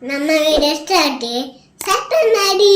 ನಮ್ಮ video start subscribe ಮಾಡಿ.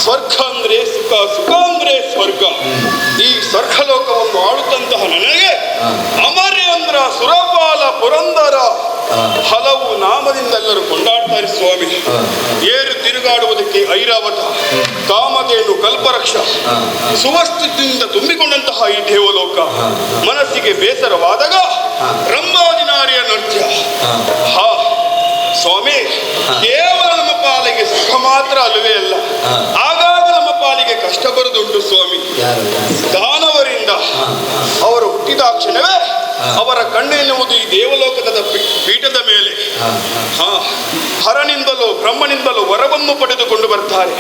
ಸ್ವರ್ಗ ಅಂದ್ರೆ ಸುಖ, ಸುಖ ಅಂದ್ರೆ ಸ್ವರ್ಗ. ಈ ಸ್ವರ್ಗಲೋಕವನ್ನು ಆಳುತ್ತಂತಹ ನನಗೆ ಅಮರೇಂದ್ರ, ಸುರಪಾಲ, ಪುರಂದರ ಹಲವು ನಾಮದಿಂದೆಲ್ಲರೂ ಕೊಂಡಾಡ್ತಾರೆ ಸ್ವಾಮಿ. ಏರು ತಿರುಗಾಡುವುದಕ್ಕೆ ಐರಾವತ, ಕಾಮಧೇನು, ಕಲ್ಪರಕ್ಷ, ಸುವಸ್ತುತಿಯಿಂದ ತುಂಬಿಕೊಂಡಂತಹ ಈ ದೇವಲೋಕ ಮನಸ್ಸಿಗೆ ಬೇಸರವಾದಾಗ ರಂಭಾದಿನಾರಿಯ ನೃತ್ಯ. ಹಾ ಸ್ವಾಮಿ, ಕೇವಲ ನಮ್ಮ ಪಾಲಿಗೆ ಸುಖ ಮಾತ್ರ ಅಲ್ಲವೇ ಅಲ್ಲ, ಆಗಾಗ ನಮ್ಮ ಪಾಲಿಗೆ ಕಷ್ಟ ಬರುದುಂಟು ಸ್ವಾಮಿ. ದಾನವರಿಂದ ಅವರು ಹುಟ್ಟಿದಾಕ್ಷಣವೇ ಅವರ ಕಣ್ಣೆನ್ನುವುದು ಈ ದೇವಲೋಕದ ಪೀಠದ ಮೇಲೆ ಹರನಿಂದಲೋ ಬ್ರಹ್ಮನಿಂದಲೋ ವರವನ್ನು ಪಡೆದುಕೊಂಡು ಬರ್ತಾರೆ.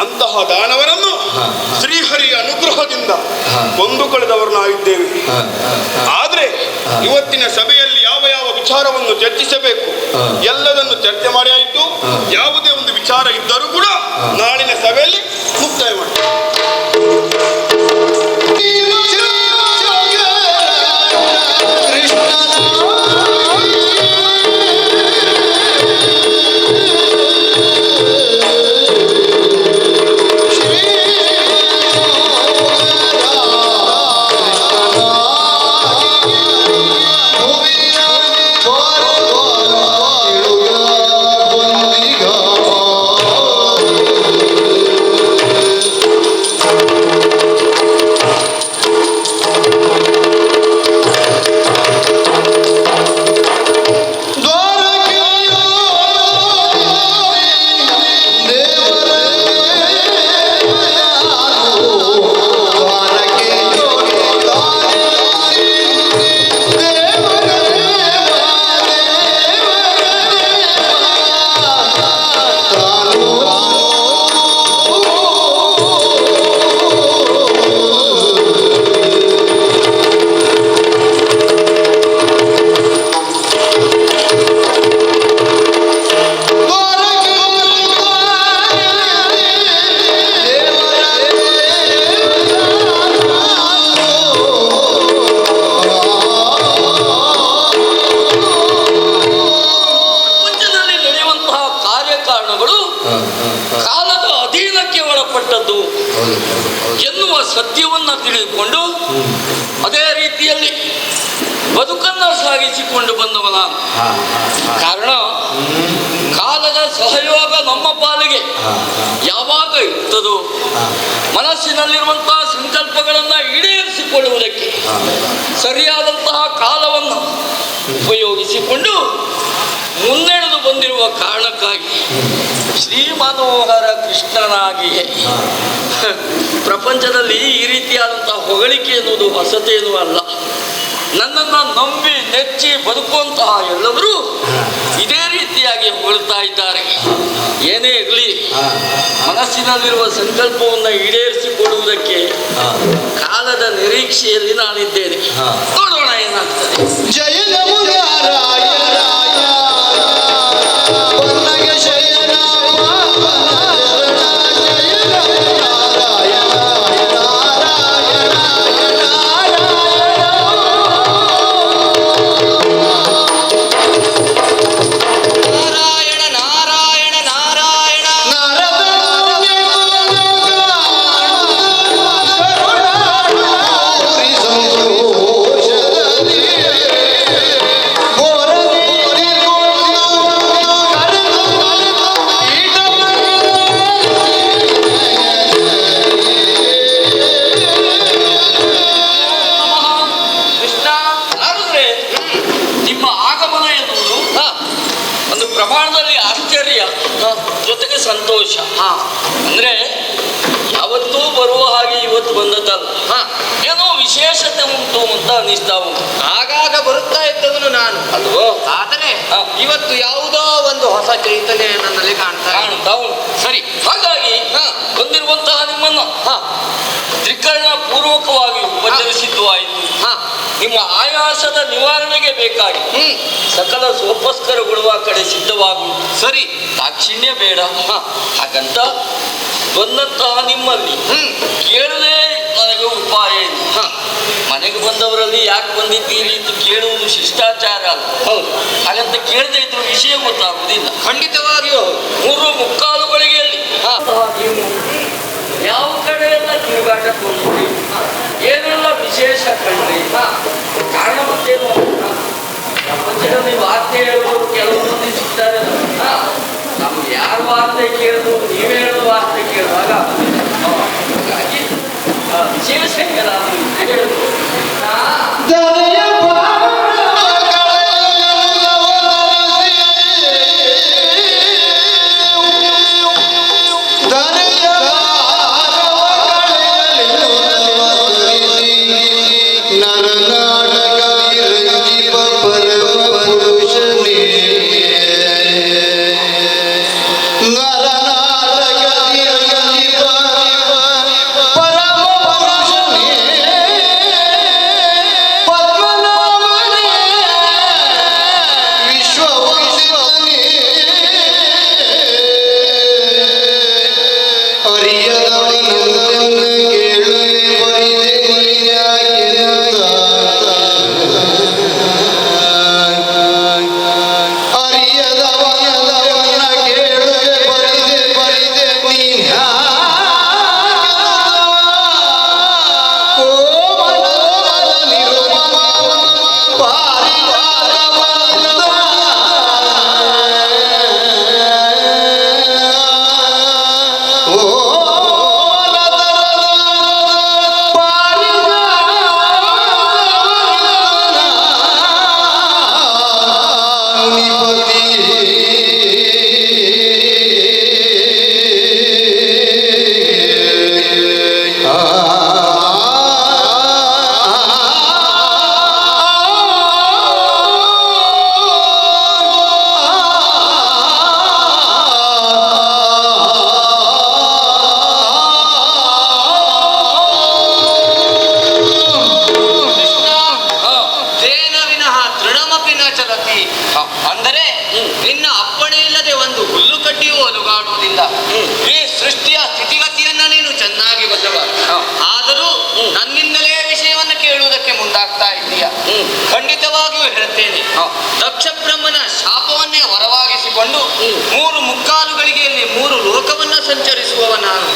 ಅಂತಹ ದಾನವರನ್ನು ಶ್ರೀಹರಿಯ ಅನುಗ್ರಹದಿಂದ ಕೊಂದು ಕಳೆದವರು ನಾವಿದ್ದೇವೆ. ಆದ್ರೆ ಇವತ್ತಿನ ಸಭೆಯಲ್ಲಿ ಯಾವ ಯಾವ ವಿಚಾರವನ್ನು ಚರ್ಚಿಸಬೇಕು ಎಲ್ಲದನ್ನು ಚರ್ಚೆ ಮಾಡಿ ಆಯಿತು. ಯಾವುದೇ ಒಂದು ವಿಚಾರ ಇದ್ದರೂ ಕೂಡ ನಾಳಿನ ಸಭೆಯಲ್ಲಿ ಮುಕ್ತಾಯ ಮಾಡ್ತಾರೆ. ಧರ್ಮವನ್ನು ತಿಳಿದುಕೊಂಡು ಅದೇ ರೀತಿಯಲ್ಲಿ ಬದುಕನ್ನು ಸಾಗಿಸಿಕೊಂಡು ಬಂದವ ನಾನು. ಕಾರಣ ಕಾಲದ ಸಹಯೋಗ ನಮ್ಮ ಪಾಲಿಗೆ ಯಾವಾಗ ಇರ್ತದೋ ಮನಸ್ಸಿನಲ್ಲಿರುವಂತಹ ಸಂಕಲ್ಪಗಳನ್ನು ಈಡೇರಿಸಿಕೊಳ್ಳುವುದಕ್ಕೆ ಸರಿಯಾದಂತಹ ಕಾಲವನ್ನು ಉಪಯೋಗಿಸಿಕೊಂಡು ಮುನ್ನಡೆದು ಬಂದಿರುವ ಕಾರಣಕ್ಕಾಗಿ ಶ್ರೀ ಮನೋಹರ ಕೃಷ್ಣನಾಗಿಯೇ ಪ್ರಪಂಚದಲ್ಲಿ ಈ ರೀತಿಯಾದಂತಹ ಹೊಗಳಿಕೆ ಎನ್ನುವುದು ಹೊಸತೇನೂ ಅಲ್ಲ. ನನ್ನನ್ನು ನಂಬಿ ನೆಚ್ಚಿ ಬದುಕುವಂತಹ ಎಲ್ಲರೂ ಇದೇ ರೀತಿಯಾಗಿ ಹೊಗಳ್ತಾ ಇದ್ದಾರೆ. ಏನೇ ಇರಲಿ, ಮನಸ್ಸಿನಲ್ಲಿರುವ ಸಂಕಲ್ಪವನ್ನು ಈಡೇರಿಸಿಕೊಳ್ಳುವುದಕ್ಕೆ ಕಾಲದ ನಿರೀಕ್ಷೆಯಲ್ಲಿ ನಾನಿದ್ದೇನೆ. ನೋಡೋಣ ಏನಾಗ್ತದೆ. ಜಯ ನಮೋ ನಾರಾಯಣ ಪನ್ನಗ ಶಯನ ಪ್ರಮಾಣದಲ್ಲಿ ಆಶ್ಚರ್ಯ ಜೊತೆಗೆ ಸಂತೋಷ. ಅಂದ್ರೆ ಯಾವತ್ತೂ ಬರುವ ಹಾಗೆ ಇವತ್ತು ಬಂದದ್ದಲ್ಲ, ಏನೋ ವಿಶೇಷತೆ ಉಂಟು ಅಂತ ಅನಿಸ್ತಾ ಉಂಟು. ಆಗಾಗ ಬರುತ್ತಾ ಇದ್ದವನು ನಾನು ಅಲ್ವೋ, ಆದರೆ ಇವತ್ತು ಯಾವುದೋ ಒಂದು ಹೊಸ ಚೈತನ್ಯ ನನ್ನಲ್ಲಿ ಕಾಣ್ತಾ ಉಂಟು. ಸರಿ, ಹಾಗಾಗಿ ಬಂದಿರುವಂತಹ ನಿಮ್ಮನ್ನ ತ್ರಿಕರಣ ಪೂರ್ವಕವಾಗಿ ಉಪಚರಿಸಿದ್ದು ಆಯಿತು. ನಿಮ್ಮ ಆಯಾಸದ ನಿವಾರಣೆಗೆ ಬೇಕಾಗಿ ಸಕಲ ಸೋಪಸ್ಕರಗೊಳ್ಳುವ ಕಡೆ ಸಿದ್ಧವಾಗುವುದು. ಸರಿ, ದಾಕ್ಷಿಣ್ಯ ಬೇಡ. ಹಾಗಂತ ಬಂದಂತಹ ನಿಮ್ಮಲ್ಲಿ ಕೇಳಲೇ ನನಗೆ ಉಪಾಯ ಇಲ್ಲ. ಮನೆಗೆ ಬಂದವರಲ್ಲಿ ಯಾಕೆ ಬಂದಿದ್ದೀರಿ ಅಂತ ಕೇಳುವುದು ಶಿಷ್ಟಾಚಾರ ಅಲ್ಲ. ಹೌದು, ಹಾಗಂತ ಕೇಳದೆ ಇದ್ರು ವಿಷಯ ಗೊತ್ತಾಗುವುದಿಲ್ಲ. ಖಂಡಿತವಾಗಿಯೂ 3:45 ಗಳಿಗೆಯಲ್ಲಿ ಯಾವ ಕಡೆ ಎಲ್ಲ ತಿರುಗಾಟ ಕೊಂಡ್ರಿ, ಏನೆಲ್ಲ ವಿಶೇಷ ಕಂಡ್ರಿ, ಕಾರಣ ಮತ್ತೇನು ಪ್ರಪಂಚದಲ್ಲಿ ವಾರ್ತೆ ಹೇಳುವುದು ಕೆಲವು ಮಂದಿ ಸಿಗ್ತಾರೆ. ನಮ್ಗೆ ಯಾರ ವಾರ್ತೆ ಕೇಳಿದ್ರು ನೀವೇ ಹೇಳೋ ವಾರ್ತೆ ಕೇಳುವಾಗ ಹಾಗಾಗಿ ವಿಶೇಷ ಹೇಳುದು ಅಂದರೆ ನಿನ್ನ ಅಪ್ಪಣೆ ಇಲ್ಲದೆ ಒಂದು ಹುಲ್ಲು ಕಡ್ಡಿಯೂ ಅಲುಗಾಡುವುದಿಲ್ಲ. ಈ ಸೃಷ್ಟಿಯ ಸ್ಥಿತಿಗತಿಯನ್ನ ನೀನು ಚೆನ್ನಾಗಿ ಬಲ್ಲವ. ಆದರೂ ನನ್ನಿಂದಲೇ ವಿಷಯವನ್ನು ಕೇಳುವುದಕ್ಕೆ ಮುಂದಾಗ್ತಾ ಇದ್ದೀಯ. ಖಂಡಿತವಾಗಿಯೂ ಹೇಳುತ್ತೇನೆ, ದಕ್ಷ ಬ್ರಹ್ಮನ ಶಾಪವನ್ನೇ ಹೊರವಾಗಿಸಿಕೊಂಡು 3 ಮುಕ್ಕಾಲು ಗಳಿಗೆಯಲ್ಲಿ 3 ಲೋಕವನ್ನ ಸಂಚರಿಸುವವ ನಾನು.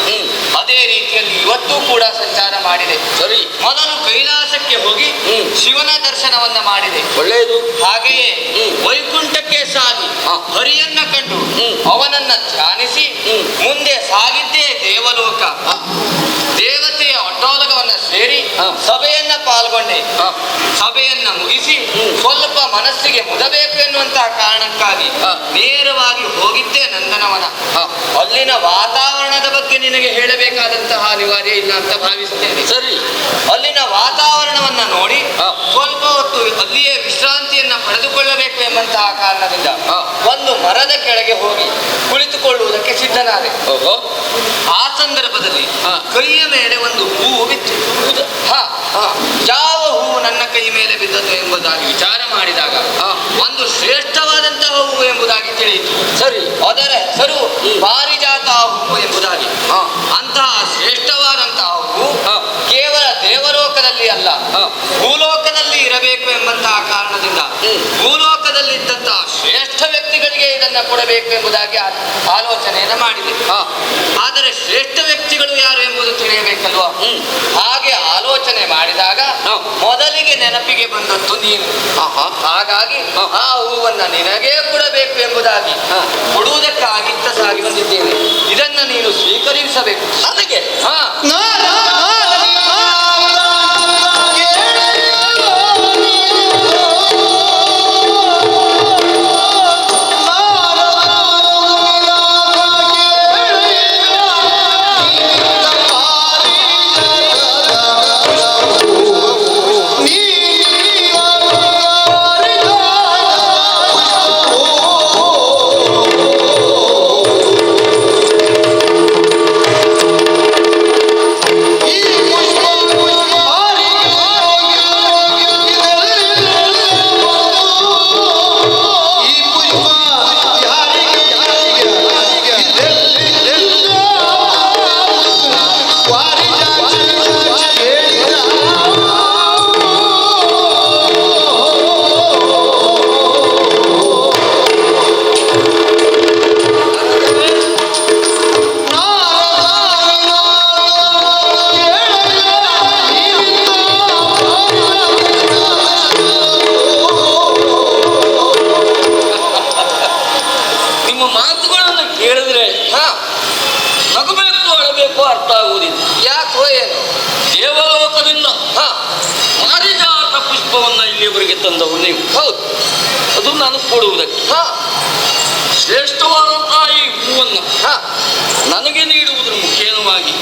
ಅದೇ ಅದೇ ರೀತಿಯಲ್ಲಿ ಇವತ್ತೂ ಕೂಡ ಸಂಚಾರ ಮಾಡಿದೆ. ಸರಿ. ಮೊದಲು ಕೈಲಾಸಕ್ಕೆ ಹೋಗಿ ಶಿವನ ದರ್ಶನವನ್ನ ಮಾಡಿದೆ. ಒಳ್ಳೆಯದು. ಹಾಗೆಯೇ ವೈಕುಂಠಕ್ಕೆ ಸಾಗಿ ಹರಿಯನ್ನ ಕಂಡು ಅವನನ್ನ ಧ್ಯಾನಿಸಿ ಮುಂದೆ ಸಾಗಿದ್ದೇ ದೇವಲೋಕ. ದೇವತೆಯ ಒಟ್ಟೋಲಗವನ್ನ ಸೇರಿ ಸಭೆಯನ್ನ ಪಾಲ್ಗೊಂಡೆ. ಸಭೆಯನ್ನ ಮುಗಿಸಿ ಸ್ವಲ್ಪ ಮನಸ್ಸಿಗೆ ಮುದಬೇಕು ಎನ್ನುವಂತಹ ಕಾರಣಕ್ಕಾಗಿ ನೇರವಾಗಿ ಹೋಗಿದ್ದೆ ನಂದನವನ. ಅಲ್ಲಿನ ವಾತಾವರಣದ ಬಗ್ಗೆ ನಿನಗೆ ಹೇಳಬೇಕಾದಂತಹ ಅನಿವಾರ್ಯ ಇಲ್ಲ ಅಂತ ಭಾವಿಸ್ತೇನೆ. ಸರಿ. ಅಲ್ಲಿನ ವಾತಾವರಣವನ್ನ ನೋಡಿ ಸ್ವಲ್ಪ ಹೊತ್ತು ಅಲ್ಲಿಯೇ ವಿಶ್ರಾಂತಿಯನ್ನ ಪಡೆದುಕೊಳ್ಳಬೇಕು ಎಂಬಂತಹ ಕಾರಣದಿಂದ ಒಂದು ಮರದ ಕೆಳಗೆ ಹೋಗಿ ಕುಳಿತುಕೊಳ್ಳುವುದಕ್ಕೆ ಸಿದ್ಧನಾದೆ. ಆ ಸಂದರ್ಭದಲ್ಲಿ ಕೈಯ ಮೇಲೆ ಒಂದು ಹೂವು ಬಿತ್ತು. ಯಾವ ಹೂವು ನನ್ನ ಕೈ ಮೇಲೆ ಬಿದ್ದದ್ದು ಎಂಬುದಾಗಿ ವಿಚಾರ ಮಾಡಿದಾಗ ಒಂದು ಶ್ರೇಷ್ಠವಾದಂತಹ ಹೂವು ಎಂಬುದಾಗಿ ತಿಳಿಯಿತು. ಸರಿ. ಅದರ ಹೆಸರು ಪಾರಿಜಾತ ಹೂವು ಎಂಬುದಾಗಿ. ಅಂತಹ ಶ್ರೇಷ್ಠವಾದಂತಹ ಹೂವು ಕೇವಲ ದೇವಲೋಕದಲ್ಲಿ ಅಲ್ಲ, ಭೂಲೋಕದಲ್ಲಿ ಇರಬೇಕು ಎಂಬಂತಹ ಕಾರಣದಿಂದ ಭೂಲೋಕದಲ್ಲಿದ್ದಂತಹ ಶ್ರೇಷ್ಠ ವ್ಯಕ್ತಿಗಳಿಗೆ ಇದನ್ನ ಕೊಡಬೇಕು ಎಂಬುದಾಗಿ ಆಲೋಚನೆಯನ್ನು ಮಾಡಿದೆ. ಆದರೆ ಶ್ರೇಷ್ಠ ವ್ಯಕ್ತಿಗಳು ಯಾರು ಎಂಬುದು ತಿಳಿಯಬೇಕಲ್ವ? ಹಾಗೆ ಆಲೋಚನೆ ಮಾಡಿದಾಗ ಮೊದಲಿಗೆ ನೆನಪಿಗೆ ಬಂದದ್ದು ನೀನು. ಹಾಗಾಗಿ ಆ ಹೂವನ್ನ ನಿನಗೇ ಕೊಡಬೇಕು ಎಂಬುದಾಗಿ ಕೊಡುವುದಕ್ಕಾಗಿತ್ತ ಸಾಗಿ ಬಂದಿದ್ದೇನೆ. ಇದನ್ನ ನೀನು ಸ್ವೀಕರಿಸಬೇಕು. ನನಗೆ ಅರ್ಥ ಆಗುವುದಿಲ್ಲ. ಯಾಕೋ ಏನು? ದೇವಲೋಕದಿಂದ ಪಾರಿಜಾತ ಪುಷ್ಪವನ್ನ ಇಲ್ಲಿಯವರೆಗೆ ತಂದವರು ನೀವು. ಹೌದು, ಅದು ನಾನು ಕೊಡುವುದಕ್ಕೆ. ಶ್ರೇಷ್ಠವಾದಂತಹ ಈ ಹೂವನ್ನು ನನಗೆ ನೀಡುವುದರ ಮುಖೇನವಾಗಿ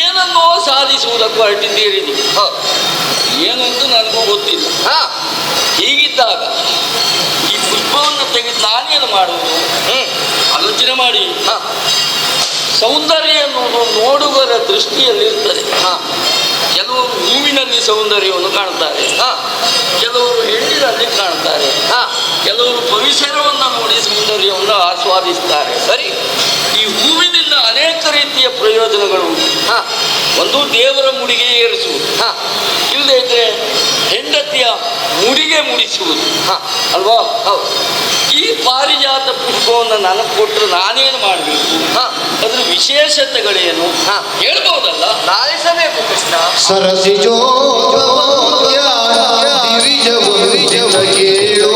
ಏನನ್ನೋ ಸಾಧಿಸುವುದಕ್ಕೂ ಹೊರಟಿದ್ದೀರಿ ನೀವು. ಏನು ಅಂತ ನನಗೂ ಗೊತ್ತಿಲ್ಲ. ಹೀಗಿದ್ದಾಗ ಈ ಪುಷ್ಪವನ್ನು ತೆಗೆದು ನಾನೇನು ಮಾಡುವುದು? ಆಲೋಚನೆ ಮಾಡಿ. ಸೌಂದರ್ಯ ಎನ್ನುವುದು ನೋಡುಗರ ದೃಷ್ಟಿಯಲ್ಲಿರ್ತದೆ. ಕೆಲವರು ಹೂವಿನಲ್ಲಿ ಸೌಂದರ್ಯವನ್ನು ಕಾಣ್ತಾರೆ, ಕೆಲವರು ಹೆಣ್ಣಿನಲ್ಲಿ ಕಾಣ್ತಾರೆ, ಕೆಲವರು ಪರಿಸರವನ್ನು ನೋಡಿ ಸೌಂದರ್ಯವನ್ನು ಆಸ್ವಾದಿಸ್ತಾರೆ. ಸರಿ, ಈ ಹೂವಿನಿಂದ ಅನೇಕ ರೀತಿಯ ಪ್ರಯೋಜನಗಳು. ಒಂದು ದೇವರ ಮುಡಿಗೆ ಏರಿಸುವುದು, ಇಲ್ಲದೆ ಇದ್ರೆ ಹೆಂಡತಿಯ ಮುಡಿಗೆ ಮುಡಿಸುವುದು ಅಲ್ವಾ? ಈ ಪಾರಿಜಾತ ಪುಷ್ಪವನ್ನು ನನಗೆ ಕೊಟ್ಟರೆ ನಾನೇನು ಮಾಡಬೇಕು? ಅದ್ರ ವಿಶೇಷತೆಗಳೇನು ಹೇಳ್ಬೋದಲ್ಲ? ಲಾಲಿಸಬೇಕು ಕೃಷ್ಣ. ಸರಸಿಜೋ ಕೇಳೋ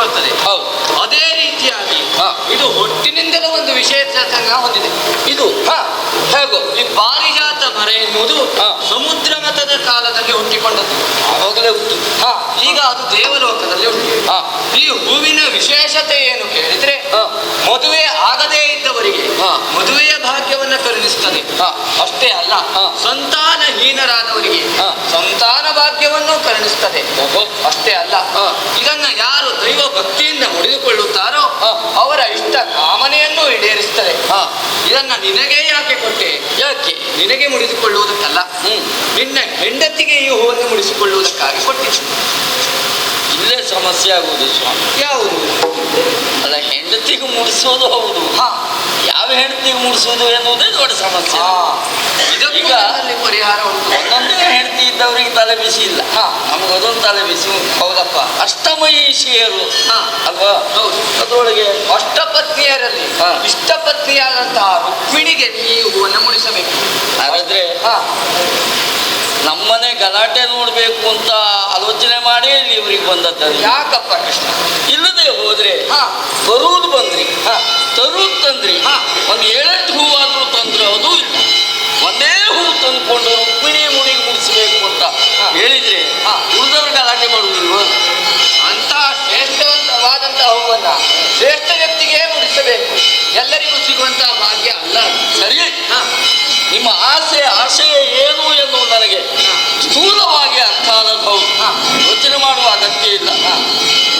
ಮುಡಿಸಿಕೊಳ್ತದೆ. ಹೌದು. ಅದೇ ರೀತಿಯಾಗಿ ಹಾ. ಇದು ಹೊಟ್ಟಿನಿಂದಲೂ ಒಂದು ವಿಶೇಷತೆಯನ್ನ ಹೊಂದಿದೆ. ಇದು ಹೇಗೋ ಈ ಪಾರಿಜಾತ ಮರ ಎನ್ನುವುದು ಹಾ. ಸಮುದ್ರ ಮತದ ಕಾಲದಲ್ಲಿ ಹುಟ್ಟಿಕೊಂಡದ್ದು. ಆವಾಗಲೇ ಉಂಟು. ಈಗ ಅದು ದೇವಲೋಕದಲ್ಲಿ ಉಂಟು. ಈ ಹೂವಿನ ವಿಶೇಷತೆ ಏನು ಕೇಳಿದ್ರೆ ಮದುವೆ ಆಗದೇ ಇದ್ದವರಿಗೆ ಮದುವೆಯ ಭಾಗ್ಯವನ್ನ ಕರುಣಿಸುತ್ತದೆ. ಅಷ್ಟೇ ಅಲ್ಲ, ಸಂತಾನಹೀನರಾದವರಿಗೆ ಸಂತಾನ ಭಾಗ್ಯವನ್ನು ಕರುಣಿಸುತ್ತದೆ. ಅಷ್ಟೇ ಅಲ್ಲ, ಇದನ್ನ ಯಾರು ದೈವ ಭಕ್ತಿಯಿಂದ ಮುಡಿದುಕೊಳ್ಳುತ್ತಾರೋ ಅವರ ಇಷ್ಟ ಕಾಮನೆಯನ್ನು ಈಡೇರಿಸುತ್ತದೆ. ಇದನ್ನ ನಿನಗೆ ಯಾಕೆ ಕೊಟ್ಟೆ? ಯಾಕೆ? ನಿನಗೆ ಮುಡಿದುಕೊಳ್ಳುವುದಕ್ಕಲ್ಲ, ನಿನ್ನ ಹೆಂಡತಿಗೆ ಈ ಹೂವನ್ನು ಮುಡಿಸಿಕೊಳ್ಳುವುದಕ್ಕಾಗಿ ಕೊಟ್ಟಿದ್ದು. ಇಲ್ಲೇ ಸಮಸ್ಯೆ ಆಗುವುದು ಸ್ವಾಮಿ. ಯಾವುದು? ಅಲ್ಲ, ಹೆಂಡತಿಗೂ ಮುಡಿಸೋದು ಹೌದು, ಯಾವ ಹೆಂಡತಿಗೆ ಮುಡಿಸೋದು ಎನ್ನುವುದೇ ದೊಡ್ಡ ಸಮಸ್ಯೆ. ಈಗ ಪರಿಹಾರ ಉಂಟು. ಒಂದೊಂದೇ ಹೆಂಡತಿ ಇದ್ದವರಿಗೆ ತಲೆ ಬಿಸಿ ಇಲ್ಲ, ನಮ್ಗೆ ಅದೊಂದು ತಲೆ ಬಿಸಿ ಉಂಟು. ಹೌದಪ್ಪ. ಅಷ್ಟಮಯೀಶಿಯರು ಅಲ್ವಾ? ಹೌದು. ಅದರೊಳಗೆ ಅಷ್ಟಪತ್ನಿಯರಲ್ಲಿ ಇಷ್ಟಪತ್ನಿಯಾದಂತಹ ರುಕ್ಮಿಣಿಗೆ ನೀವು ಹೂವನ್ನು ಮುಡಿಸಬೇಕು. ಹಾಗಾದ್ರೆ ನಮ್ಮನೆ ಗಲಾಟೆ ನೋಡ್ಬೇಕು ಅಂತ ಆಲೋಚನೆ ಮಾಡಿ ಇಲ್ಲಿ ಇವ್ರಿಗೆ ಬಂದದ್ದು. ಯಾಕಪ್ಪ ಕೃಷ್ಣ? ಇಲ್ಲದೆ ಹೋದ್ರೆ ತರುವುದು ಬಂದ್ರಿ, ತರುವುದು ತಂದ್ರಿ, ಒಂದು 7-8 ಹೂವಾದ್ರೂ ತಂದ್ರು ಅದು ಇಲ್ಲ. ಒಂದೇ ಹೂ ತಂದ್ಕೊಂಡು ರುಕ್ಮಿಣಿ ಮುಡಿಗೆ ಮುಡಿಸ್ಬೇಕು ಅಂತ ಹೇಳಿದ್ರೆ ಉಳಿದವರು ಗಲಾಟೆ ಮಾಡುವುದಿಲ್ವ? ಅಂತಹ ಶ್ರೇಷ್ಠವಾದಂತಹ ಹೂವನ್ನ ಶ್ರೇಷ್ಠ ವ್ಯಕ್ತಿಗೆ ಮುಡಿಸಬೇಕು. ಎಲ್ಲರಿಗೂ ಸಿಗುವಂತಹ ಭಾಗ್ಯ ಅಲ್ಲ. ಸರಿ, ನಿಮ್ಮ ಆಶಯ ಏನು ಎನ್ನುವುದು ನನಗೆ ಸ್ಥೂಲವಾಗಿ ಅರ್ಥ ಆದದ್ದು ಹೌದು. ಯೋಚನೆ ಮಾಡುವ ಅಗತ್ಯ ಇಲ್ಲ.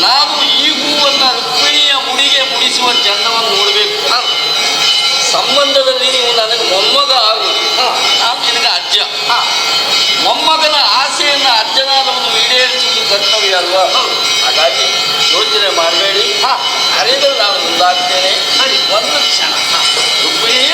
ನಾನು ಈ ಹೂವನ್ನು ರುಕ್ಮಿಣಿಯ ಮುಡಿಗೆ ಮುಡಿಸುವ ಚಂದವನ್ನು ನೋಡಬೇಕು. ಸಂಬಂಧದಲ್ಲಿ ನೀವು ನನಗೆ ಮೊಮ್ಮಗ ಆಗುವುದು, ನಾನು ನಿನಗೆ ಅಜ್ಜ. ಮೊಮ್ಮಗನ ಆಸೆಯನ್ನು ಅಜ್ಜನಾದವನು ಈಡೇರಿಸುವುದು ಕರ್ತವ್ಯ ಅಲ್ವಾ? ಹಾಗಾಗಿ ಯೋಚನೆ ಮಾಡಬೇಡಿ, ಕಾರ್ಯದಲ್ಲಿ ನಾನು ಮುಂದಾಗ್ತೇನೆ. ಸರಿ, ಒಂದು ಕ್ಷಣ. ರುಕ್ಮಿಣಿ,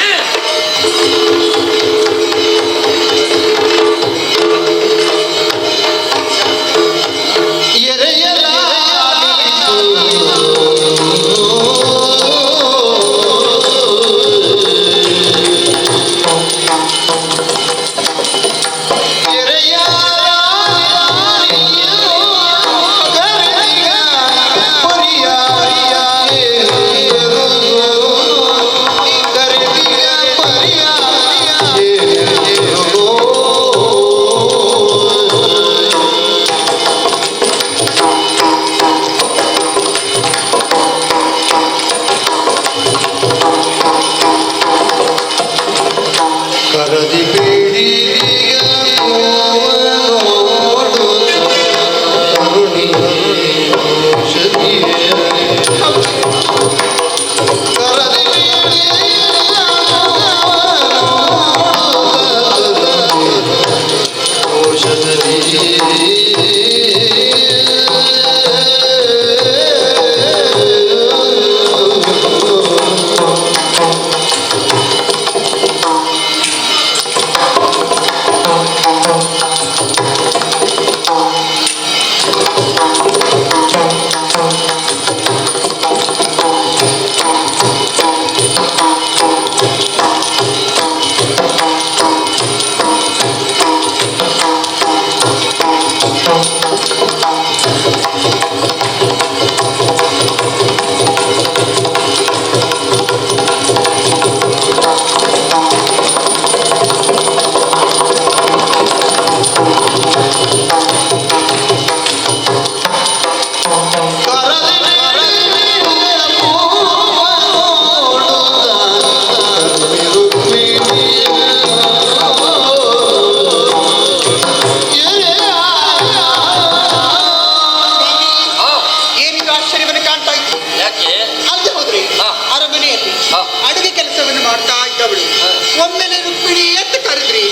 ಒಮ್ಮೆಲೆ ರುಕ್ಮಿಣಿ ಅಂತ ಕರೆದ್ರಿ.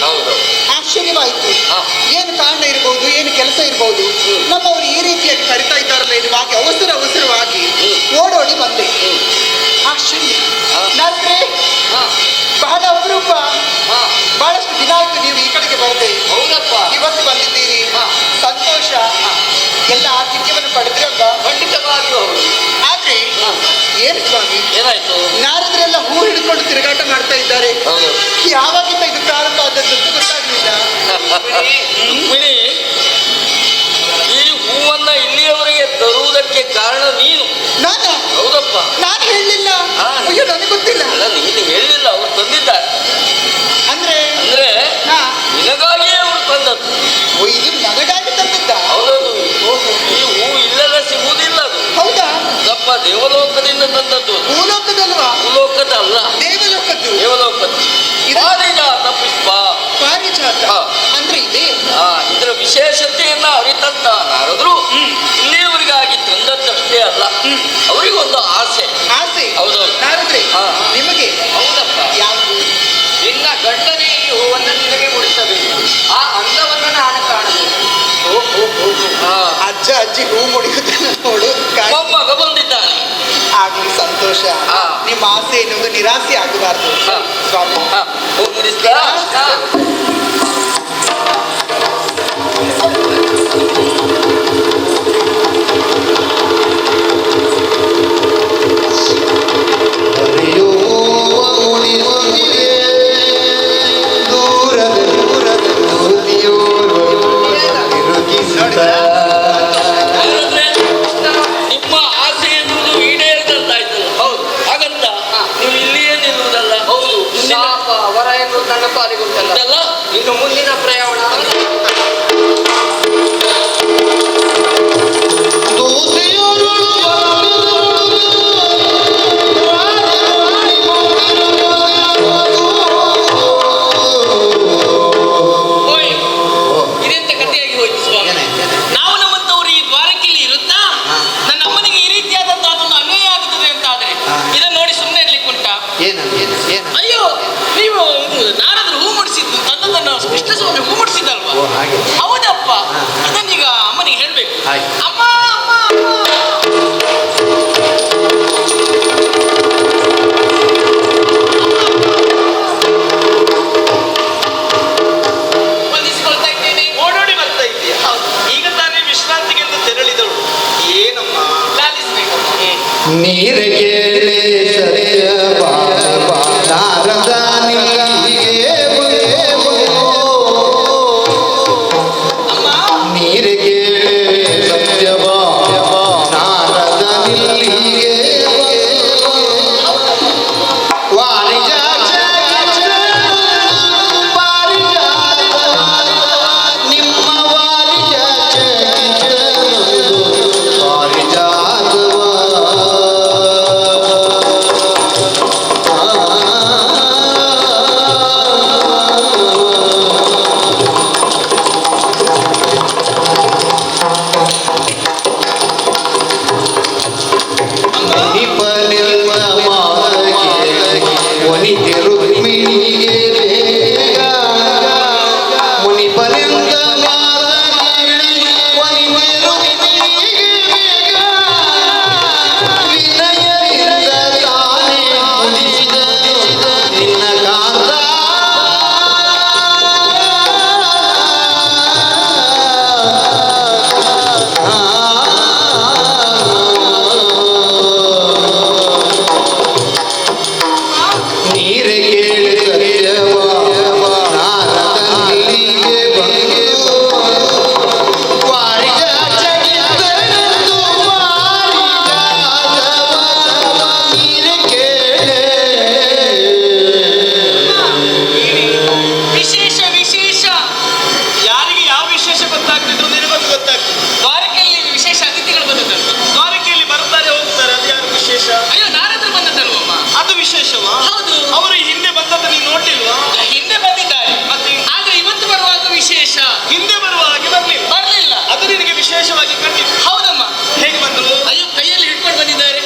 ಆಶ್ಚರ್ಯವಾಯ್ತು. ಏನು ಕಾರಣ ಇರಬಹುದು, ಏನು ಕೆಲಸ ಇರಬಹುದು. ನಮ್ಮವರು ಈ ರೀತಿಯಾಗಿ ಕರಿತಾ ಇದ್ದಾರಲ್ಲ ಎನ್ನುವಾಗಿ ಅವಸರವಾಗಿ ಓಡೋಡಿ ಬಂದೆ. ಆಶ್ಚರ್ಯ. ನಾದ್ರೆ ಬಹಳ ಅಪರೂಪ. ಬಹಳಷ್ಟು ದಿನ ಆಯ್ತು ನೀವು ಈ ಕಡೆಗೆ ಬರದೆ. ಹೌದಪ್ಪ, ಇವತ್ತು ಬಂದಿದ್ದೀರಿ. ಸಂತೋಷ. ಎಲ್ಲ ಆತಿಥ್ಯವನ್ನು ಪಡೆದ್ರಲ್ವಾ? ಖಂಡಿತವಾಗಿಯೂ ಹೌದು. ಆದ್ರೆ ಏನು ಸ್ವಾಮಿ, ಏನಾಯ್ತು? ನಾರದರೆಲ್ಲ ಹೂ ಹಿಡ್ಕೊಂಡು ತಿರುಗಾಟ ಮಾಡ್ತಾ ಇದ್ದಾರೆ. ಯಾವಾಗಿಂದ ಇದು ಪ್ರಾರಂಭ ಆದದ್ದು ಗೊತ್ತಾಗ್ಲಿಲ್ಲ. ರುಕ್ಮಿಣಿ, ಈ ಹೂವನ್ನ ಇಲ್ಲಿಯವರೆಗೆ ತರುವುದಕ್ಕೆ ಕಾರಣ ನೀನು. ನಾನಾ? ಹೌದಪ್ಪ. ನಾನು ಹೇಳಲಿಲ್ಲ. ಹಾ. ಅಯ್ಯೋ, ನನಗೆ ಗೊತ್ತಿಲ್ಲ. ಅಲ್ಲ, ನೀನು ಹೇಳಿಲ್ಲ, ಅವರು ತಂದಿದ್ದಾರೆ. ಅಂದ್ರೆ ಅಂದ್ರೆ ನಾ ನಿನಗಾಗಿಯೇ ಅವರು ತಂದದ್ದು. ಓ, ಇದು ನನಗಾಗಿ ತಂದಿದ್ದ? ಹೌದದು. ಈ ಹೂ ಇಲ್ಲೆಲ್ಲ ಸಿಗುವುದಿಲ್ಲ ಅದು. ಹೌದಾ? ತಪ್ಪ, ದೇವಲೋಕದಿಂದ ತಂದದ್ದು. ಭೂಲೋಕದಲ್ವಾ? ಭೂಲೋಕದ ಅಲ್ಲ, ದೇವಲೋಕದ್ದು. ದೇವಲೋಕದ್ದು. ಇದು- ಪಾರಿಜಾತ ಪುಷ್ಪ. ಪಾರಿಜಾತ ಹಾ. ಅಂದ್ರೆ ಇದೆ. ಇದರ ವಿಶೇಷತೆಯನ್ನ ಅರಿತಂತ ನಾರದ್ರು ಇಲ್ಲಿಯವರಿಗಾಗಿ ತಂದದ್ದಷ್ಟೇ ಅಲ್ಲ, ಅವರಿಗೊಂದು ಆಸೆ. ಆಸೆ. ಹೌದೌದು. ನಾರದ್ರೆ ಹಾ. ನಿಮಗೆ ಹೌದಪ್ಪ. ಯಾವುದು? ನಿನ್ನ ಗಂಡನೇ ಈ ಹೂವನ್ನು ನಿನಗೆ ಮುಡಿಸಬೇಕು. ಆ ಅಂದವನ್ನು ನಾನು ಕಾಣಬೇಕು. ಅಜ್ಜ ಅಜ್ಜಿ ಹೂ ಮುಡಿಯುವುದನ್ನು ನೋಡು. ಮೊಮ್ಮಗ ಬಂದಿದ್ದಾನೆ. ಆಗ್ಲಿ, ಸಂತೋಷ. ಹಾ. ನಿಮ್ಮ ಆಸೆ ಎನ್ನುವುದು ನಿರಾಸೆ ಆಗಬಾರ್ದು. ಹಾ. ಸ್ವಾಮಿ, ಹೂ ಮುಡಿಸ್ತಾ? ಹರಿಯುವ ಮುನಿಗೆ ದೂರದ ಜ್ಯೋತಿಯೋರು ತಿರುಗಿಸುತ್ತ ಹಾಗಾದ್ರೆ ನಿಮ್ಮ ಆಸೆ ಎನ್ನುವುದು ಈಡೇರಿದಂತಾಯ್ತಲ್ಲ. ಹೌದು. ಹಾಗಂತ ನೀವು ಇಲ್ಲಿಯೇ ನಿಲ್ಲುವುದಲ್ಲ. ಹೌದು. ಶಾಪ ವರ ಎನ್ನುವುದು ನನ್ನ ಪಾಲಿಗುಂಟಲ್ಲ. ಇದಲ್ಲ ಇನ್ನು ಮುಂದಿನ ಪ್ರಯಾಣ ದೂತಿಯೋರು ಹೋಯ್. ಇದೆಂತ ಕಥೆಯಾಗಿ ಹೋಯ್ತು ಸ್ವಾಮಿ. ನಾವು ನಮ್ಮಂತವರು ಈ ದ್ವಾರಕೆಯಲ್ಲಿ ಇರುತ್ತಾ ನನ್ನ ಅಮ್ಮನಿಗೆ ಈ ರೀತಿಯಾದಂತಹ ಒಂದು ಅನ್ಯಾಯ ಆಗುತ್ತದೆ ಅಂತ ಆದ್ರೆ ಇದನ್ನ ನೋಡಿ ಸುಮ್ಮನೆ ಇರ್ಲಿಕ್ಕೆ ಉಂಟಾ? ಅಯ್ಯೋ, ನೀವು ಇದು ನಾರದ್ರು ಹೂ ಮುಡಿಸಿದ್ದು ತಂದದನ್ನು ಕೃಷ್ಣ ಸ್ವಾಮಿ ಹೂ ಮುಡಿಸಿದ್ದಲ್ವಾ? ಹೌದಪ್ಪ. ಇದನ್ನೀಗ ಅಮ್ಮನಿಗೆ ಹೇಳ್ಬೇಕು. ಅಮ್ಮ ಅಮ್ಮ ವಂದಿಸಿಕೊಳ್ತಾ ಇದ್ದೇನೆ. ಓಡೋಡಿ ಬರ್ತಾ ಇದೆಯಾ? ಈಗ ತಾನೇ ವಿಶ್ರಾಂತಿಗೆ ಎಂದು ತೆರಳಿದಳು. ಏನಮ್ಮ? ಲಾಲಿಸ್ಬೇಕಮ್ಮ. ನೀರಿಗೆ ನಾರದ ನೀರಿಗೆ ಅಮ್ಮ ನೀರಿಗೆ ಸತ್ಯವ ನಾರದ ನಿಲ್ಲಿಗೆ ವಾರಿಜಾತ ನಿಮ್ಮ ವಾರಿಜಾತ ಪಾರಿಜಾತವ ನಿಪನಿಲ್ವ ಮಾಗೆ ವನಿತೆ ರುಕ್ಮಿಣಿಗೆ ಮುನಿಪನಿಂದ ವನಿತೆ ರುಕ್ಮಿಣಿಗೆ ವಿನಯದಿಂದ ತಾನೇ ಮುಡಿಸಿದ ನಿನ್ನ ಕಾಂತ ನೀರೆ ಕೇಳಿ ಸತ್ಯವ ನಾರದ ನಿಲ್ಲಿಗೆ ಬಂದು ಪಾರಿಜಾತಕ್ಕಿಂತಲೂ ಪಾರಿಜಾತವ ನೀರೆ ಕೇಳೆ ವಿಶೇಷ ವಿಶೇಷ. ಯಾರಿಗೆ ಯಾವ ವಿಶೇಷ ಗೊತ್ತಾಗ್ತಿದ್ರು ನಿನಗೊಂದು ಗೊತ್ತಾಗ್ತದೆ. ದ್ವಾರಕೆಯಲ್ಲಿ ವಿಶೇಷ ಅತಿಥಿಗಳು ಬಂದದ್ದಲ್ವ? ದ್ವಾರಕೆಯಲ್ಲಿ ಬರ್ತಾರೆ ಹೋಗ್ತಾರೆ, ಅದು ಯಾರು ವಿಶೇಷ? ಅಯ್ಯೋ, ನಾರದ್ರು ಬಂದದ್ದಲ್ವಮ್ಮ? ಅದು ವಿಶೇಷವಾ? ಹೌದು. ಅವರು ಹಿಂದೆ ಬಂದದ್ದು ನೀನು ನೋಡ್ಲಿಲ್ವಾ? ಹಿಂದೆ ಬಂದಿದ್ದಾರೆ, ಮತ್ತೆ ಆದ್ರೆ ಇವತ್ತು ಬರುವಾಗ ವಿಶೇಷ. ಹಿಂದೆ ಬರುವ ಹಾಗೆ ಬರ್ಲಿಲ್ಲ. ಬರ್ಲಿಲ್ಲ. ಅದು ನಿನಗೆ ವಿಶೇಷವಾಗಿ ಕಂಡಿತ್ತು. ಹೌದಮ್ಮ. ಹೇಗೆ ಬಂದರು? ಅಯ್ಯೋ, ಕೈಯಲ್ಲಿ ಹಿಡ್ಕೊಂಡು ಬಂದಿದ್ದಾರೆ.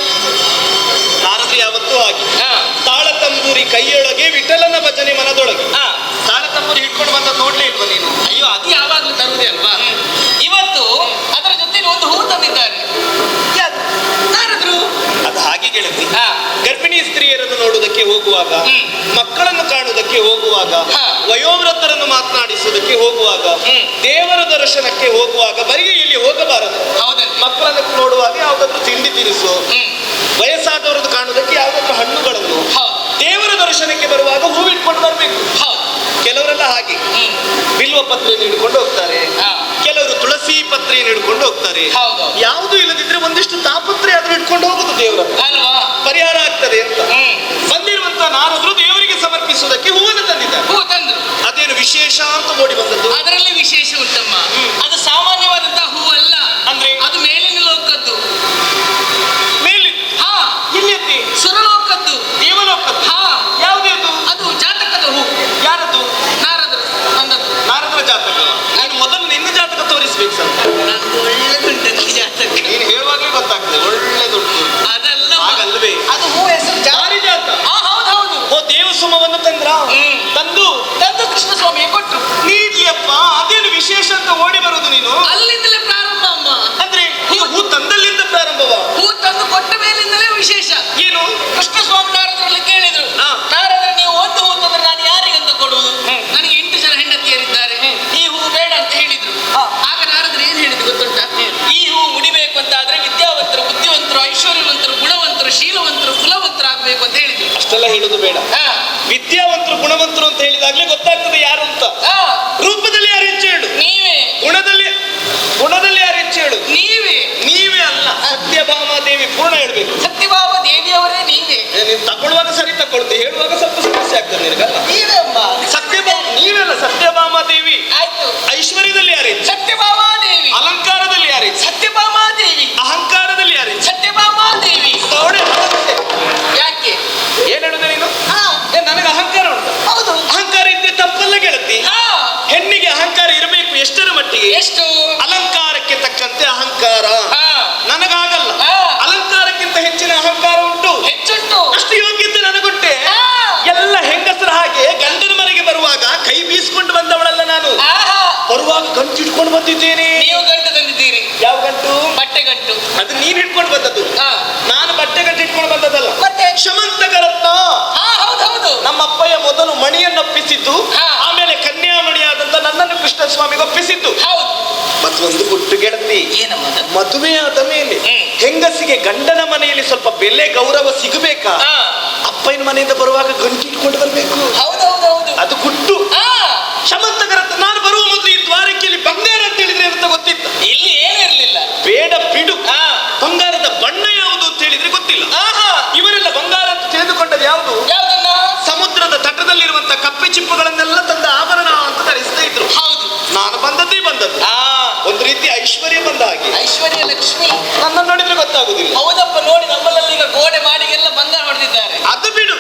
ನಾರದ್ರು ಯಾವತ್ತೂ ಹಾಗೆ. ಹಾ. ತಾಳ ತಂಬೂರಿ ಕೈಯೊಳಗೆ ವಿಠಲನ ಭಜನೆ ಮನದೊಳಗೆ. ಹಾ. ತಾಳ ತಂಬೂರಿ ಹಿಡ್ಕೊಂಡು ಬಂದದ್ದು ನೋಡ್ಲೇ ಇಲ್ವಾ ನೀನು? ಅಯ್ಯೋ, ಅದು ಯಾವಾಗ್ಲೂ ತರುವುದೇ ಅಲ್ವಾ? ಇವತ್ತು ಅದರ ಜೊತೆ ಒಂದು ಹೂ ತಂದಿದ್ದಾರೆ. ಯಾರು? ನಾರದ್ರು. ಅದು ಹಾಗೆ ಗೆಳತಿ. ಹಾ. ಗರ್ಭಿಣಿ ಸ್ತ್ರೀಯರನ್ನು ನೋಡುವುದಕ್ಕೆ ಹೋಗುವಾಗ, ಮಕ್ಕಳನ್ನು ಕಾಣುವುದಕ್ಕೆ ಹೋಗುವಾಗ, ಹಾ. ವಯೋವೃತ್ತರನ್ನು ಮಾತನಾಡಿಸುವುದಕ್ಕೆ ಹೋಗುವಾಗ, ದೇವರ ದರ್ಶನಕ್ಕೆ ಹೋಗುವಾಗ ಬರಿಗೆಯಲ್ಲಿ ಹೋಗಬಾರದು. ಹೌದಲ್ರಿ? ಮಕ್ಕಳನ್ನು ನೋಡುವಾಗ ಯಾವುದಾದ್ರೂ ತಿಂಡಿ ತಿನಿಸು, ವಯಸ್ಸಾದವರನ್ನು ಕಾಣುವುದಕ್ಕೆ ಯಾವುದಾದ್ರೂ ಹಣ್ಣುಗಳನ್ನು, ಹೌದು. ದೇವರ ದರ್ಶನಕ್ಕೆ ಬರುವಾಗ ಹೂವಿಟ್ಕೊಂಡು ಬರಬೇಕು. ಹೌದು. ಕೆಲವರೆಲ್ಲ ಹಾಗೆ ಬಿಲ್ವ ಪತ್ರೆಯನ್ನು ಹಿಡ್ಕೊಂಡು ಹೋಗ್ತಾರೆ, ಹಾ. ಕೆಲವರು ತುಳಸಿ ಪತ್ರೆಯನ್ನು ಹಿಡ್ಕೊಂಡು ಹೋಗ್ತಾರೆ. ಹೌದು. ಯಾವುದು ಇಲ್ಲದಿದ್ರೆ ಒಂದಿಷ್ಟು ತಾಪತ್ರೆ ಆದ್ರೂ ಹಿಡ್ಕೊಂಡು ಹೋಗುದು ದೇವರ ಅಲ್ವಾ? ಪರಿಹಾರ ಆಗ್ತದೆ ಅಂತ. ಬಂದಿರುವಂತ ನಾರದ್ರು ದೇವರಿಗೆ ಸಮರ್ಪಿಸುವುದಕ್ಕೆ ಹೂವನ್ನು ತಂದಿದ್ದಾರೆ. ಹೂ ತಂದ್ರು. ಅದೇನು ವಿಶೇಷ ಅಂತ ಓಡಿ ಬಂದದ್ದು? ಅದರಲ್ಲಿ ವಿಶೇಷ ಉಂಟಮ್ಮ. ಅದು ಸಾಮಾನ್ಯವಾದಂತಹ ಹೂ ಅಲ್ಲ. ಅಂದ್ರೆ ಅದು ಮೇಲಿನ ಲೋಕದ್ದು. ಮೇಲೆ ಹಾ, ಇಲ್ಲಂತೆ ಸುರಲೋಕದ್ದು, ದೇವಲೋಕದ್ದು. ಹಾ. ಯಾವುದೇದು? ಅದು ಜಾತಕದ ಹೂ. ಯಾರದ್ದು? ನಾರದರು ತಂದದ್ದು. ನಾರದರ ಜಾತಕ. ನೀನು ಮೊದಲು ನಿನ್ನ ಜಾತಕ ತೋರಿಸ್ಬೇಕು ಸರ್. ನಂದು ಒಳ್ಳೆದುಂಟು ಜಾತಕ. ನೀನು ಹೇಳುವಾಗಲೇ ಗೊತ್ತಾಗ್ತದೆ ಒಳ್ಳೆದುಂಟು. ಅದಲ್ಲ, ಹಾಗಲ್ವೇ? ಅದು ಹೂ ಹೆಸರು ಜಾರಿ ಜಾತ. ಹೌದೌದು. ಓ ದೇವಸುಮವನ್ನು ತಂದ್ರ? ತಂದು ತಂದು ಕೃಷ್ಣ ಸ್ವಾಮಿಗೆ ಕೊಟ್ರು. ನೀಡ್ಲಿಯಪ್ಪ, ಅದೇನು ವಿಶೇಷ ಅಂತ ಓಡಿ ಬರುದು ನೀನು? ಅಲ್ಲಿಂದಲೇ ಪ್ರಾರಂಭ ಅಮ್ಮ. ಅಂದ್ರೆ ಈಗ ಹೂ ತಂದಲ್ಲಿಂದ ಪ್ರಾರಂಭವ? ಹೂ ತಂದು ಕೊಟ್ಟ ಮೇಲಿಂದಲೇ ವಿಶೇಷ. ಏನು? ಕೃಷ್ಣ ಸ್ವಾಮಿ ನಾರದರಲ್ಲಿ ಕೇಳಿದ್ರು, ನಾರದ ನೀವು ಒಂದು ಹೂ ತಂದ್ರೆ ನಾನು ಯಾರಿಗಂತ ಕೊಡುವುದು? ನನಗೆ 8 ಜನ ಹೆಂಡತಿಯರಿದ್ದಾರೆ, ಈ ಹೂ ಬೇಡ ಅಂತ ಹೇಳಿದ್ರು. ಆಗ ನಾರದರು ಏನ್ ಹೇಳಿದ್ರು ಗೊತ್ತುಂಟ? ಈ ಹೂ ಮುಡಿಬೇಕು ಅಂತ ಆದ್ರೆ ವಿದ್ಯಾವಂತರು, ಬುದ್ಧಿವಂತರು, ಐಶ್ವರ್ಯವಂತರು, ಗುಣವಂತರು, ಶೀಲವಂತರು, ಕುಲವಂತರು ಆಗ್ಬೇಕು ಅಂತ ಹೇಳಿದ್ರು. ಅಷ್ಟೆಲ್ಲ ಹೇಳುದು ಬೇಡ. ವಿದ್ಯಾವಂತರು ಗುಣವಂತರು ಅಂತ ಹೇಳಿದಾಗ್ಲೇ ಗೊತ್ತಾಗ್ತದೆ ಯಾರು ಅಂತ. ರೂಪದಲ್ಲಿ ಯಾರು ಹೆಚ್ಚು ಹೇಳು? ನೀವೇ. ಗುಣದಲ್ಲಿ ಯಾರು ಹೆಚ್ಚು ಹೇಳು? ನೀವೇ. ನೀವೇ ಅಲ್ಲ, ಸತ್ಯಭಾಮ ದೇವಿ. ಪೂರ್ಣ ಹೇಳ್ಬೇಕು. ಸತ್ಯಭಾಮ ದೇವಿಯವರೇ ನೀವೇ. ನೀನು ತಗೊಳ್ಳುವಾಗ ಸರಿ ತಗೊಳ್ತಿ, ಹೇಳುವಾಗ ಸ್ವಲ್ಪ ಸಮಸ್ಯೆ ಆಗ್ತದೆ ನಿನಗಲ್ಲ. ನೀವೇ ಅಮ್ಮ. ಸತ್ಯಭಾಮ ನೀವೆಲ್ಲ ಸತ್ಯಭಾಮ ದೇವಿ. ಆಯ್ತು. ಐಶ್ವರ್ಯದಲ್ಲಿ ಯಾರು? ಸತ್ಯಭಾಮ ದೇವಿ. ಅಲಂಕಾರದಲ್ಲಿ ಯಾರು? ಸತ್ಯಭಾಮ ದೇವಿ. ಅಹಂಕಾರದಲ್ಲಿ ಯಾರು? ಸತ್ಯಭಾಮ ದೇವಿ. ನೋಡೆ. ಯಾಕೆ? ಏನ್ ಹೇಳುದು ನೀನು? ನನಗೆ ಅಹಂಕಾರ ಉಂಟು. ಹೌದು. ಅಹಂಕಾರ ಇದ್ರೆ ತಪ್ಪಲ್ಲ ಗೆಳತಿ. ಹೆಣ್ಣಿಗೆ ಅಹಂಕಾರ ಇರಬೇಕು. ಎಷ್ಟರ ಮಟ್ಟಿಗೆ? ಎಷ್ಟು? ಅಲಂಕಾರಕ್ಕೆ ತಕ್ಕಂತೆ ಅಹಂಕಾರ. ನನಗಾಗಲ್ಲ. ಅಲಂಕಾರಕ್ಕಿಂತ ಹೆಚ್ಚಿನ ಅಹಂಕಾರ ಉಂಟು. ಹೆಚ್ಚುಂಟು. ಅಷ್ಟು ಯೋಗ್ಯತೆ ನನಗುಂಟೆ. ಎಲ್ಲ ಹೆಂಗಸರ ಹಾಗೆ ಗಂಡನ ಮನೆಗೆ ಬರುವಾಗ ಕೈ ಬೀಸ್ಕೊಂಡು ಬಂದವಳಲ್ಲ ನಾನು. ಬರುವಾಗ ಗಂಟು ಇಟ್ಕೊಂಡು ಬಂದಿದ್ದೇನೆ. ನೀವು ಗಂಟು ತಂದಿದ್ದೀರಿ. ಯಾವ ಗಂಟು? ಬಟ್ಟೆ ಗಂಟು. ಅದು ನೀನ್ ಹಿಡ್ಕೊಂಡು ಬಂದದ್ದು. ನಾನು ಬಟ್ಟೆ ಗಂಟು ಇಟ್ಕೊಂಡು ಬಂದದ್ದಲ್ಲ. ಮತ್ತೆ? ಶಮಂತಕರತ್ನ. ಹೌದೌದು. ನಮ್ಮಪ್ಪಯ್ಯ ಮೊದಲು ಮಣಿಯನ್ನೊಪ್ಪಿಸಿದ್ದು, ಆಮೇಲೆ ಕನ್ಯಾಮಣಿಯಾದಂತ ನನ್ನನ್ನು ಕೃಷ್ಣ ಸ್ವಾಮಿಗೆ ಒಪ್ಪಿಸಿದ್ದು. ಹೌದು. ಮತ್ತೊಂದು ಗುಟ್ಟು ಗೆಳತಿ. ಏನಮ್ಮ? ಮದುವೆಯಾದ ಮೇಲೆ ಹೆಂಗಸಿಗೆ ಗಂಡನ ಮನೆಯಲ್ಲಿ ಸ್ವಲ್ಪ ಬೆಲೆ ಗೌರವ ಸಿಗಬೇಕಾ? ಅಪ್ಪಯ್ಯನ ಮನೆಯಿಂದ ಬರುವಾಗ ಗಂಟು ಇಟ್ಕೊಂಡು ಬರ್ಬೇಕು. ಹೌದೌದೌದು. ಅದು ಗುಟ್ಟು. ಶಮಂತಕರತ್ನ. ನಾನು ಬರುವ ಮೊದಲು ಈ ದ್ವಾರಕೆಯಲ್ಲಿ ಬಂಗಾರ ಅಂತ ಹೇಳಿದ್ರೆ ಅಂತ ಗೊತ್ತಿತ್ತು. ಇಲ್ಲಿ ಏನಿರ್ಲಿಲ್ಲ. ಬೇಡ ಬಿಡು. ಬಂಗಾರದ ಬಣ್ಣ ಯಾವುದು ಅಂತ ಹೇಳಿದ್ರೆ ಗೊತ್ತಿಲ್ಲ. ಇವರೆಲ್ಲ ಬಂಗಾರ ಅಂತ ತಿಳಿದುಕೊಂಡದ್ದು ಯಾವುದು? ಯಾವ್ದನ್ನ? ಸಮುದ್ರದ ತಟದಲ್ಲಿರುವಂತ ಕಪ್ಪೆ ಚಿಪ್ಪುಗಳನ್ನೆಲ್ಲ ತಂದ ಆಭರಣ ಅಂತ ಧರಿಸ್ತಾ ಇದ್ರು. ಹೌದು. ನಾನು ಬಂದದ್ದೇ ಬಂದದ್ದು. ಒಂದು ರೀತಿ ಐಶ್ವರ್ಯ ಬಂದ ಹಾಗೆ. ಐಶ್ವರ್ಯ ಲಕ್ಷ್ಮಿ. ನನ್ನ ನೋಡಿದ್ರೆ ಗೊತ್ತಾಗುದಿಲ್ಲ. ಹೌದಪ್ಪ, ನೋಡಿ ನಮ್ಮಲ್ಲಿ ಈಗ ಗೋಡೆ ಮಾಡಿಗೆಲ್ಲ ಬಂಗಾರ ಹೊಡೆದಿದ್ದಾರೆ. ಅದು ಬಿಡು.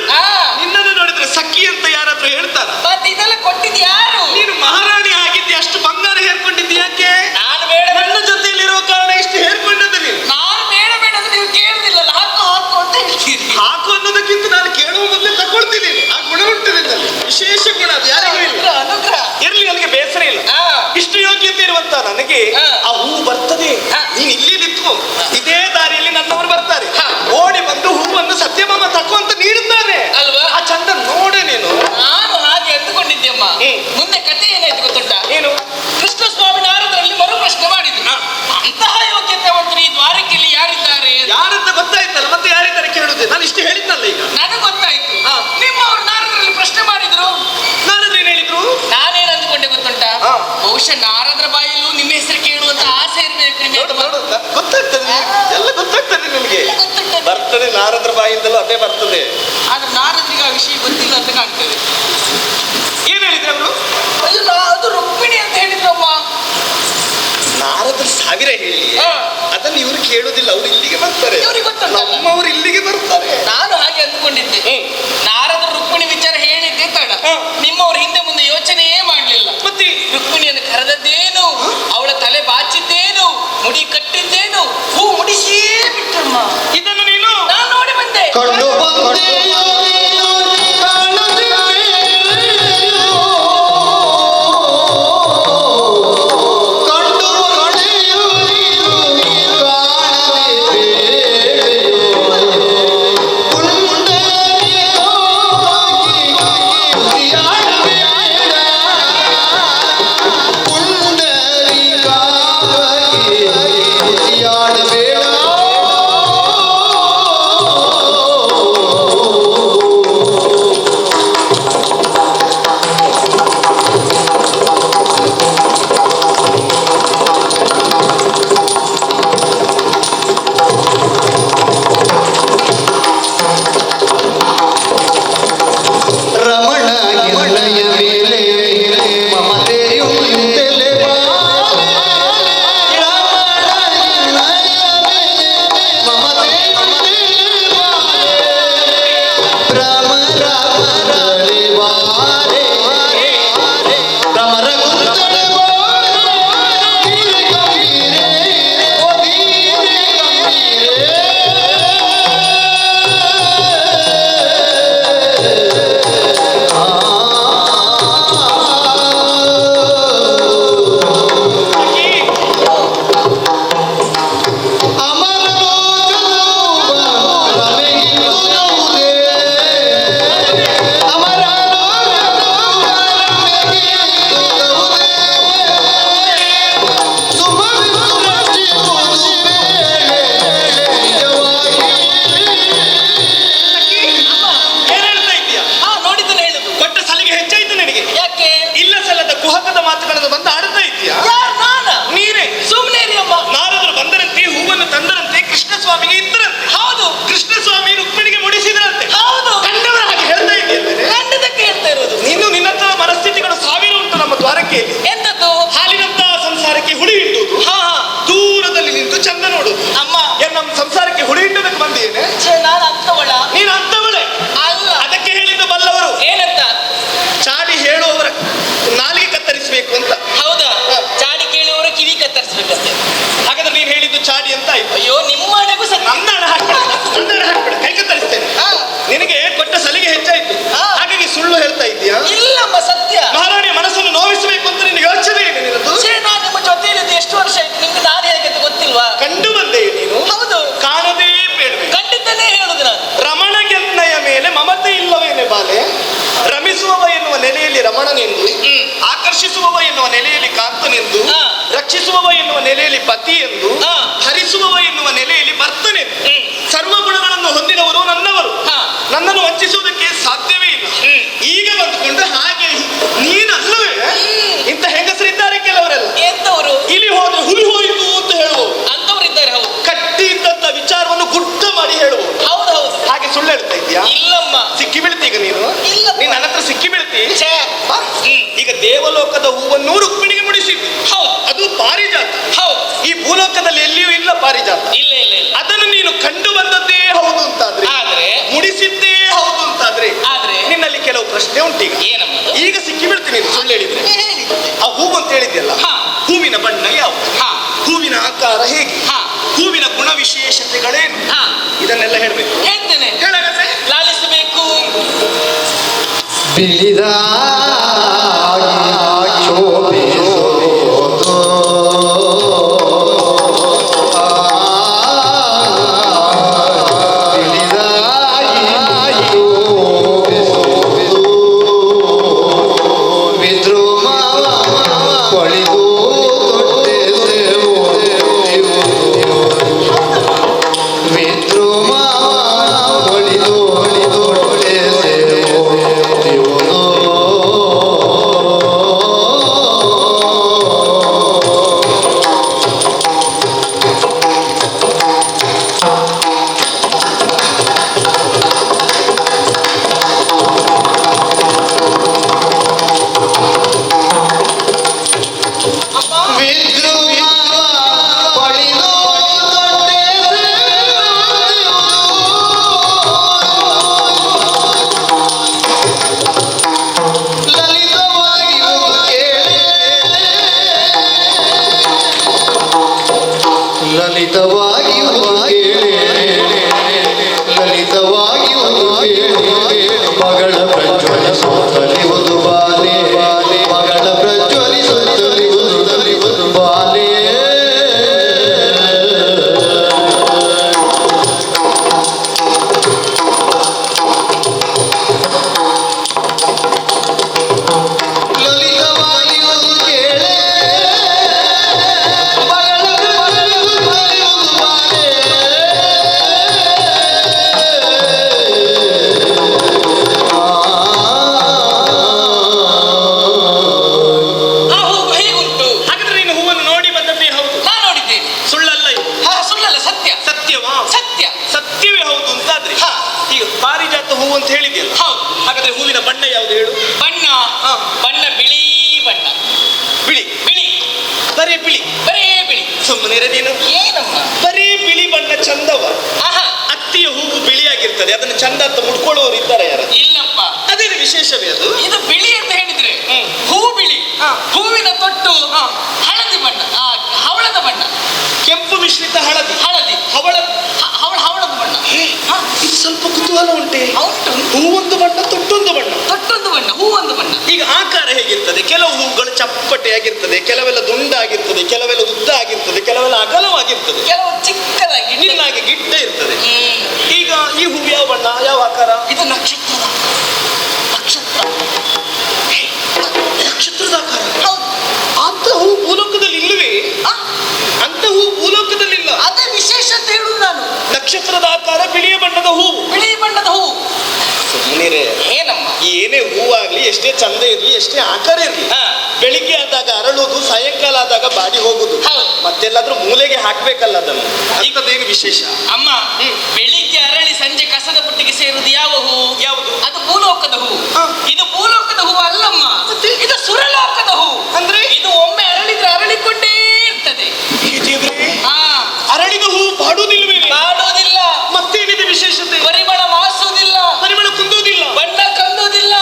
ನಿನ್ನನ್ನು ನೋಡಿದ್ರೆ ಸಖಿ ಅಂತ ಯಾರಾದ್ರೂ ಹೇಳ್ತಾರ? ಮತ್ತೆ ಇದೆಲ್ಲ ಕೊಟ್ಟಿದ್ ಯಾರು? ನೀನು ಮಹಾರಾಣಿ ಆಗಿದ್ದೆ, ಅಷ್ಟು ಬಂಗಾರ ಹೇರ್ಕೊಂಡಿದ್ದಿ ಯಾಕೆ? ನಾನು ಬೇಡ. ನನ್ನ ಜೊತೆಯಲ್ಲಿರುವ ಕಾರಣ ಇಷ್ಟು ಹೇರ್ಕೊಂಡದ್ದು ನೀನು. ನಾನು ಬೇಡ ಬೇಡ ಅಂತ ನೀವು ಕೇಳುದಿಲ್ಲ. ಹಾಕು ಹಾಕು ಅಂತ ಹೇಳ್ತೀರಿ. ಹಾಕು ಅನ್ನೋದಕ್ಕಿಂತ ನಾನು ಕೇಳುವ ಮೊದಲೇ ತಗೊಳ್ತೀನಿ. ಆ ಗುಣ ಉಂಟು ನಿನ್ನಲ್ಲಿ, ವಿಶೇಷ ಗುಣ. ಅದು ಯಾರಿಗೂ ಇಲ್ಲ. ಅನುಗ್ರಹ ಇರ್ಲಿ, ನನಗೆ ಬೇಸರ ಇಲ್ಲ. ಇಷ್ಟು ಯೋಗ್ಯತೆ ಇರುವಂತ ನನಗೆ ಆ ಹೂ ಬರ್ತದೆ. ನೀನು ಇಲ್ಲಿ ನಿಂತು ಇದೇ ದಾರಿಯಲ್ಲಿ ನನ್ನವರು ಬರ್ತಾರೆ. ಓಡಿ ಬಂದು ಹೂವನ್ನು ಸತ್ಯಭಾಮ ತಕೋ ಅಂತ ನೀಡುತ್ತಾರೆ ಅಲ್ವಾ? ಆ ಚಂದ ನೋಡೆ ನೀನು. ನಾನು ಹಾಗೆ ಅಂದುಕೊಂಡಿದ್ದೆಮ್ಮ. ಮುಂದೆ ಕಥೆ ಏನಾಯ್ತು ಗೊತ್ತುಂಟ? ಏನು? ಕೃಷ್ಣ ಸ್ವಾಮಿ ನಾರದರಲ್ಲಿ ಮರು ಪ್ರಶ್ನೆ ಮಾಡಿದ್ರು. ಅಂತಹ ಯೋಗ್ಯತೆವಂತರು ಈ ದ್ವಾರಕೆಯಲ್ಲಿ ಯಾರಿದ್ದಾರೆ? ಯಾರಂತ ಗೊತ್ತಾಯ್ತಲ್ಲ, ಮತ್ತೆ ಯಾರಿದ್ದಾರೆ ಕೇಳುದೇ? ನಾನು ಇಷ್ಟು ಹೇಳಿದ್ನಲ್ಲ ಈಗ. ನನಗೆ ಗೊತ್ತಾಯ್ತು. ನಿಮ್ಮವರು ನಾರದರಲ್ಲಿ ಪ್ರಶ್ನೆ ಮಾಡಿದ್ರು. ನಾರದ್ರು ಏನ್ ಹೇಳಿದ್ರು? ನಾನೇನು ಅಂದುಕೊಂಡೆ ಗೊತ್ತುಂಟ? ಬಹುಶಃ ನಾರದರ ಬಾಯಲ್ಲೂ ನಿಮ್ಮ ಹೆಸರು ಕೇಳುವಂತ ಆಸೆ ಇರ್ಬೇಕು ನಿಮಗೆ. ಗೊತ್ತಾಗ್ತದೆ, ಎಲ್ಲ ಗೊತ್ತಾಗ್ತದೆ ನಿಮಗೆ. ಬರ್ತದೆ, ನಾರದ್ರ ಬಾಯಿಂದಲೂ ಅದೇ ಬರ್ತದೆ. ಆದ್ರೆ ನಾರದ್ರಿಗೆ ಆ ವಿಷಯ ಗೊತ್ತಿಲ್ಲ ಅಂತ ಕಾಣ್ತದೆ. ಏನ್ ಹೇಳಿದ್ರು ಅವರು? ಅದು ರುಕ್ಮಿಣಿ ಅಂತ ಹೇಳಿದ್ರಮ್ಮ. ನಾರದ್ರು 1000 ಹೇಳಿ ಅದನ್ನು ಇವರು ಕೇಳುದಿಲ್ಲ. ಅವರು ಇಲ್ಲಿಗೆ ಬರ್ತಾರೆ. ಇವ್ರಿಗೆ ಗೊತ್ತುಂಟಲ್ಲ? ನಮ್ಮವರು ಇಲ್ಲಿಗೆ ಬರ್ತಾರೆ. ನಾನು ಹಾಗೆ ಅಂದುಕೊಂಡಿದ್ದೆ. ನಾರದ ರುಕ್ಮಿಣಿ ವಿಚಾರ ಹೇಳಿದ್ದೆ ತಡ. ನಿಮ್ಮವ್ರ ಹಿಂದೆ ಮುಂದೆ ಯೋಚನೆಯೇ ಮಾಡ್ಲಿಲ್ಲ. ಮತ್ತೆ ರುಕ್ಮಿಣಿಯನ್ನು ಕರೆದದ್ದೇನು, ಅವಳ ತಲೆ ಬಾಚಿದ್ದೇನು, ಮುಡಿ ಕಟ್ಟಿದ್ದೇನು, ಹೂ ಮುಡಿಸಿಯೇ ಬಿಟ್ಟಮ್ಮ. ಇದನ್ನು ನೀನು ನಾನು ನೋಡಿ ಬಂದೆ. ಕಂಡು ಬಂದೆ ಆಕರ್ಷಿಸುವವ ಎನ್ನುವ ನೆಲೆಯಲ್ಲಿ ಕಾಂತನೆಂದು, ಹಾ. ರಕ್ಷಿಸುವವ ಎನ್ನುವ ನೆಲೆಯಲ್ಲಿ ಪತಿ ಎಂದು, ಹಾ. ಹರಿಸುವವ ಎನ್ನುವ ನೆಲೆಯಲ್ಲಿ ಭರ್ತನೆಂದು, ಹ್ಮ್. ಸರ್ವ ಗುಣಗಳನ್ನು ಹೊಂದಿದವರು ನನ್ನವರು. ಹಾ. ನನ್ನನ್ನು ವಂಚಿಸುವುದಕ್ಕೆ ಸಾಧ್ಯವೇ ಇಲ್ಲ. ಹ್ಮ್. ಈಗ ಬಂದುಕೊಂಡು ಹಾಗೆ ನೀನಲ್ಲವೇ? ಇಂಥ ಹೆಂಗಸರಿದ್ದಾರೆ ಕೆಲವರೆಲ್ಲ. ಎಂತವರು ಇಲ್ಲಿ ಹೋದ್ರೆ ಹುಲಿ ಹೋಯಿತು ಅಂತ ಹೇಳುವವರು, ಅಂತವ್ರು ಇದ್ದಾರೆ. ಹೌದು ಕಟ್ಟಿ ಇದ್ದಂತ ವಿಚಾರವನ್ನು ಗುಡ್ಡ ಮಾಡಿ ಹೇಳುವವರು. ಹೌದು ಹೌದು. ಹಾಗೆ ಸುಳ್ಳು ಹೇಳ್ತಾ ಇದ್ಯಾ? ಇಲ್ಲಮ್ಮ. ಸಿಕ್ಕಿ ಬೀಳ್ತಿ ಈಗ ನೀನು? ಇಲ್ಲಪ್ಪ. ನೀನ್ ನನ್ನ ಹತ್ರ ಸಿಕ್ಕಿ ಬೀಳ್ತಿ? ಛೇ. ಹಾ? ಹ್ಮ್. ಈಗ ದೇವಲೋಕದ ಹೂವನ್ನು ರುಕ್ಮಿಣಿಗೆ ಮುಡಿಸಿದ್ದು, ಹೌದು ಅದು ಪಾರಿಜಾತ. ಹೌದು. ಈ ಭೂಲೋಕದಲ್ಲಿ ಎಲ್ಲಿಯೂ ಇಲ್ಲ ಪಾರಿಜಾತ. ಇಲ್ಲ ಇಲ್ಲ ಇಲ್ಲ. ಅದನ್ನು ನೀನು ಕಂಡು ಬಂದದ್ದೇ ಹೌದು ಅಂತಾದ್ರೆ, ಆದ್ರೆ ಮುಡಿಸಿದ್ದೇ ಹೌದು ಅಂತಾದ್ರೆ, ಆದ್ರೆ ನಿನ್ನಲ್ಲಿ ಕೆಲವು ಪ್ರಶ್ನೆ ಉಂಟೀಗ. ಏನಮ್ಮ? ಈಗ ಸಿಕ್ಕಿ ಬೀಳ್ತೀನಿ ನೀನು ಸುಳ್ಳು ಹೇಳಿದ್ರೆ. ಹೇಳಿ. ಆ ಹೂವು ಅಂತ ಹೇಳಿದ್ಯಲ್ಲ, ಹಾ. ಹೂವಿನ ಬಣ್ಣ ಯಾವುದು? ಹಾ. ಹೂವಿನ ಆಕಾರ ಹೇಗೆ? ಹಾ. ಹೂವಿನ ಗುಣ ವಿಶೇಷತೆಗಳೇನು? ಹಾ. ಇದನ್ನೆಲ್ಲ ಹೇಳ್ಬೇಕು. ಹೇಳ್ತೇನೆ. ಹೇಳಾಗತ್ತೆ? ಲಾಲಿಸಬೇಕು. ಬಿಳಿದಾಗಿ ಶೋಭಿಸೋದು ಬಿಳಿದಾಗಿ ಶೋಭಿಸೋದು ವಿದ್ರುಮವ ಪಳಿದು ತೊಟ್ಟೆ ವಿದ್ರುಮವ ಪಳಿದು ತೊಟ್ಟೆ ಲಲಿತವಾಗಿ ಲಲಿತವಾಗಿ ಮಗಳ ಪ್ರಜ್ವಲಿಸುತ್ತಲಿವುದು ಬಾಲೆ ಮಗಳ ಪ್ರಜ್ವಲಿಸುತ್ತಲಿವುದು ಬಾಲೆ ಲಲಿತವಾಗಿ ಕೇಳೆ ಆ ಹೂವು ಹೇಗುಂಟು? ಹಾಗಾದ್ರೆ ನೀನು ಹೂವನ್ನು ನೋಡಿ ಬಂದದ್ದೇ ಹೌದು? ನಾ ನೋಡಿದ್ದೇನೆ. ಸುಳ್ಳಲ್ಲ ಇದು? ಹಾ, ಸುಳ್ಳಲ್ಲ, ಸತ್ಯ. ಸತ್ಯವಾ? ಸತ್ಯ. ಸತ್ಯವೇ ಹೌದು ಅಂತಾದ್ರೆ, ಹಾ. ಈಗ ಪಾರಿಜಾತ ಹೂವು ಅಂತ ಹೇಳಿದ್ಯಲ್ಲ, ಹೌದು. ಹಾಗಾದ್ರೆ ಹೂವಿನ ಬಣ್ಣ ಯಾವುದು ಹೇಳು? ಬಣ್ಣ ಹಾ. ಬಣ್ಣ ಬಿಳಿ ಬಣ್ಣ. ಬಿಳಿ. ಬಿಳಿ, ಬರೀ ಬಿಳಿ? ಬರೇ ಬಿಳಿ. ಸುಮ್ಮನೆ ನೀನು. ಏನಮ್ಮ? ಬರೀ ಬಿಳಿ ಬಣ್ಣ ಚಂದವ? ಆಹಾ. ಅತ್ತಿಯ ಹೂವು ಬಿಳಿಯಾಗಿರ್ತದೆ, ಅದನ್ನು ಚಂದ ಅಂತ ಮುಡ್ಕೊಳ್ಳೋರು ಇದ್ದಾರೆ ಯಾರು? ಇಲ್ಲಪ್ಪ. ಅದೇನು ವಿಶೇಷವೇ ಅದು? ಇದು ಬಿಳಿ ಅಂತ ಹೇಳಿದ್ರೆ ಹ್ಮ್. ಹೂವು ಬಿಳಿ. ಹಾ. ಹೂವಿನ ತೊಟ್ಟು ಹಳದಿ ಬಣ್ಣ. ಹವಳದ ಬಣ್ಣ. ಕೆಂಪು ಮಿಶ್ರಿತ ಹಳದಿ. ಹಳದಿ. ಹವಳದ ಹವಳದ ಬಣ್ಣ. ಹಾ. ಇದು ಸ್ವಲ್ಪ ಕುತೂಹಲ ಉಂಟೆ. ಉಂಟು. ಹೂವೊಂದು ಬಣ್ಣ, ತೊಟ್ಟೊಂದು ಬಣ್ಣ. ತೊಟ್ಟೊಂದು ಬಣ್ಣ, ಹೂವೊಂದು ಬಣ್ಣ. ಈಗ ಆಕಾರ ಹೇಗಿರ್ತದೆ? ಕೆಲವು ಹೂಗಳು ಚಪ್ಪಟೆಯಾಗಿರ್ತದೆ, ಕೆಲವೆಲ್ಲ ದುಂಡಾಗಿರ್ತದೆ, ಕೆಲವೆಲ್ಲ ಉದ್ದ ಆಗಿರ್ತದೆ, ಕೆಲವೆಲ್ಲ ಅಗಲವಾಗಿರ್ತದೆ, ಕೆಲವು ಚಿಕ್ಕದಾಗಿ ನಿನ್ನಾಗಿ ಗಿಡ್ಡ ಇರ್ತದೆ. ಹ್ಮ್. ಈಗ ಈ ಹೂವು ಯಾವ ಬಣ್ಣ, ಯಾವ ಆಕಾರ? ಇದು ನಕ್ಷತ್ರದ ನಕ್ಷತ್ರ. ನಕ್ಷತ್ರದ ಆಕಾರ. ಹೌದು. ಅಂತ ಹೂ ಭೂಲೋಕದಲ್ಲಿ ಇಲ್ಲವೇ? ಆ, ಅಂತ ಹೂ ಭೂಲೋಕದಲ್ಲಿಲ್ಲ. ಅದೇ ವಿಶೇಷ ಅಂತ ಹೇಳುದು ನಾನು. ನಕ್ಷತ್ರದ ಆಕಾರ, ಬಿಳಿಯ ಬಣ್ಣದ ಹೂವು. ಬಿಳಿ ಬಣ್ಣದ ಹೂ. ಸುಮ್ಮನಿರೇ. ಏನಮ್ಮ? ಏನೇ ಹೂವಾಗ್ಲಿ, ಎಷ್ಟೇ ಚಂದ ಇರ್ಲಿ, ಎಷ್ಟೇ ಆಕಾರ ಇರ್ಲಿ, ಹಾ. ಬೆಳಿಗ್ಗೆ ಆದಾಗ ಅರಳುವುದು, ಸಾಯಂಕಾಲ ಆದಾಗ ಬಾಡಿ ಹೋಗುದು. ಹೌದು. ಮತ್ತೆಲ್ಲಾದ್ರೂ ಮೂಲೆಗೆ ಹಾಕ್ಬೇಕಲ್ಲ ಅದನ್ನು. ಈಗದೇನು ವಿಶೇಷ? ಅಮ್ಮ, ಬೆಳಿಗ್ಗೆ ಅರಳಿ ಸಂಜೆ ಕಸದ ಬುಟ್ಟಿಗೆ ಸೇರುವುದು ಯಾವ ಹೂ? ಯಾವುದು? ಅದು ಭೂಲೋಕದ ಹೂ. ಹಾ. ಇದು ಭೂಲೋಕದ ಹೂ ಅಲ್ಲಮ್ಮ, ಇದು ಸುರಲೋಕದ ಹೂ. ಅಂದ್ರೆ? ಇದು ಒಮ್ಮೆ ಅರಳಿದ್ರೆ ಅರಳಿಕೊಂಡೇ ಇರ್ತದೆ. ಈ ದೇವ್ರೇ, ಹಾ. ಅರಳಿದ ಹೂ ಬಾಡುವುದಿಲ್ವೇ? ಬಾಡೋದಿಲ್ಲ. ಮತ್ತೇನಿದೆ ವಿಶೇಷತೆ? ಪರಿಮಳ ಮಾಸುವುದಿಲ್ಲ. ಪರಿಮಳ ಕುಂದುವುದಿಲ್ಲ, ಬಣ್ಣ ಕಂದುವುದಿಲ್ಲ.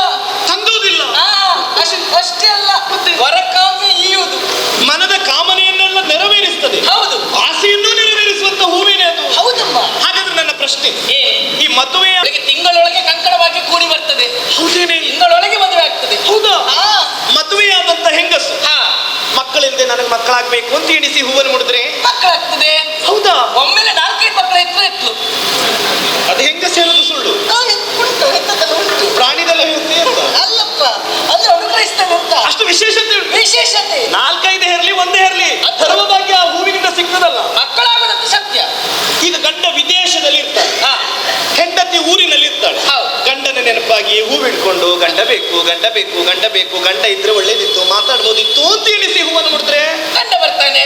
ತಂದುವುದಿಲ್ಲ. ಹಾ, ಅಷ್ಟೇ ಅಲ್ಲ, ಹೊರಕಾಮೆ ಈಯುವುದು. ಮನದ ಕಾಮನೆಯನ್ನೆಲ್ಲ ನೆರವೇರಿಸ್ತದೆ. ಹೌದು. ಆಸೆಯನ್ನೂ ನೆರವೇರಿಸುವಂತ ಹೂವೇನೆ ಅದು. ಹೌದಮ್ಮ. ಹಾಗಾದ್ರೆ ನನ್ನ ಪ್ರಶ್ನೆ, ಏ, ಈ ಮದುವೆಯ ತಿಂಗಳೊಳಗೆ ಕಂಕಣವಾಗಿ ಕೂಡಿ ಬರ್ತದೆ. ಹೌದೇನೆ? ತಿಂಗಳೊಳಗೆ ಮದುವೆ ಆಗ್ತದೆ. ಹೌದಾ? ಹಾ. ಮದುವೆಯಾದಂತ ಹೆಂಗಸು ಹಾ. ಮಕ್ಕಳಿಲ್ಲದೆ ನನಗೆ ಮಕ್ಕಳಾಗ್ಬೇಕು ಅಂತ ಎಣಿಸಿ ಹೂವನ್ನು ಮುಡಿದ್ರೆ ಮಕ್ಕಳಾಗ್ತದೆ. ಹೌದಾ? ಒಮ್ಮೆಲೆ 4-5 ಮಕ್ಕಳ ಎತ್ತು. ಅದು ಹೆಂಗಸ ಹೇಳುದು ಸುಳ್ಳು. ಉಂಟು, ಎಂತದೆಲ್ಲ ಉಂಟು. ಪ್ರಾಣಿದೆಲ್ಲ ಹೇಳ್ತೀಯ ಅಂತ. ಅಲ್ಲಪ್ಪ, ಅಂದ್ರೆ ಅನುಗ್ರಹಿಸ್ತದೆ ಅಂತ. ಅಷ್ಟು ವಿಶೇಷ ವಿಶೇಷತೆ? 4-5 ಇರಲಿ, ಒಂದೇ ಇರಲಿ, ಧರ್ಮ ಭಾಗ್ಯ ಆ ಹೂವಿನಿಂದ ಸಿಗ್ತದಲ್ಲ. ಮಕ್ಕಳಾಗದಂತ ಸತ್ಯ. ಈಗ ಗಂಡ ವಿದೇಶದಲ್ಲಿ ಇರ್ತಾಳೆ, ಹೆಂಡತಿ ಊರಿನಲ್ಲಿ ಇರ್ತಾಳೆ. ಹೌದು. ಗಂಡನ ನೆನಪಾಗಿ ಹೂ ಹಿಡ್ಕೊಂಡು ಗಂಡ ಬೇಕು ಗಂಡ ಬೇಕು ಗಂಡ ಬೇಕು, ಗಂಡ ಇದ್ರೆ ಒಳ್ಳೇದಿತ್ತು, ಮಾತಾಡ್ಬೋದಿತ್ತು ಅಂತ ಎಣಿಸಿ ಹೂವನ್ನು ಮುಡಿದ್ರೆ ಗಂಡ ಬರ್ತಾನೆ.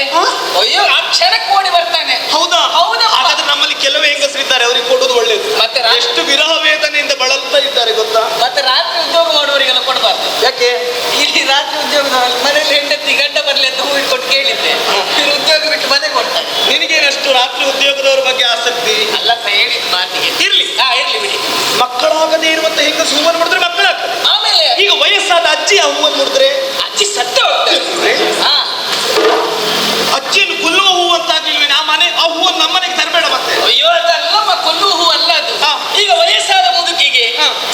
ಅಯ್ಯೋ, ಆ ಕ್ಷಣಕ್ಕೆ ಓಡಿ ಬರ್ತಾನೆ. ಹೌದಾ? ಹೌದಾ? ಹಾಗಾದ್ರೆ ನಮ್ಮಲ್ಲಿ ಕೆಲವೇ ಹೆಂಗಸರಿದ್ದಾರೆ, ಅವರಿಗೆ ಕೊಡೋದು ಒಳ್ಳೇದು. ಮತ್ತೆ ಎಷ್ಟು ವಿರಹ ವೇದನೆಯಿಂದ ಬಳಲ್ತಾ ಇದ್ದಾರೆ ಗೊತ್ತಾ? ಮತ್ತೆ ರಾತ್ರಿ ಉದ್ಯೋಗ ಮಾಡುವವರಿಗೆಲ್ಲ ಕೊಡಬಾರ್ದು. ಯಾಕೆ? ಇಲ್ಲಿ ರಾತ್ರಿ ಉದ್ಯೋಗದವರಲ್ಲಿ ಮನೇಲಿ ಹೆಂಡತಿ ಗಂಡ ಬರ್ಲಿ ಅಂತ ಹೂ ಇಟ್ಕೊಟ್ಟು ಕೇಳಿದ್ದೆ, ಇವ್ರು ಉದ್ಯೋಗ ಬಿಟ್ಟು ಮನೆ ಕೊಡ್ತಾರೆ. ನಿನಗೇನಷ್ಟು ರಾತ್ರಿ ಉದ್ಯೋಗದವರ ಬಗ್ಗೆ ಆಸಕ್ತಿ? ಅಲ್ಲಪ್ಪ ಹೇಳಿದ ಮಾತಿಗೆ. ಇರ್ಲಿ, ಇರ್ಲಿ ಬಿಡಿ. ಮಕ್ಕಳಾಗದೇ ಇರುವಂತ ಹೆಂಗಸು ಹೂವನ್ನು ಮುಡಿದ್ರೆ ಮಕ್ಕಳಾಗ್ತದೆ. ಆಮೇಲೆ ಈಗ ವಯಸ್ಸಾದ ಅಜ್ಜಿ ಆ ಹೂವನ್ನು ಮುಡಿದ್ರೆ ಅಜ್ಜಿ ಸತ್ತ ಹೋಗ್ತಾರೆ. ಅಜ್ಜಿಯನ್ನು ಕೊಲ್ಲುವ ಹೂ ಅಂತ ಆಗ್ಲಿಲ್ವೇ? ಆ ಹೂವನ್ನು ನಮ್ಮನೆಗೆ ತರಬೇಡ ಮತ್ತೆ. ಅಯ್ಯೋ, ಅದಲ್ಲಮ್ಮ, ಕೊಲ್ಲುವ ಹೂ ಅಲ್ಲ ಅದು. ಈಗ ವಯಸ್ಸಾದ ಮುದುಕಿಗೆ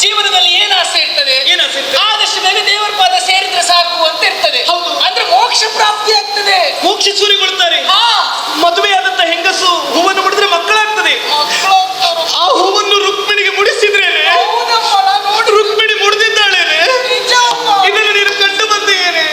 ಜೀವನದಲ್ಲಿ ಏನ್ ಆಸೆ ಇರ್ತದೆ? ಏನ್ ಆಸೆ ಇರ್ತದೆ? ಆದಷ್ಟು ಬೇಗ ದೇವರ ಪಾದ ಸೇರಿದ್ರೆ ಸಾಕು ಅಂತ ಇರ್ತದೆ. ಹೌದು. ಅಂದ್ರೆ ಮೋಕ್ಷ ಪ್ರಾಪ್ತಿ ಆಗ್ತದೆ. ಮೋಕ್ಷ ಸೂರಿಗೊಳ್ತಾರೆ. ಮದುವೆ ಆದಂತ ಹೆಂಗಸು ಹೂವನ್ನು ಮುಡಿದ್ರೆ ಮಕ್ಕಳಾಗ್ತದೆ. ಆ ಹೂವನ್ನು ರುಕ್ಮಿಣಿಗೆ ಮುಡಿಸಿದ್ರೇನೆ, ರುಕ್ಮಿಣಿ ಮುಡಿದಿದ್ದಾಳೇನೆ, ಇದನ್ನು ನೀನು ಕಂಡು ಬಂದೇನೆ.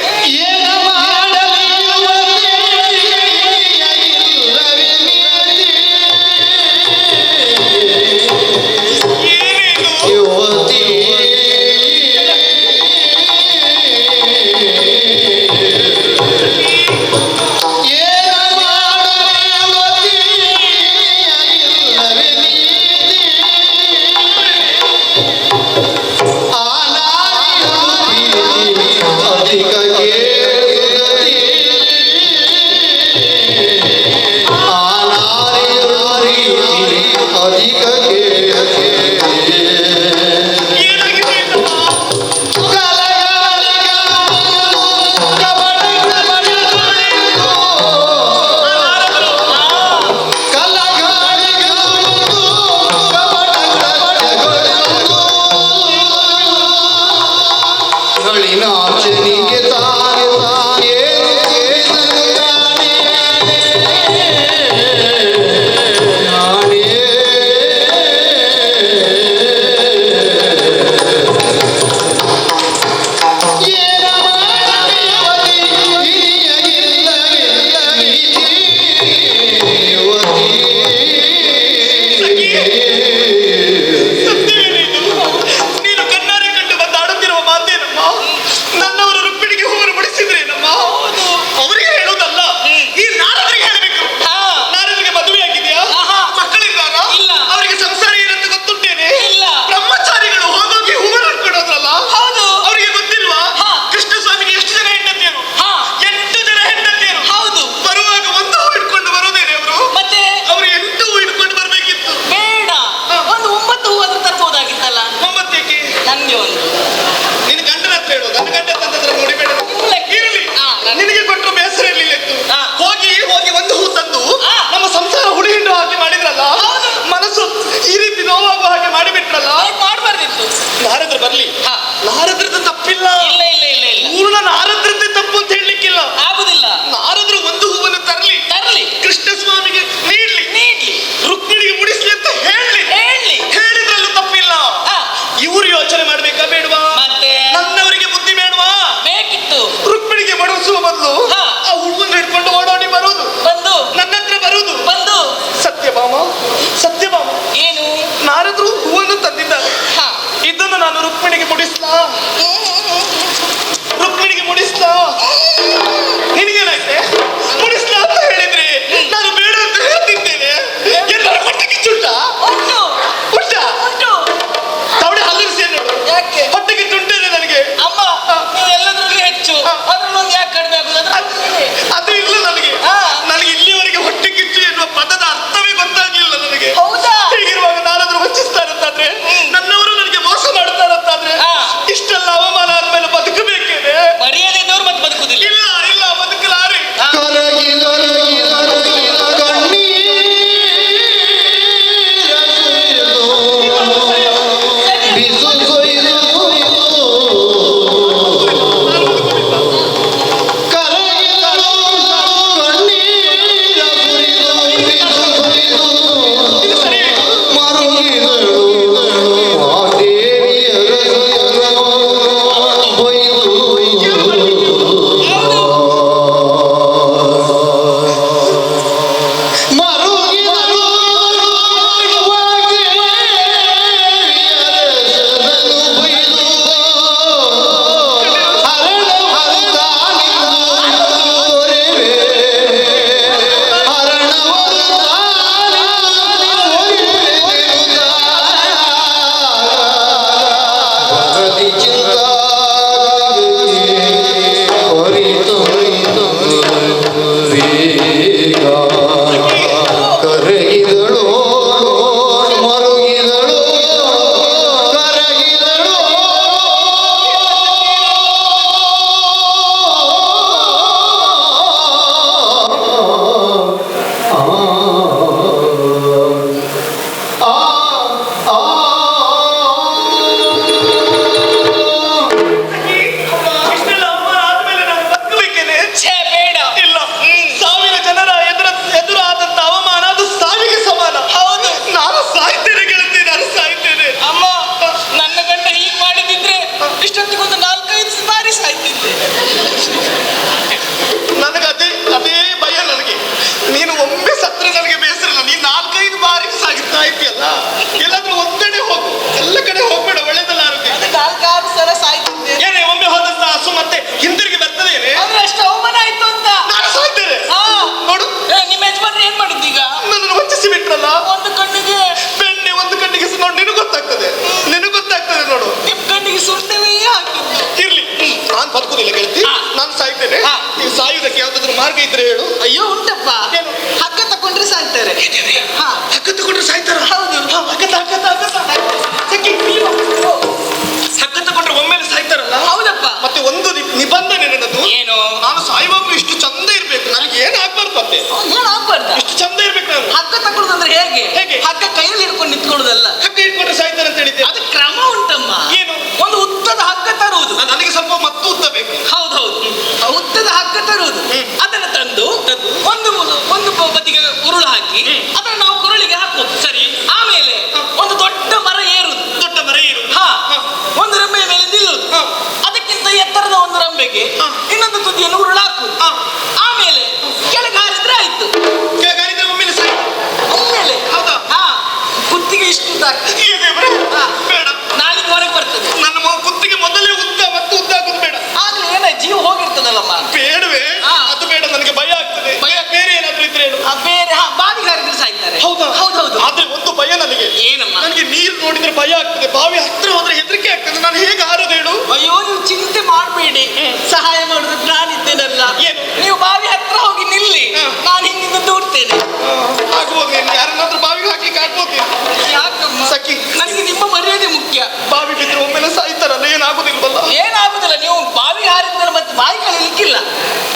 ನಾರದ್ರು ಬರ್ಲಿ, ನಾರದ್ರದ್ದು ತಪ್ಪಿಲ್ಲ. ಇಲ್ಲ ಇಲ್ಲ ಇಲ್ಲ ಇಲ್ಲ, ಪೂರ್ಣ ನಾರದ್ರದ್ದೇ ತಪ್ಪು ಅಂತ ಹೇಳಲಿಕ್ಕಿಲ್ಲ. ಆಗುದಿಲ್ಲ. ನಾರದ್ರು ಒಂದು ಹೂವನ್ನು ತರಲಿ, ಕೃಷ್ಣ ಸ್ವಾಮಿಗೆ ನೀಡ್ಲಿ, ರುಕ್ಮಿಣಿಗೆ ಮುಡಿಸ್ಲಿ ಅಂತ ಹೇಳಿ ಹೇಳಿದ್ರಲ್ಲೂ ತಪ್ಪಿಲ್ಲ. ಇವರು ಯೋಚನೆ ಮಾಡ್ಬೇಕಾ ಬೇಡವಾ? ಮತ್ತೆ ನನ್ನವರಿಗೆ ಬುದ್ಧಿ ಬೇಡವಾ? ಬೇಕಿತ್ತು. ರುಕ್ಮಿಣಿಗೆ ಮಡಿಸುವ ಬದಲು ಆ ಹೂವನ್ನು ಹಿಡ್ಕೊಂಡು ಓಡಾಡಿ ಬರುವುದು, ನನ್ನ ಹತ್ರ ಬರುವುದು. ಸತ್ಯಭಾಮ ಏನು? ನಾರದ್ರು ಹೂವನ್ನು ತಂದಿದ್ದಾರೆ, ಇದನ್ನು ನಾನು ರುಕ್ಮಿಣಿಗೆ ಮುಡಿಸ್ಲಾ? ನಿನಗೇನಾಯ್ತೆ? ಮುಡಿಸ್ಲಾ ಅಂತ ಹೇಳಿದ್ರೆ ನಾನು ಬೇಡ ಅಂತ ಹೇಳ್ತಿದ್ದೇನೆ. ಎಲ್ಲರ ಹೊಟ್ಟೆ ಕಿಚ್ಚುಂಟಾ? ತವಡೆ ಹಲ್ಲಿರಿಸಿ ನೋಡು. ಯಾಕೆ ಹೊಟ್ಟೆ ಕಿಚ್ಚುಂಟೇನೆ ನನಗೆ? ಅಮ್ಮ, ನೀವು ಎಲ್ಲದ್ರಲ್ಲಿ ಹೆಚ್ಚು, ಅದ್ರಲ್ಲೊಂದು ಯಾಕೆ ಕಡಿಮೆ ಆಗುದು? ಅದು ಇಲ್ಲ ನನಗೆ. ನನಗೆ ಇಲ್ಲಿವರೆಗೆ ಹೊಟ್ಟೆ ಕಿಚ್ಚು ಎನ್ನುವ ಪದದ ಅರ್ಥವೇ ಗೊತ್ತಾಗ್ಲಿಲ್ಲ ನನಗೆ. ಹೌದಾ? ಹೀಗಿರುವಾಗ ನಾನಾದ್ರೂ ವಂಚಿಸ್ತಾರಂತಾದ್ರೆ, ನನ್ನವರು ನನಗೆ ಮೋಸ ಮಾಡ್ತಾರಂತಾದ್ರೆ, ಇಷ್ಟೆಲ್ಲ ಅವಮಾನ ಆದ್ಮೇಲೆ ಬದುಕಬೇಕೇನೆ? ಮರ್ಯಾದೆದವ್ರು ಮತ್ತೆ ಬದುಕುದಿಲ್ಲ. ಇಲ್ಲ, ಬದುಕಲಾರೆ. Oh ಸಾಯುವುದಕ್ಕೆ ಯಾವ್ದಾದ್ರು ಮಾರ್ಗ ಇದ್ರೆ ಹೇಳು. ಅಯ್ಯೋ ಉಂಟಪ್ಪ, ಏನು? ಹಗ್ಗ ತಕೊಂಡ್ರೆ ಸಾಯ್ತಾರೆ. ಹಾ, ಹಗ್ಗ ತಗೊಂಡ್ರೆ ಸಾಯ್ತಾರ? ಹೌದು. ಸಖಿ, ಹಗ್ಗ ತಗೊಂಡ್ರೆ ಒಮ್ಮೆಲೆ ಸಾಯ್ತಾರಲ್ಲ? ಹೌದಪ್ಪ. ಮತ್ತೆ ಒಂದು ನಿಬಂಧನೆ ನನ್ನದು. ಏನು? ನಾನು ಸಾಯುವಾಗಲೂ ಇಷ್ಟು ಚಂದ ಇರ್ಬೇಕು, ನನಗೆ ಏನಾಗ್ಬಾರ್ದು ಅಂತೆ. ಏನಾಗ್ಬಾರ್ದ? ಇಷ್ಟು ಚಂದ ಇರ್ಬೇಕು ನಾನು. ಹಗ್ಗ ತಗೊಳ್ಳೋದಂದ್ರೆ ಹೇಗೆ? ಹೇಗೆ? ಹಗ್ಗ ಕೈಯಲ್ಲಿ ಹಿಡ್ಕೊಂಡು ನಿಂತ್ಕೊಳ್ಳೋದಲ್ಲ. ಹಗ್ಗ ಇಟ್ಕೊಂಡ್ರೆ ಸಾಯ್ತಾರೆ ಅಂತ ಹೇಳಿದ್ದೆ. ಅದು ಕ್ರಮ ಉಂಟಮ್ಮ. ಏನು? ಒಂದು ಉದ್ದದ ಹಗ್ಗ ತರುವುದು. ನನಗೆ ಸ್ವಲ್ಪ ಮತ್ತು ಉದ್ದ ಬೇಕು. ಹೌದೌದು, ಉದ್ದದ ಹಗ್ಗ ತರುವುದು. ಅದನ್ನು ತಂದು ಒಂದು ಬದಿಗೆ ಉರುಳು ಹಾಕಿ ಅದನ್ನು ನಾವು ಕೊರಳಿಗೆ ಹಾಕುವುದು. ಸರಿ. ಆಮೇಲೆ ಒಂದು ದೊಡ್ಡ ಮರ ಏರುವುದು. ದೊಡ್ಡ ಮರ ಏರು. ಹಾ, ಒಂದು ರಂಬೆಯ ಮೇಲೆ ನಿಲ್ಲುವುದು. ಅದಕ್ಕಿಂತ ಎತ್ತರದ ಒಂದು ರಂಬೆಗೆ ಇನ್ನೊಂದು ತುದಿಯನ್ನು ಉರುಳು ಹಾಕುವುದು. ಆಮೇಲೆ ಕೆಳಗೆ ಹಾರಿದ್ರೆ ಆಯ್ತು. ಕೆಳಗಾರಿದ್ರೆ ಒಮ್ಮೆಲೆ ಸಾಯ್ತಾರೆ. ಆಮೇಲೆ ಹೌದಾ? ಹಾ, ಕುತ್ತಿಗೆ ಇಷ್ಟು ಉದ್ದ ಆಗ್ತದೆ. ಈ ದೇವ್ರೇ, ಹಾ. ಬೇಡ. ನಾಲಿಗೆ ಹೊರಗೆ ಬರ್ತದೆ. ನನ್ನ ಕುತ್ತಿಗೆ ಮೊದಲೇ ಉದ್ದ ಮತ್ತು ಉದ್ದ ಆಗೋದು ಬೇಡ. ಆಗ್ಲೇ ಏನ ಜೀವ ಹೋಗಿರ್ತದಲ್ಲಮ್ಮ. ಬೇಡವೇ? ಹಾ. ಅದು ಬೇಡ, ನನಗೆ ಭಯ ಆಗ್ತದೆ. ಭಯ? ಬೇರೆ ಏನಾದ್ರೂ ಇದ್ರೆ ಹೇಳು. ಬೇರೆ ಬಾವಿಗೆ ಹಾರಿದ್ರೆ ಸಾಯ್ತಾರೆ. ಹೌದಾ? ಹೌದೌದು. ಆದ್ರೆ ಒಂದು ಭಯ ನನಗೆ. ಏನಮ್ಮ? ನನಗೆ ನೀರು ನೋಡಿದ್ರೆ ಭಯ ಆಗ್ತದೆ. ಬಾವಿ ಹತ್ರ ಹೋದ್ರೆ ಹೆದರಿಕೆ ಆಗ್ತದೆ. ನಾನು ಹೇಗೆ ಹಾರೋದು ಹೇಳು? ಅಯ್ಯೋ, ನೀವು ಚಿಂತೆ ಮಾಡಬೇಡಿ, ಸಹಾಯ ಮಾಡೋದಕ್ಕೆ ನಾನಿದ್ದೇನಲ್ಲ. ಏನು? ನೀವು ಬಾವಿ ಹತ್ರ ಹೋಗಿ ನಿಲ್ಲಿ, ನಾನು ಹಿಂದಿಂದ ದೂಡ್ತೇನೆ. ಆಗ್ಬೋದು, ನೀನು ಯಾರನ್ನಾದ್ರೂ ಬಾವಿಗೆ ಹಾಕ್ಲಿಕ್ಕೆ ಆಗ್ಬೋದು ನೀನು. ಯಾಕಮ್ಮ? ಸಖಿ, ನನಗೆ ನಿಮ್ಮ ಮರ್ಯಾದೆ ಮುಖ್ಯ. ಬಾವಿ ಬಿದ್ರೆ ಒಮ್ಮೆಲೆ ಸಾಯ್ತಾರಲ್ಲ, ಏನಾಗುದಿಲ್ವಲ್ಲ? ಏನಾಗುದಿಲ್ಲ, ನೀವು ಬಾವಿಗೆ ಹಾರಿದ್ರೆ ಮತ್ತೆ ಬಾಯಿ ಕಳಿಲಿಕ್ಕಿಲ್ಲ.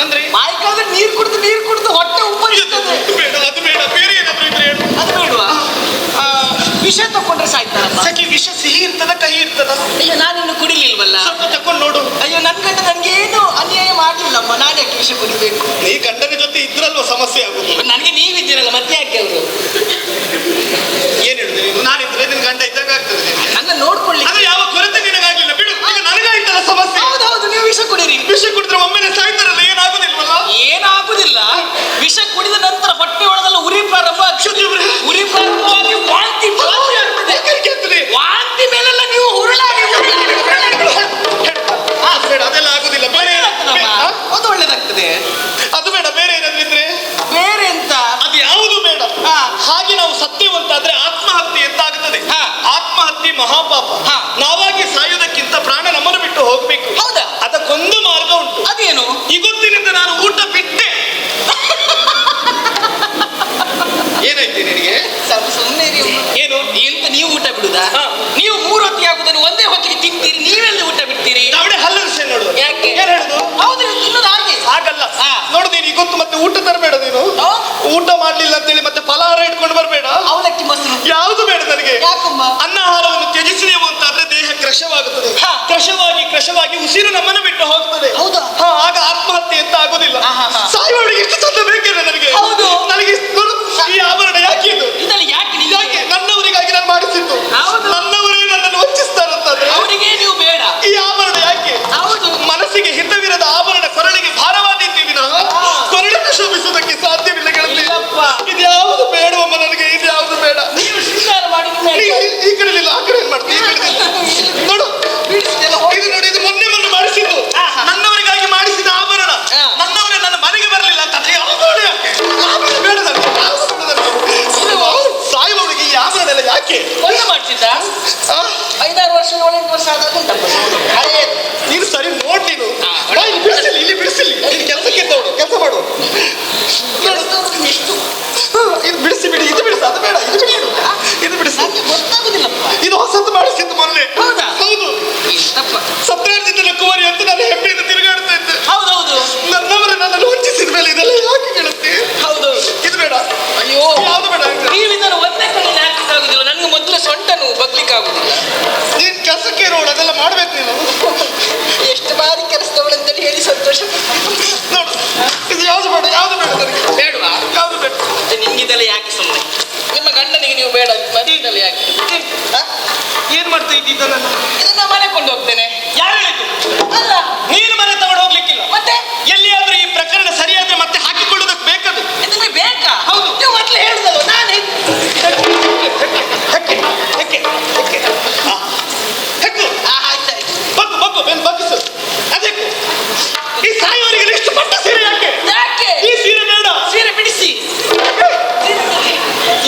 ಅಂದ್ರೆ ಬಾಯಿ ಕಳೆದ್ರೆ ನೀರು ಕುಡಿದು ಹೊಟ್ಟೆ ಉಬ್ಬರಿಸ್ತದೆ. ಬೇಡ, ಅದು ಬೇಡ. ಬೇರೆ ಏನಾದ್ರೂ ಇದ್ರೆ ಹೇಳು. ಅದು ಬೇಡವಾ? ವಿಷ ತಕೊಂಡ್ರೆ ಸಾಯ್ತಾರಮ್ಮ. ಸಖಿ, ವಿಷ ಸಿಹಿ ಇರ್ತದ ಕಹಿ ಇರ್ತದ? ಅಯ್ಯೋ, ನಾನಿನ್ನು ಕುಡಿಲಿಲ್ವಲ್ಲ. ಸ್ವಲ್ಪ ತಕೊಂಡು ನೋಡು. ಅಯ್ಯೋ, ನನ್ನ ಗಂಡ ನನಗೇನು ಅನ್ಯಾಯ ಮಾಡಲಿಲ್ಲಮ್ಮ, ನಾನು ಯಾಕೆ ವಿಷ ಕುಡಿಬೇಕು? ನೀ ಗಂಡನ ಜೊತೆ ಇದ್ರಲ್ವ ಸಮಸ್ಯೆ ಆಗುದು. ನನಗೆ ನೀವಿದ್ದೀರಲ್ಲ, ಮತ್ತೆ ಯಾಕೆ ಅವರು? ಏನ್ ಹೇಳಿದೆ ನೀನು? ನಾನಿದ್ರೆ ನಿನ್ ಗಂಡ ಇದ್ದಾಗ ಆಗ್ತದೆ ನಿನಗೆ. ನನ್ನ ನೋಡ್ಕೊಳ್ಳಿ. ಅದು ಯಾವ ಕೊರತೆ ನಿನಗಾಗ್ಲಿಲ್ಲ ಬಿಡು. ಈಗ ನನಗಾಯ್ತಲ್ಲ ಸಮಸ್ಯೆ. ಹೌದೌದು, ನೀವು ವಿಷ ಕುಡೀರಿ. ವಿಷ ಕುಡಿದ್ರೆ ಒಮ್ಮೆಲೆ ಸಾಯ್ತಾರಲ್ಲ, ಏನಾಗುದಿಲ್ವಲ್ಲ? ಏನಾಗುದಿಲ್ಲ. ವಿಷ ಕುಡಿದ ನಂತರ ಹೊಟ್ಟೆ ಒಳಗೆಲ್ಲ ಉರಿ ಪ್ರಾರಂಭ ಆಗ್ತದೆ. ಉರಿ ಪ್ರಾರಂಭವಾಗಿ ವಾಂತಿ ಆಗ್ತದೆ. ವಾಂತಿ ಮೇಲೆಲ್ಲ ನೀವು ಉರುಳಾಡಿ ಅದು ಬೇಡ, ಅದೆಲ್ಲ ಆಗುದಿಲ್ಲ. ಬೇರೆ ಅದು ಒಳ್ಳೇದಾಗ್ತದೆ. ಅದು ಬೇಡ. ಬೇರೆ ಏನಾದ್ರೂ ಇದ್ರೆ? ಬೇರೆ ಎಂತ? ಅದು ಯಾವುದು ಬೇಡ. ಹಾಗೆ ನಾವು ಸತ್ಯವಂತಾದ್ರೆ ಆತ್ಮಹತ್ಯೆ ಅಂತ ಆಗ್ತದೆ. ಆತ್ಮಹತ್ಯೆ ಮಹಾಪಾಪ. ನಾವಾಗಿ ಸಾಯುವುದಕ್ಕಿಂತ ಪ್ರಾಣ ನಮ್ಮನ್ನು ಬಿಟ್ಟು ಹೋಗ್ಬೇಕು. ಹೌದಾ? ಅದಕ್ಕೊಂದು ಮಾರ್ಗ ಉಂಟು. ಅದೇನು? ಇವತ್ತಿನಿಂದ ನಾನು ಊಟ ಬಿಟ್ಟೆ. ಏನಾಯ್ತು ನಿನಗೆ? ಸುಮ್ಮನೆ ಏನು? ಎಂತ ನೀವು ಊಟ ಬಿಡುದಾ? ನೀವು 3 ಹೊತ್ತಿಗೆ ಆಗುದನ್ನು ಒಂದೇ ಹೊತ್ತಿಗೆ ತಿಂತೀರಿ, ನೀವೆಲ್ಲಿ ಊಟ ಬಿಡ್ತೀರಿ? ಅವಡೆ ಹಲ್ಲರಿಸಿ ನೋಡು. ಯಾಕೆ? ಏನ್ ಹೇಳುದು? ಹೌದು, ತಿನ್ನೋದು ಹಾಗೆ. ಹಾಗಲ್ಲ. ನೋಡು, ನೀನು ಇವತ್ತು ಮತ್ತೆ ಊಟ ತರಬೇಡ. ನೀನು ಊಟ ಮಾಡ್ಲಿಲ್ಲ ಅಂತೇಳಿ ಮತ್ತೆ ಫಲಹಾರ ಇಟ್ಕೊಂಡು ಬರಬೇಡ. ಅವಲಕ್ಕಿ ಮೊಸರು ಯಾವುದು ಬೇಡ ನನಗೆ. ಯಾಕಮ್ಮ? ಅನ್ನಹಾರವನ್ನು ತ್ಯಜಿಸಿದೆವು ಅಂತಾದ್ರೆ ದೇಹ ಕೃಶವಾಗುತ್ತದೆ. ಕೃಶವಾಗಿ ಉಸಿರು ನಮ್ಮನ್ನು ಬಿಟ್ಟು ಹೋಗ್ತದೆ. ಹೌದಾ? ಆಗ ಆತ್ಮಹತ್ಯೆ ಅಂತ ಆಗುದಿಲ್ಲ. ಸಾಯುವವಳಿಗೆ ಎಷ್ಟು ಚಂದ ಬೇಕೇನೆ ನನಗೆ. ಹೌದು. ನನಗೆ ಈ ಆಭರಣ ಯಾಕೆ ಇದು? ಇದರಲ್ಲಿ ಯಾಕೆ ನೀವು? ಯಾಕೆ? ನನ್ನವರಿಗಾಗಿ ನಾನು ಮಾಡಿಸಿದ್ದು. ಹೌದು. ನನ್ನವರೇ ನನ್ನನ್ನು ವಂಚಿಸ್ತಾರಂತಾದ್ರೆ ಅವರಿಗೆ ನೀವು ಬೇಡ. ಈ ಆಭರಣ ಯಾಕೆ? ಹೌದು. ಮನಸ್ಸಿಗೆ ಹಿತವಿರದ ಆಭರಣ ಕೊರಳಿಗೆ ಭಾರವಾದೀವಿ ನಾವು. ಕೊರಳಿಗೆ ಶೋಭಿಸುವುದಕ್ಕೆ ಸಾಧ್ಯವಿಲ್ಲ ಗೆಳತಿ. ಇದು ಯಾವುದು ಬೇಡವಮ್ಮ ನನಗೆ. ಇದು ಯಾವುದು ಬೇಡ. ನೀವು ಶೃಂಗಾರ ಮಾಡಿ ಈ ಕಡೆ ಇಲ್ಲ, ಆ ಕಡೆ ಏನ್ ಮಾಡ್ತೀನಿ? ನೋಡು, ಇದು ನೋಡಿ, ಇದು ಮೊನ್ನೆ ಮಾಡಿಸಿದ್ದು. ನನ್ನವರಿಗಾಗಿ ಮಾಡಿಸಿದ ಆಭರಣ. ನನ್ನವರೇ ನನ್ನ ಮನೆಗೆ ಬರಲಿಲ್ಲ ಅಂತಂದ್ರೆ ಯಾವುದು ಯಾಕೆ? ಬೇಡ ನನಗೆ. ಸಾಯುವವಳಿಗೆ ಈ ಆಭರಣ ಎಲ್ಲ ಯಾಕೆ? ಒಳ್ಳೆ ಮಾಡ್ತಿದ್ದ 5-6 ವರ್ಷ 7-8 ವರ್ಷ ಆದಾಗ ಉಂಟಪ್ಪ. ನೀನು ಸರಿ ನೋಡ್. ನೀನು ಇಲ್ಲಿ ಬಿಡಿಸಿಲ್ಲ. ನೀನು ಕೆಲಸಕ್ಕೆ ನೋಡು, ಕೆಲಸ ಮಾಡು. ಇದು ಬಿಡಿಸಿ ಬಿಡಿ. ಇದು ಬಿಡಿಸ, ಅದು ಬೇಡ. ಇದು ಬಿಡಿಸು, ಇದು ಬಿಡಿಸು. ಗೊತ್ತಾಗುದಿಲ್ಲಪ್ಪ. ಇದು ಹೊಸತು ಮಾಡಿಸಿದ್ದು ಮೊನ್ನೆ. ಹೌದಾ? ಹೌದು. ಸತ್ರಾರ್ಜಿತನ ಕುಮಾರಿ ಅಂತ ನಾನು ಹೆಮ್ಮೆಯಿಂದ ತಿರುಗಾಡ್ತಾ ಇದ್ದೆ. ಹೌದೌದು. ನನ್ನವರೇ ನನ್ನನ್ನು ವಂಚಿಸಿದ ಮೇಲೆ ಇದೆಲ್ಲ ಯಾಕೆ ಗೆಳತಿ? ಹೌದೌದು. ಇದು ಬೇಡ. ಅಯ್ಯೋ, ಯಾವುದು ಬೇಡ. ನೀವು ಇದನ್ನು ಒಂದೇ ಕಡೆ ಹಾಕಲಿಕ್ಕಾಗುದಿಲ್ಲ. ನನಗೆ ಮೊದಲು ಸೊಂಟ ನೋವು ಬಗ್ಲಿಕ್ಕಾಗುದಿಲ್ಲ. ನೀನ್ ಕೆಲಸಕ್ಕೆ ನೋಡು, ಅದೆಲ್ಲ ಮಾಡ್ಬೇಕು ನೀನು. ಎಷ್ಟು ಬಾರಿ ಕೆಲಸದವಳಂತೇಳಿ ಹೇಳಿ ಸಂತೋಷ. ನೋಡು, ಇದು ಯಾವುದು ಬೇಡ. ಯಾವುದು ಬೇಡ ನನಗೆ. ಬೇಡವಾ? ಯಾವುದು ಬೇಡ. ನಿಮ್ಗಿದೆಲ್ಲ ಯಾಕೆ ಸುಮ್ಮನೆ? ನಿಮ್ಮ ಗಂಡನಿಗೆ ನೀವು ಬೇಡ, ಮದುವೆದಲ್ಲ ಯಾಕೆ? ಏನ್ ಮಾಡ್ತಾ ಇದ್ದಿದ್ದ ನಾನು? ಇದನ್ನ ಮನೆ ಕೊಂಡು ಹೋಗ್ತೇನೆ. ಯಾರು ಹೇಳಿದ್ದು? ಅಲ್ಲ, ನೀನು ಮನೆ ತಗೊಂಡು ಹೋಗ್ಲಿಕ್ಕಿಲ್ಲ. ಮತ್ತೆ ಎಲ್ಲಿಯಾದ್ರೂ ಈ ಪ್ರಕರಣ ಸರಿಯಾದ್ರೆ ಮತ್ತೆ ಹಾಕಿಕೊಳ್ಳೋದಕ್ಕೆ ಬೇಕದು. ಇದನ್ನ ಬೇಕಾ? ಹೌದು. ನೀವು ಮೊದಲು ಹೇಳುದಲ್ಲ, ನಾನು ಬಗ್ಗು ಬೆನ್ ಬಗ್ಗಿಸು. ಅದಕ್ಕೆ ಈ ಸಾಯುವವರಿಗೆ ಇಷ್ಟು ಪಟ್ಟ ಸೀರೆ ಯಾಕೆ? ಯಾಕೆ? ಈ ಸೀರೆ ಬೇಡ. ಸೀರೆ ಬಿಡಿಸಿ.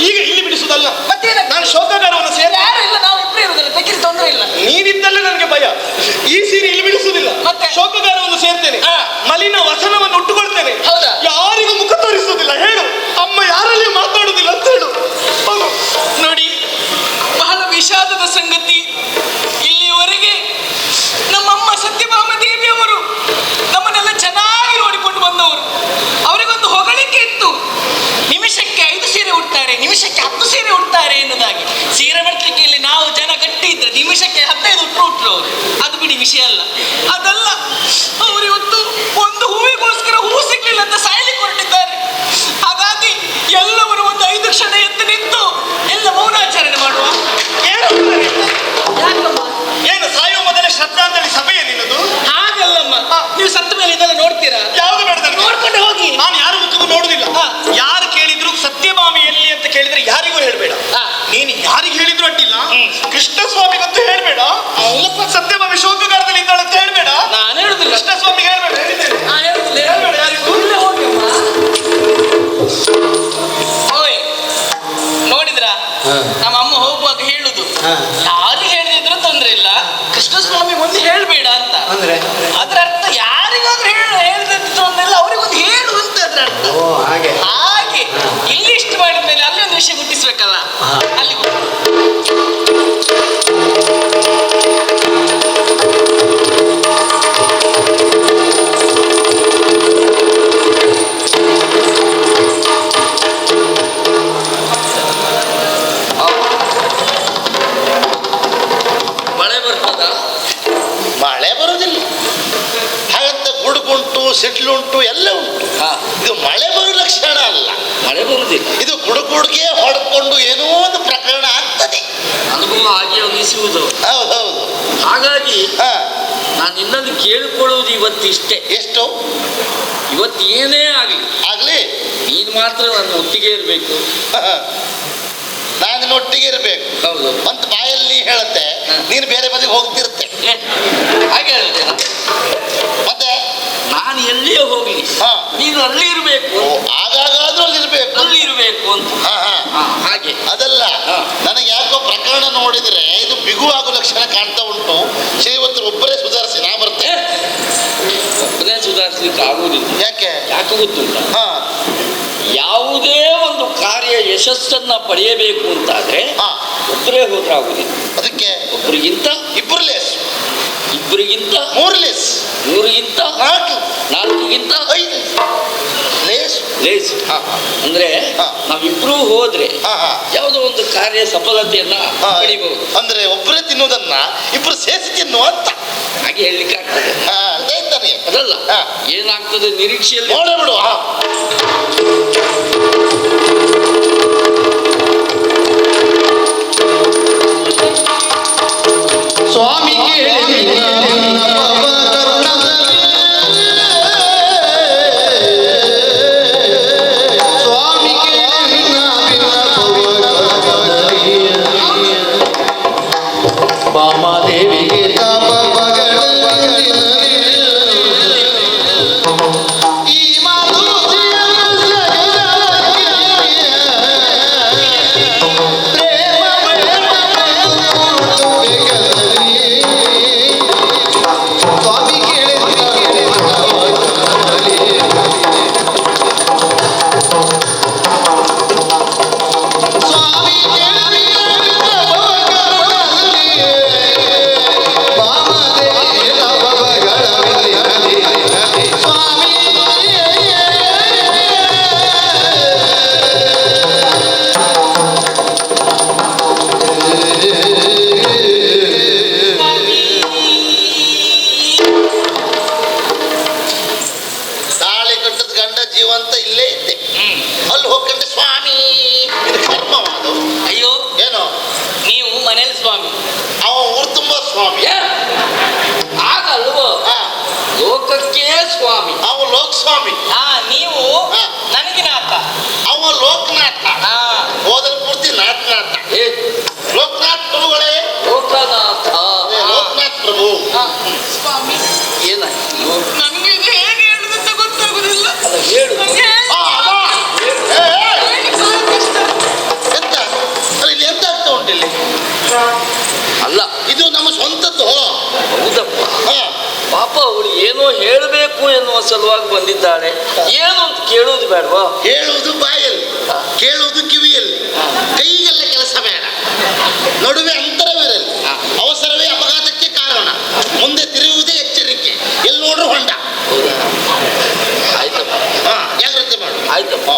ಈಗ ಇಲ್ಲಿ ಬಿಡಿಸುದಲ್ಲ. ಮತ್ತೆ ನಾನು ಶೋಕಾಗಾರವನ್ನು ಸೇರಿ ಯಾರು ಇಲ್ಲ, ನಾವು ಇಬ್ಬರೇ ಇರುದಿಲ್ಲ, ತೆಗಿರಿ, ತೊಂದರೆ ಇಲ್ಲ. ನೀನಿದ್ದಲ್ಲೇ ನನಗೆ ಭಯ. ಈ ಸೀರೆ ಇಲ್ಲಿ ಬಿಡಿಸುವುದಿಲ್ಲ. ಮತ್ತೆ ಶೋಕಾಗಾರವನ್ನು ಸೇರ್ತೇನೆ. ಮಲಿನ ವಸನವನ್ನು ಉಟ್ಟುಕೊಳ್ತೇನೆ. ವಿಷಯ ಅಲ್ಲ. ಅದಲ್ಲ, ಅವರು ಇವತ್ತು ಒಂದು ಹೂವಿಗೋಸ್ಕರ ಹೂ ಸಿಗ್ಲಿಲ್ಲ ಅಂತ ಸಾಯ್ಲಿಕ್ಕೆ ಹೊರಟಿದ್ದಾರೆ. ಹಾಗಾಗಿ ಎಲ್ಲವರು ಒಂದು 5 ಕ್ಷಣ ಎದ್ದು ನಿಂತು ಎಲ್ಲ ಮೌನಾಚರಣೆ ಮಾಡುವ. ಏನು ಸಾಯುವ ಮೊದಲೇ ಶ್ರದ್ಧಾಂಜಲಿ ಸಭೆಯೇ ನಿನ್ನದು? ಹಾಗಲ್ಲಮ್ಮ, ನೀವು ಸತ್ತ ಮೇಲೆ ಇದೆಲ್ಲ ನೋಡ್ತೀರಾ? ಯಾವುದು ಬೇಡ, ನೋಡ್ಕೊಂಡು ಹೋಗಿ. ನಾನು ಯಾರು ಮುಖಕ್ಕೂ ನೋಡುದಿಲ್ಲ. ಯಾರು ಕೇಳಿದ್ರು ಸತ್ಯಭಾಮಿ ಎಲ್ಲಿ ಅಂತ ಕೇಳಿದ್ರೆ ಯಾರಿಗೂ ಹೇಳ್ಬೇಡ. ನೀನು ಯಾರಿಗೆ ಹೇಳಿದ್ರು ಅಡ್ಡಿಲ್ಲ, ಕೃಷ್ಣಸ್ವಾಮಿಗಂತೂ ಹೇಳ್ಬೇಡ. ಸತ್ಯಭಾಮಿ ಶೋಕಗಾರದಲ್ಲಿ ಇದ್ದಾಳೆ ಅಂತ ಹೇಳ್ಬೇಡ. ನಾನು ಹೇಳುದಿಲ್ಲ. ಕೃಷ್ಣಸ್ವಾಮಿಗೆ ಹೇಳ್ಬೇಡ, ಹೇಳಿದ್ದೇನೆ. ಹೇಳ್ಬೇಡ ಯಾರಿಗೂ. ಓಯ್, ನೋಡಿದ್ರ ನಮ್ಮ ಅಮ್ಮ ಹೋಗುವಾಗ ಹೇಳುದು, ಯಾರು ಹೇಳಿದ್ರು ತೊಂದ್ರೆ ಇಲ್ಲ, ಕೃಷ್ಣಸ್ವಾಮಿ ಒಂದು ಹೇಳ್ಬೇಡ ಅಂತ. ಅಂದ್ರೆ ಅದ್ರ ಅರ್ಥ ಯಾರಿಗಾದ್ರೂ ಹೇಳಿದ್ರೆ ತೊಂದ್ರೆ ಇಲ್ಲ, ಅವರಿಗೊಂದು ಹೇಳು ಅಂತ ಅದ್ರ ಅರ್ಥ. ಹಾಗೆ ಹಾಗೆ ಇಲ್ಲಿ ಇಷ್ಟು ಮಾಡಿದ ಮೇಲೆ ಅಲ್ಲಿ ಒಂದು ವಿಷಯ ಮುಟ್ಟಿಸ್ಬೇಕಲ್ಲ, ಅಲ್ಲಿ ಮಳೆ ಬರ್ತದ? ಮಳೆ ಬರುವುದಿಲ್ಲ. ಹಾಗಂತ ಗುಡುಗುಂಟು ಸಿಡ್ಲುಂಟು ಎಲ್ಲ ಉಂಟು. ಇದು ಮಳೆ ಬರುವ ಲಕ್ಷಣ ಅಲ್ಲ. ಮಳೆ ಬರುದಿಲ್ಲ. ಇದು ಗುಡುಗುಡ್ಗೆ ಹೊಡ್ಕೊಂಡು ಏನೋ ಒಂದು ಪ್ರಕರಣ ಆಗ್ತದೆ. ಅನುಭವ ಆಗಿ ಅನಿಸುವುದು. ಹೌದೌದು. ಹಾಗಾಗಿ ಹಾ, ನಾನು ನಿನ್ನಲ್ಲಿ ಕೇಳಿಕೊಳ್ಳುವುದು ಇವತ್ತು ಇಷ್ಟೇ. ಎಷ್ಟು ಇವತ್ತು ಏನೇ ಆಗಲಿ ಆಗ್ಲಿ ನೀನು ಮಾತ್ರ ನನ್ನ ಒಟ್ಟಿಗೆ ಇರಬೇಕು. ನಾನು ಒಟ್ಟಿಗೆ ಇರ್ಬೇಕು. ಹೌದು. ಅಂತ ಬಾಯಲ್ಲಿ ನೀ ಹೇಳುತ್ತೆ, ನೀನು ಬೇರೆ ಬದಿಗೆ ಹೋಗ್ತಿರುತ್ತೆ. ಹಾಗೆ ಹೇಳ್ತೇನೆ. ಮತ್ತೆ ನಾನು ಎಲ್ಲಿಯೇ ಹೋಗ್ಲಿ ಹಾ. ನೀನು ಅಲ್ಲಿ ಇರಬೇಕು, ಆಗಾಗಾದ್ರೂ ಅಲ್ಲಿ ಇರ್ಬೇಕು. ಅಲ್ಲಿ ಇರಬೇಕು ಅಂತ. ಹಾ ಹಾ, ಹಾಗೆ ಅದಲ್ಲ. ಹಾ. ನನಗೆ ಯಾಕೋ ಪ್ರಕರಣ ನೋಡಿದ್ರೆ ಇದು ಬಿಗುವಾಗೋ ಲಕ್ಷಣ ಕಾಣ್ತಾ ಉಂಟು. ಶ್ರೀವತ್ತರು ಒಬ್ಬರೇ ಸುಧಾರಿಸಿ ನಾ ಬರ್ತೇನೆ. ಒಬ್ಬನೇ ಸುಧಾರಿಸ್ಲಿಕ್ಕೆ ಆಗುವುದಿಲ್ಲ. ಯಾಕೆ ಯಾಕೆ ಗೊತ್ತುಂಟ? ಹಾ ಯಾವುದೇ ಒಂದು ಕಾರ್ಯ ಯಶಸ್ಸನ್ನ ಪಡೆಯಬೇಕು ಅಂತಾದ್ರೆ ಹಾ, ಒಬ್ಬರೇ ಹೋದ್ರೆ ಆಗುದಿಲ್ಲ. ಅದಕ್ಕೆ ಒಬ್ಬರಿಗಿಂತ ಇಬ್ಬರು ಲೇಸ್, ಇಬ್ಬರಿಗಿಂತ ಮೂರು ಲೇಸ್, ಮೂರಿಗಿಂತ ನಾಲ್ಕು, ನಾಲ್ಕಿಗಿಂತ 5 ಲೇಸ್. ಲೇಸ್. ಅಂದ್ರೆ ಹಾ. ನಾವಿಬ್ರು ಹೋದ್ರೆ ಹಾ ಹಾ ಯಾವುದೋ ಒಂದು ಕಾರ್ಯ ಸಫಲತೆಯನ್ನ ಪಡಿಬಹುದು. ಅಂದ್ರೆ ಒಬ್ಬರೇ ತಿನ್ನುವುದನ್ನ ಇಬ್ರು ಸೇರಿಸಿ ತಿನ್ನುವ ಅಂತ ಹಾಗೆ ಹೇಳಲಿಕ್ಕೆ ಆಗ್ತದೆ. ಅದಾಯ್ತಾನೆ. ಅದಲ್ಲ, ಹಾ. ಏನಾಗ್ತದೆ ನಿರೀಕ್ಷೆಯಲ್ಲಿ ನೋಡೇ ಬಿಡು. ಸ್ವಾಮಿ ಕೇಳಿ ಸ್ವಾಮಿ ಬಾಮಾದೇವಿಗೆ ತಾಪ ಈ ಮಾತು ಸ್ವಾಮಿ ಕೇಳಿ ಸ್ವಾಮಿ ತಾಳಿ ಕಟ್ಟದ ಗಂಡ ಜೀವಂತ ಇಲ್ಲೇ ಇದ್ದೆ. ಅಲ್ಲಿ ಹೋಗ್ಕೊಂಡೆ ಸ್ವಾಮಿ, ಇದು ಕರ್ಮವಾದು. ಅಯ್ಯೋ, ಏನೋ ನೀವು ಮನೇಲಿ ಸ್ವಾಮಿ, ಅವ ಊರು ತುಂಬ ಸ್ವಾಮಿ. ಆಗಲ್ವೋ? ಹಾ, ಲೋಕಕ್ಕೆ ಸ್ವಾಮಿ. ಅವ ಲೋಕಸ್ವಾಮಿ. ನೀವು ಹಾ. ನನಗಿನಾಥ. ಅವ ಲೋಕನಾಥ. ಹಾ. ಹೋದಲ್ ಪೂರ್ತಿ ನಾಥನಾಥ. ಏ ಲೋಕನಾಥ್ ಪ್ರಭುಗಳೇ, ಲೋಕನಾಥ. ಲೋಕನಾಥ್ ಪ್ರಭು. ಸ್ವಾಮಿ, ಏನಾಯ್ತು? ನನಗೆ ಇದು ಹೇಗೆ ಹೇಳುದಂತ ಗೊತ್ತಾಗುದಿಲ್ಲ. ಅಲ್ಲ, ಹೇಳು. ನನಗೆ ಆ, ಅದ. ಏ, ಏ, ಹೇಗೆ ಸಾಕಿಷ್ಟ. ಎಂತ ಅಲ್ಲ, ಇಲ್ಲಿ ಎಂತ ಆಗ್ತಾ ಉಂಟಿಲ್ಲಿ? ಅಲ್ಲ, ಇದು ನಮ್ಮ ಸ್ವಂತದ್ದು. ಹೌದಪ್ಪ. ಹಾ, ಪಾಪ ಅವಳು ಏನೋ ಹೇಳಬೇಕು ಎನ್ನುವ ಸಲುವಾಗಿ ಬಂದಿದ್ದಾಳೆ. ಏನು ಅಂತ ಕೇಳುವುದು ಬೇಡವಾ? ಹೇಳುವುದು ಬಾಯಲ್ಲಿ, ಕೇಳುವುದು ಕಿವಿಯಲ್ಲಿ. ಕೈಗೆಲ್ಲ ಕೆಲಸ ಬೇಡ, ನಡುವೆ ಅಂತರವಿರಲಿ. ಅವಸರವೇ ಅಪಘಾತಕ್ಕೆ ಕಾರಣ. ಮುಂದೆ ತಿರುಗುವುದೇ ಎಚ್ಚರಿಕೆ. ಎಲ್ಲಿ ನೋಡ್ರು ಹೊಂಡ. ಆಯ್ತಪ್ಪ, ಹಾ, ಜಾಗ್ರತೆ ಮಾಡು. ಆಯ್ತಪ್ಪ.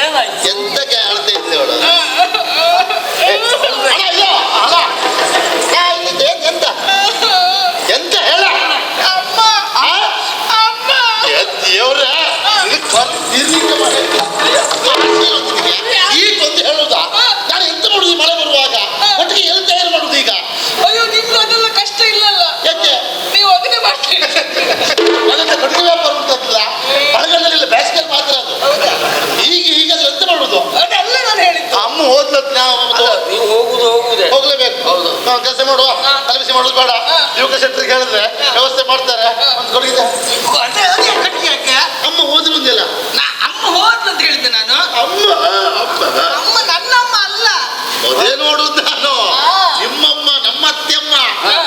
ಏನಾಯ್ತು? ಎಂತಕ್ಕೆ ಅಳ್ತಾ ಇದ್ದೆ ಅವಳು? ಅಣ್ಣ, ಅಯ್ಯೋ, ಅಣ್ಣ. ಯಾ, ಇಲ್ಲಿ ಅಲ್ಲ, ನೀವು ಹೋಗುದೇ ಹೋಗ್ಲೇಬೇಕು. ಹೌದು. ಕೆಲಸ ಮಾಡುವ, ತಲೆ ಬಿಸಿ ಮಾಡೋದು ಬೇಡ. ಯುವಕ ಶೆಟ್ಟರಿಗೆ ಹೇಳಿದ್ರೆ ವ್ಯವಸ್ಥೆ ಮಾಡ್ತಾರೆ. ಒಂದು ಕೊಡುಗೆ ಅದೇ ಕಟ್ಟಿಗೆ ಯಾಕೆ ಅಮ್ಮ ಓದಿರುವುದಿಲ್ಲ. ಅಮ್ಮ ಹೋದ್ಲು ಅಂತ ಹೇಳಿದ್ದೆ ನಾನು. ಅಮ್ಮ ಅಮ್ಮ ನನ್ನಮ್ಮ ಅಲ್ಲ. ಅದೇ ನೋಡುದು ನಾನು. ನಿಮ್ಮಮ್ಮ, ನಮ್ಮ ಅತ್ತೆಮ್ಮ.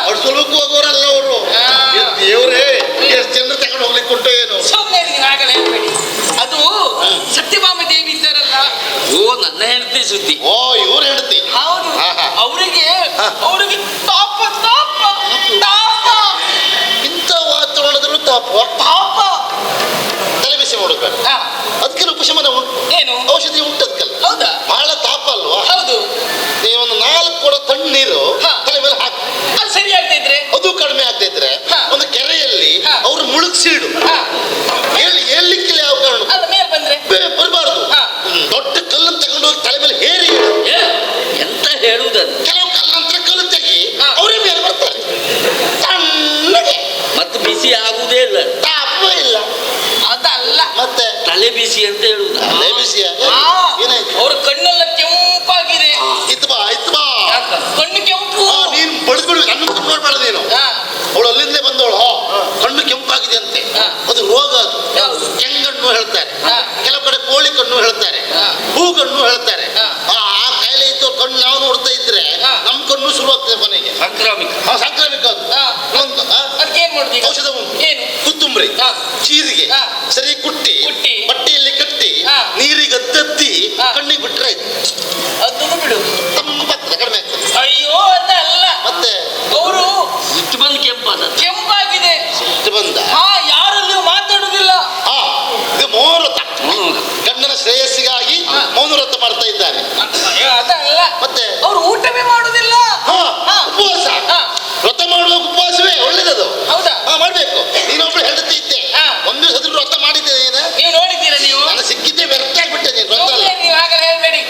ಅವ್ರು ಸುಲಭಕ್ಕೆ ಹೋಗೋರಲ್ಲ ಅವರು. ದೇವ್ರೇ, ಎಷ್ಟು ಜನರು ತಗೊಂಡು ಹೋಗ್ಲಿಕ್ಕೆ ಉಂಟು ಏನು. ಸುಮ್ಮನೆ ಆಗಲೇ ಹೇಳ್ಬೇಡಿ. ಅದು ಸತ್ಯಭಾಮ ದೇವಿ ಇದ್ದಾರಲ್ಲ. ಓ, ನನ್ನ ಹೆಂಡತಿ ಸುದ್ದಿ. ಓ, ಇವ್ರು ಹೇಳ್ತಿ. ಹೌದು. ಅವರಿಗೆ ತಾಪ ತಾಪ ತಾಪ. ಇಂಥ ವಾತಾವರಣದಲ್ಲೂ ತಾಪ ತಾಪ. ತಲೆ ಬಿಸಿ ಮಾಡೋದು. ಅದಕ್ಕೆಲ್ಲ ಉಪಶಮನ ಉಂಟು, ಏನು ಔಷಧಿ ಉಂಟು ಅದಕ್ಕೆಲ್ಲ. ಹೌದಾ? ಬಹಳ ತಾಪ ಅಲ್ವಾ? ಹೌದು. ನೀವೊಂದು 4 ಕೊಡ ತಣ್ಣೀರು ತಲೆ ಮೇಲೆ ಹಾಕಿ, ಅದು ಸರಿ ಆಗದೆ ಇದ್ರೆ, ಅದು ಕಡಿಮೆ ಆಗದೆ ಇದ್ರೆ ಒಂದು ಕೆರೆಯಲ್ಲಿ ಅವ್ರು ಮುಳುಗಿಸಿಡು. ಹೇಳ್ಲಿಕ್ಕಿಲ್ಲ ಯಾವ ಕಾರಣ. ಅಲ್ಲ ಮೇಲೆ ಬಂದ್ರೆ ಬರಬಾರ್ದು. ದೊಡ್ಡ ಕಲ್ಲನ್ನು ತಗೊಂಡು ಹೋಗಿ ತಲೆ ಮೇಲೆ ಹೇರಿ ಇಡು. ಎಂತ ಹೇಳುವುದನ್ನು ಕೆಲವು ಕಲ್ಲಂತರ ಕಲ್ಲು ತೆಗಿ, ಅವರೇ ಮೇಲೆ ಬರ್ತಾರೆ ತಣ್ಣಗೆ. ಮತ್ತೆ ಬಿಸಿ ಆಗುವುದೇ ಇಲ್ಲ, ತಾಪ ಇಲ್ಲ. ಅದಲ್ಲ, ಮತ್ತೆ ತಲೆ ಬಿಸಿ ಅಂತ ಹೇಳುದ. ತಲೆ ಬಿಸಿಯ ಏನಾಯ್ತು? ಅವ್ರ ಕಣ್ಣೆಲ್ಲ ಕೆಂಪಾಗಿದೆ. ಇತ್ತು ಬಾ, ಇತ್ತು ಬಾ. ಕಣ್ಣು ಕೆಂಪು. ನೀನ್ ಬಡ್ದು ಬಿಡು, ಕಣ್ಣು ನೋಡ್ಬೇಡ ನೀನು. ಅವಳು ಅಲ್ಲಿಂದಲೇ ಬಂದವಳು. ಕಣ್ಣು ಕೆಂಪಾಗಿದೆ ಅಂತೆ. ಅದು ರೋಗ. ಅದು ಕೆಂಗಣ್ಣು ಹೇಳ್ತಾರೆ, ಕೆಲವು ಕಡೆ ಕೋಳಿ ಕಣ್ಣು ಹೇಳ್ತಾರೆ, ಹೂಗಣ್ಣು ಹೇಳ್ತಾರೆ. ಆ ಕಾಯಿಲೆ ಇದ್ದು ಕಣ್ಣು ನಾವು ನೋಡ್ತಾ ಇದ್ರೆ ನಮ್ ಕಣ್ಣು ಶುರುವಾಗ್ತದೆ ಕೊನೆಗೆ. ಸಾಂಕ್ರಾಮಿಕ. ಸಾಂಕ್ರಾಮಿಕ ಅದು. ಅದಕ್ಕೇನ್ ಮಾಡುದು? ಔಷಧ ಉಂಟು. ಏನು? ಕೊತ್ತಂಬರಿ, ಜೀರಿಗೆ ಸರಿ ಕುಟ್ಟಿ ಬಟ್ಟೆಯಲ್ಲಿ ಕಟ್ಟಿ ನೀರಿಗೆ ಅದ್ದದ್ದಿ ಕಣ್ಣಿಗೆ ಬಿಟ್ರೆ ಆಯ್ತು. ಅದನ್ನು ಬಿಡು, ತಂಪಾಗ್ತದೆ, ಕಡಿಮೆ ಆಗ್ತದೆ. ಅಯ್ಯೋ ಅದಲ್ಲ. ಮತ್ತೆ ಅವರು ಇಷ್ಟು ಬಂದು ಕೆಂಪದ ಕೆಂಪಾಗಿದೆ. ಸಿಟ್ಟು ಬಂದ. ಯಾರಲ್ಲಿ ಮಾತಾಡುದಿಲ್ಲ. ಇದು ಮೌನವ್ರತ. ಗಂಡನ ಶ್ರೇಯಸ್ಸಿಗಾಗಿ ಮೌನವ್ರತ ಮಾಡ್ತಾ ಇದ್ದಾರೆ. ಅದಲ್ಲ. ಮತ್ತೆ ಅವ್ರು ಊಟವೇ ಮಾಡುದಿಲ್ಲ. ಉಪವಾಸ. ವ್ರತ ಮಾಡುವಾಗ ಉಪವಾಸವೇ ಒಳ್ಳೇದದು. ಹೌದಾ? ಮಾಡ್ಬೇಕು. ನೀನೊಬ್ಳು ಹೆಂಡತಿ ಇದ್ದೆ, ಒಂದು ದಿವಸ ವ್ರತ ಮಾಡಿದ್ದೆ. ನೀವು ನೋಡಿದ್ದೀರಾ? ನೀವು ನಾನು ಸಿಕ್ಕಿದ್ದೆ ವ್ಯರ್ಥ ಆಗ್ಬಿಟ್ಟೆ. ನೀನು ವ್ರತ ಅಲ್ಲ. ನೀವು ಹಾಗೆ ಹೇಳ್ಬೇಡಿ.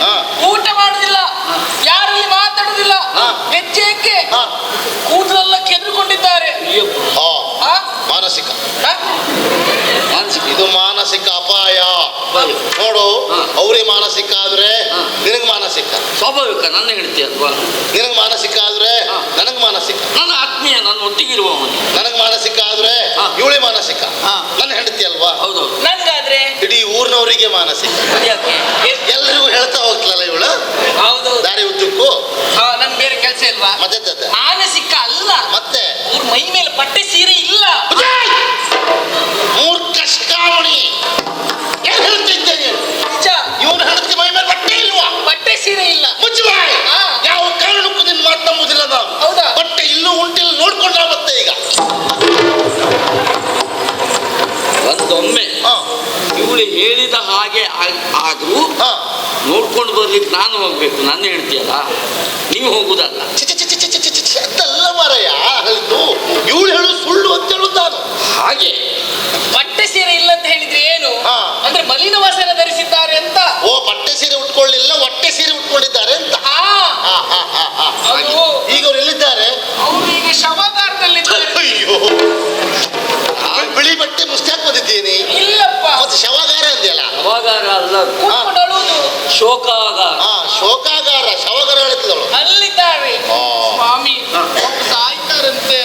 ಊಟ ಮಾಡುದಿಲ್ಲ, ಯಾರಲ್ಲಿ ಮಾತಾಡುದಿಲ್ಲ, ಹೆಜ್ಜೆಕ್ಕೆ ಕೂದಲೆಲ್ಲ ಕೆದ್ರುಕೊಂಡಿದ್ದಾರೆ. ಮಾನಸಿಕ ಇದು ಮಾನಸಿಕ ಅಪಾಯ ನೋಡು. ಅವ್ರಿಗೆ ಮಾನಸಿಕ ಆದ್ರೆ ನಿನಗ್ ಮಾನಸಿಕ. ಸ್ವಾಭಾವಿಕ. ನನ್ನ ಹೆಂಡತಿ ಅಲ್ವಾ? ನಿನಗ್ ಮಾನಸಿಕ ಆದ್ರೆ ನನಗ್ ಮಾನಸಿಕ. ನನ್ನ ಆತ್ಮೀಯ, ನನ್ನ ಒಟ್ಟಿಗಿರುವವನು. ನನಗ್ ಮಾನಸಿಕ ಆದ್ರೆ ಇವಳೇ ಮಾನಸಿಕ. ನನ್ನ ಹೆಂಡತಿ ಅಲ್ವಾ? ಹೌದು. ನನ್ಗಾದ್ರೆ ಇಡೀ ಊರಿನವರಿಗೆ ಮಾನಸಿಕ. ಯಾಕೆ? ಎಲ್ರಿಗೂ ಹೇಳ್ತಾ ಹೋಗ್ತಲ್ಲ ಇವಳು. ಹೌದು. ದಾರಿ ಉದ್ದಕ್ಕೂ ನನ್ ಬೇರೆ ಕೆಲಸ ಇಲ್ವಾ? ಮತ್ತೆ ಮಾನಸಿಕ ಅಲ್ಲ, ಮತ್ತೆ ಅವ್ರ ಮೈ ಮೇಲೆ ಪಟ್ಟೆ ಸೀರೆ ಇಲ್ಲ. ಮೂರ್ಖ ಶಿಖಾಮಣಿ. ಏನ್ ಹೇಳ್ತಿದ್ದೆ ನೀನು? ಇವನು ಹೆಂಡತಿ ಮೈ ಮೇಲೆ ಬಟ್ಟೆ ಇಲ್ವಾ? ಬಟ್ಟೆ ಸೀರೆ ಇಲ್ಲ. ಮುಚ್ಚಬಾಯ್. ಯಾವ ಕಾರಣಕ್ಕೂ ನಿನ್ನ ಮಾತು ನಂಬುದಿಲ್ಲ ನಾವು. ಹೌದಾ? ಬಟ್ಟೆ ಇಲ್ಲೂ ಉಂಟಿಲ್ಲ ನೋಡ್ಕೊಂಡ ಮತ್ತೆ ಈಗ ಒಂದೊಮ್ಮೆ ಇವಳು ಹೇಳಿದ ಹಾಗೆ ಆದ್ರೂ ನೋಡ್ಕೊಂಡು ಬರ್ಲಿಕ್ಕೆ ನಾನು ಹೋಗ್ಬೇಕು. ನನ್ನ ಹೇಳ್ತೀಯಲ್ಲ, ನೀವು ಹೋಗುದಲ್ಲ. ಅದಲ್ಲ ಮಾರಯ್ಯ ಹೇಳಿದ್ದು. ಇವಳು ಹೇಳು ಸುಳ್ಳು ಅಂತ ಹೇಳುದು ನಾನು. ಹಾಗೆ ಬಟ್ಟೆ ಸೀರೆ ಇಲ್ಲ ಅಂತ ಹೇಳಿದ್ರೆ ಏನು? ಅಂದ್ರೆ ಮಲಿನ ವಾಸನೆ ಧರಿಸಿದ್ದಾರೆ ಅಂತ. ಓ, ಬಟ್ಟೆ ಸೀರೆ ಉಟ್ಕೊಳ್ಳಿಲ್ಲ, ಹೊಟ್ಟೆ ಸೀರೆ ಉಟ್ಕೊಂಡಿದ್ದಾರೆ ಅಂತ. ಈಗ ಅವ್ರು ಎಲ್ಲಿದ್ದಾರೆ? ಅವರು ಈಗ ಶವಾಗಾರದಲ್ಲಿದ್ದಾರೆ. ಅಯ್ಯೋ, ಬಿಳಿ ಬಟ್ಟೆ ಮುಸ್ತಾಕ್ ಬಂದಿದ್ದೀನಿ. ಇಲ್ಲಪ್ಪ, ಮತ್ತೆ ಶವಗಾರ ಅಂದ್ಯಲ್ಲ. ಶವಾಗಾರ ಅಲ್ಲ, ಶೋಕಾಗಾರ. ಶೋಕಾಗಾರ. ಶವಗಾರ ಹೇಳ್ತಿದ್ದಳು. ಅಲ್ಲಿದ್ದಾರೆ. ಸ್ವಾಮಿ ಸಾಯ್ತಾರಂತೆ.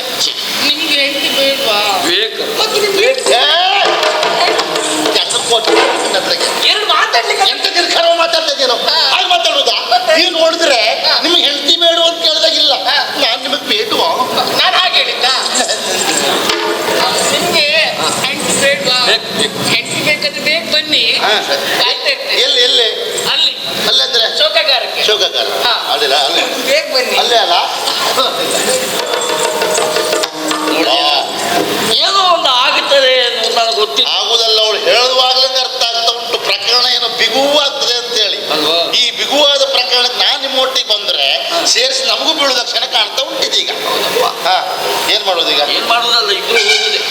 ನಿಮ್ಗೆ ಹೆಂಡತಿ ಬೇಡ್ವಾ? ಬೇಕು. ಎರಡು ಮಾತಾಡ್ಲಿಕ್ಕೆ ಎಂತ ನಿರ್ಖರ ಮಾತಾಡ್ತಾ ಇದ್ದೇನೋ ಹಾಗೆ ಮಾತಾಡುದಾ? ನೀವು ನೋಡಿದ್ರೆ ನಿಮ್ಗೆ ಹೆಂಡತಿ ಬೇಡ ಅಂತ ಕೇಳಿದಾಗಿಲ್ಲ, ನಾನ್ ನಿಮಗ್ ಬೇಡುವ. ನಾನು ಹಾಗೆ ಹೇಳಿದ್ದ. ನಿಮ್ಗೆ ಹೆಂಡತಿ ಬೇಡ್ವಾ? ಹೆಂಡತಿ ಬೇಕಾದ್ರೆ ಬೇಗ ಬನ್ನಿ, ಕಾಯ್ತಾ ಇರ್ತೇನೆ. ಎಲ್ಲಿ ಅಲ್ಲಿ ಅಲ್ಲಂದ್ರೆ ಶೋಕಾಗಾರಕ್ಕೆ. ಶೋಕಾಗಾರ ಅಲ್ಲಿಲ್ಲ, ಅಲ್ಲಿ ಬೇಗ ಬನ್ನಿ. ಅಲ್ಲೇ ಅಲ್ಲ. ಏನೋ ಒಂದು ಆಗುತ್ತದೆ ಅನ್ನೋದು ನನಗೆ ಗೊತ್ತಿಲ್ಲ. ಆಗುದಲ್ಲ, ಅವಳು ಹೇಳುವಾಗ್ಲೇ ಅರ್ಥ ಆಗ್ತಾ ಉಂಟು. ಪ್ರಕರಣ ಏನೋ ಬಿಗುವಾಗ್ತದೆ ಅಂತ ಹೇಳಿ. ಈ ಬಿಗುವಾದ ಪ್ರಕರಣಕ್ಕೆ ನಾನ್ ನಿಮ್ಮ ಒಟ್ಟಿಗೆ ಬಂದ್ರೆ ಸೇರಿಸಿ ನಮಗೂ ಬೀಳುದ ಕ್ಷಣ ಕಾಣ್ತಾ ಉಂಟಿದೀಗ. ಏನ್ ಮಾಡೋದು ಈಗ? ಏನ್ ಮಾಡುದಲ್ಲ, ಇಬ್ರು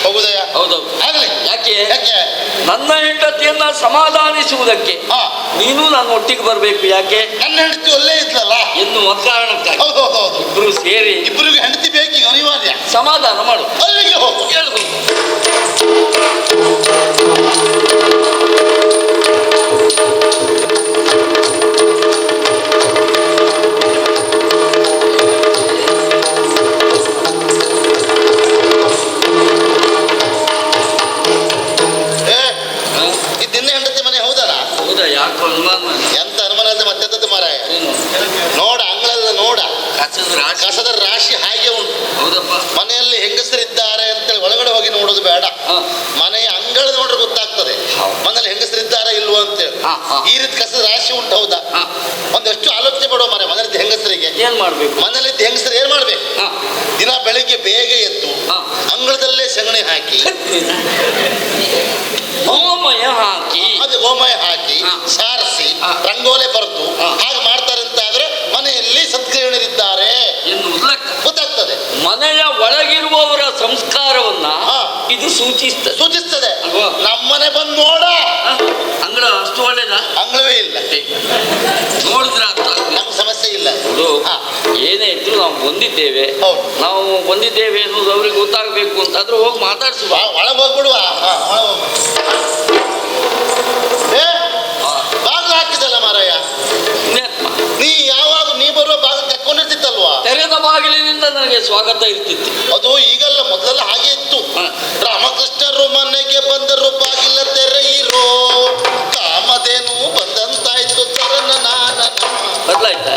ಹೋಗುದಯ್ಯ? ಹೌದೌದು. ಆಗ್ಲಿ. ಯಾಕೆ? ಯಾಕೆ? ನನ್ನ ಹೆಂಡತಿಯನ್ನ ಸಮಾಧಾನಿಸುವುದಕ್ಕೆ ನೀನು ನನ್ನ ಒಟ್ಟಿಗೆ ಬರ್ಬೇಕು. ಯಾಕೆ? ನನ್ನ ಹೆಂಡತಿ ಒಳ್ಳೆ ಇದ್ಲಲ್ಲ ಎನ್ನುವ ಕಾರಣಕ್ಕಾಗಿ ಹೌದೌದು. ಇಬ್ರು ಸೇರಿ ಇಬ್ಬರಿಗೆ ಹೆಂಡತಿ ಬೇಕೀಗ ಅನಿವಾರ್ಯ. ಸಮಾಧಾನ ಮಾಡು. ಅಲ್ಲಿಗೆ ಹೋಗು. ಹೇಳ್ಬೇಕು. ಏನು ನೋಡ ಅಂಗಳದ ನೋಡ ಕಸದ ರಾಶಿ. ಕಸದ ರಾಶಿ ಹಾಗೆ ಉಂಟು. ಹೌದಪ್ಪ. ಮನೆಯಲ್ಲಿ ಹೆಂಗಸರಿದ್ದಾರೆ ಅಂತೇಳಿ ಒಳಗಡೆ ಹೋಗಿ ನೋಡೋದು ಬೇಡ, ಹಾ. ಮನೆಯ ಅಂಗಳ ನೋಡ್ರೆ ಗೊತ್ತಾಗ್ತದೆ ಹೌದು. ಮನೇಲಿ ಹೆಂಗಸರಿದ್ದಾರಾ ಇಲ್ವೋ ಅಂತೇಳಿ. ಹಾ, ಹಾ. ಈ ರೀತಿ ಕಸದ ರಾಶಿ ಉಂಟು, ಹೌದಾ? ಹಾ. ಒಂದಷ್ಟು ಆಲೋಚನೆ ಮಾಡುವ ಮನೆ ಮನೇಲಿ ಹೆಂಗಸರಿಗೆ. ಏನ್ ಮಾಡ್ಬೇಕು? ಮನೇಲಿ ಹೆಂಗಸರು ಏನ್ ಮಾಡ್ಬೇಕು? ಹಾ. ದಿನ ಬೆಳಿಗ್ಗೆ ಬೇಗ ಎದ್ದು ಹಾ. ಅಂಗಳದಲ್ಲೇ ಸಗಣಿ ಹಾಕಿ ಹೋಮಯ ಹಾಕಿ ಅದು ಗೋಮಯ ಹಾಕಿ ಹಾ. ಸಾರಿಸಿ ಹಾ. ರಂಗೋಲೆ ಬರೆದು ಹಾ. ಹಾಗೆ ಮಾಡ್ತಾರೆ ಅಂತ ಆದ್ರೆ ಮನೆಯಲ್ಲಿ ಸದ್ಗೃಹಿಣರಿದ್ದಾರೆ ಎನ್ನುವುದು ಲೆಕ್ಕ. ಗೊತ್ತಾಗ್ತದೆ. ಮನೆಯ ಒಳಗಿರುವವರ ಸಂಸ್ಕಾರವನ್ನ ಹಾ. ಇದು ಸೂಚಿಸ್ತದೆ. ಸೂಚಿಸ್ತದೆ. ಅಲ್ವಾ? ನಮ್ಮನೆ ಬಂದು ನೋಡ, ಅಂಗಳ ಅಷ್ಟು ಒಳ್ಳೇದ ಅಂಗಳವೇ ಇಲ್ಲ, ನೋಡಿದ್ರ ನಮ್ಗೆ ಸಮಸ್ಯೆ ಇಲ್ಲ. ನೋಡು, ಹಾ. ಏನೇ ಇದ್ರು ನಾವು ಬಂದಿದ್ದೇವೆ, ಹೌದು. ನಾವು ಬಂದಿದ್ದೇವೆ ಅನ್ನೋದು ಅವ್ರಿಗೆ ಗೊತ್ತಾಗಬೇಕು ಅಂತಾದ್ರೂ ಹೋಗಿ ಮಾತಾಡ್ಸುವ. ಒಳಗೆ ಹೋಗ್ಬಿಡುವ. ಬಾಗಿಲು ಹಾಕಿದಲ್ಲ ಮಾರಾಯ, ನೀ ಯಾವಾಗ ನೀ ಬರುವ ಬಾಗಿಲು ತೆಕ್ಕೊಂಡಿರ್ತಿತ್ತಲ್ವಾ? ತೆರೆದ ಬಾಗಿಲಿನಿಂದ ನನಗೆ ಸ್ವಾಗತ ಇರ್ತಿತ್ತು. ಅದು ಈಗಲ್ಲ, ಮೊದಲೆಲ್ಲ ಹಾಗೆ ಇತ್ತು. ಹಾ. ರಾಮಕೃಷ್ಣರು ಮನೆಗೆ ಬಂದರು, ಬಾಗಿಲ ತೆರೆಯಿರೋ, ಕಾಮಧೇನು ಬಂದಂತಾಯ್ತು ಚರಣ ನಾನ. ಬದಲಾಯ್ತಾ?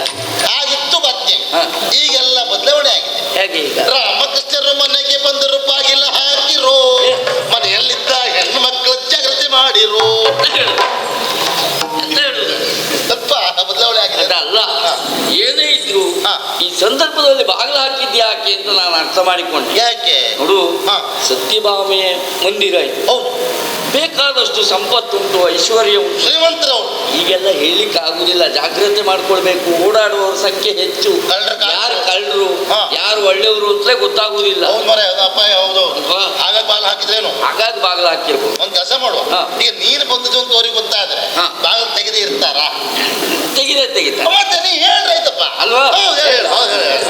ಆಗಿತ್ತು ಬದ್ನೆ. ಹಾ. ಈಗೆಲ್ಲ ಬದಲಾವಣೆ ಆಗಿದೆ. ಹೇಗೆ ಈಗ? ರಾಮಕೃಷ್ಣರು ಮನೆಗೆ ಬಂದರು, ಬಾಗಿಲ ಹಾಕಿರೋ, ಮನೆಯಲ್ಲಿದ್ದ ಹೆಣ್ಣು ಮಕ್ಕಳ ಜಾಗೃತಿ ಮಾಡಿರೋ. ಎಂತ ಹೇಳುದು? ಸ್ವಲ್ಪ ಬದಲಾವಣೆ ಆಗಿದೆ. ಅದಲ್ಲ, ಹಾ. ಏನೇ ಇದ್ರು ಹಾ. ಈ ಸಂದರ್ಭದಲ್ಲಿ ಬಾಗಿಲು ಹಾಕಿದ್ದೆ ಯಾಕೆ ಅಂತ ನಾನು ಅರ್ಥ ಮಾಡಿಕೊಂಡೆ. ಯಾಕೆ? ನೋಡು, ಹಾ. ಸತ್ಯಭಾಮೆಯ ಮಂದಿರ ಇದು, ಹೌದು, ಬೇಕಾದಷ್ಟು ಸಂಪತ್ತುಂಟು, ಐಶ್ವರ್ಯ ಉಂಟು. ಶ್ರೀಮಂತರವ್ರು. ಈಗೆಲ್ಲ ಹೇಳಲಿಕ್ಕೆ ಆಗುದಿಲ್ಲ, ಜಾಗ್ರತೆ ಮಾಡ್ಕೊಳ್ಬೇಕು. ಓಡಾಡುವವರ ಸಂಖ್ಯೆ ಹೆಚ್ಚು, ಯಾರು ಕಳ್ಳರು ಹಾ. ಯಾರು ಒಳ್ಳೆಯವರು ಅಂತಲೇ ಗೊತ್ತಾಗುದಿಲ್ಲ. ಹೌದು ಮರ, ಹೌದು ಅಪ್ಪಾಯ, ಹೌದು. ಅಲ್ವಾ? ಆಗಾಗ ಬಾಗಿಲು ಹಾಕಿದ್ರೇನು? ಹಾಗಾಗಿ ಬಾಗಿಲು ಹಾಕಿರ್ಬೋದು. ಒಂದ್ ಕೆಲಸ ಮಾಡುವ, ಹಾ. ಈಗ ನೀನು ಬಂದದ್ದು ಅಂತ ಅವ್ರಿಗೆ ಗೊತ್ತಾದ್ರೆ ಹಾ. ಬಾಗಿಲು ತೆಗೆದೇ ಇರ್ತಾರ? ತೆಗಿತಾ ಮತ್ತೆ ನೀ ಹೇಳ್ರೈತಪ್ಪ ಅಲ್ವಾ? ಹೌದು, ಹೇಳು, ಹೌದು, ಹೇಳು.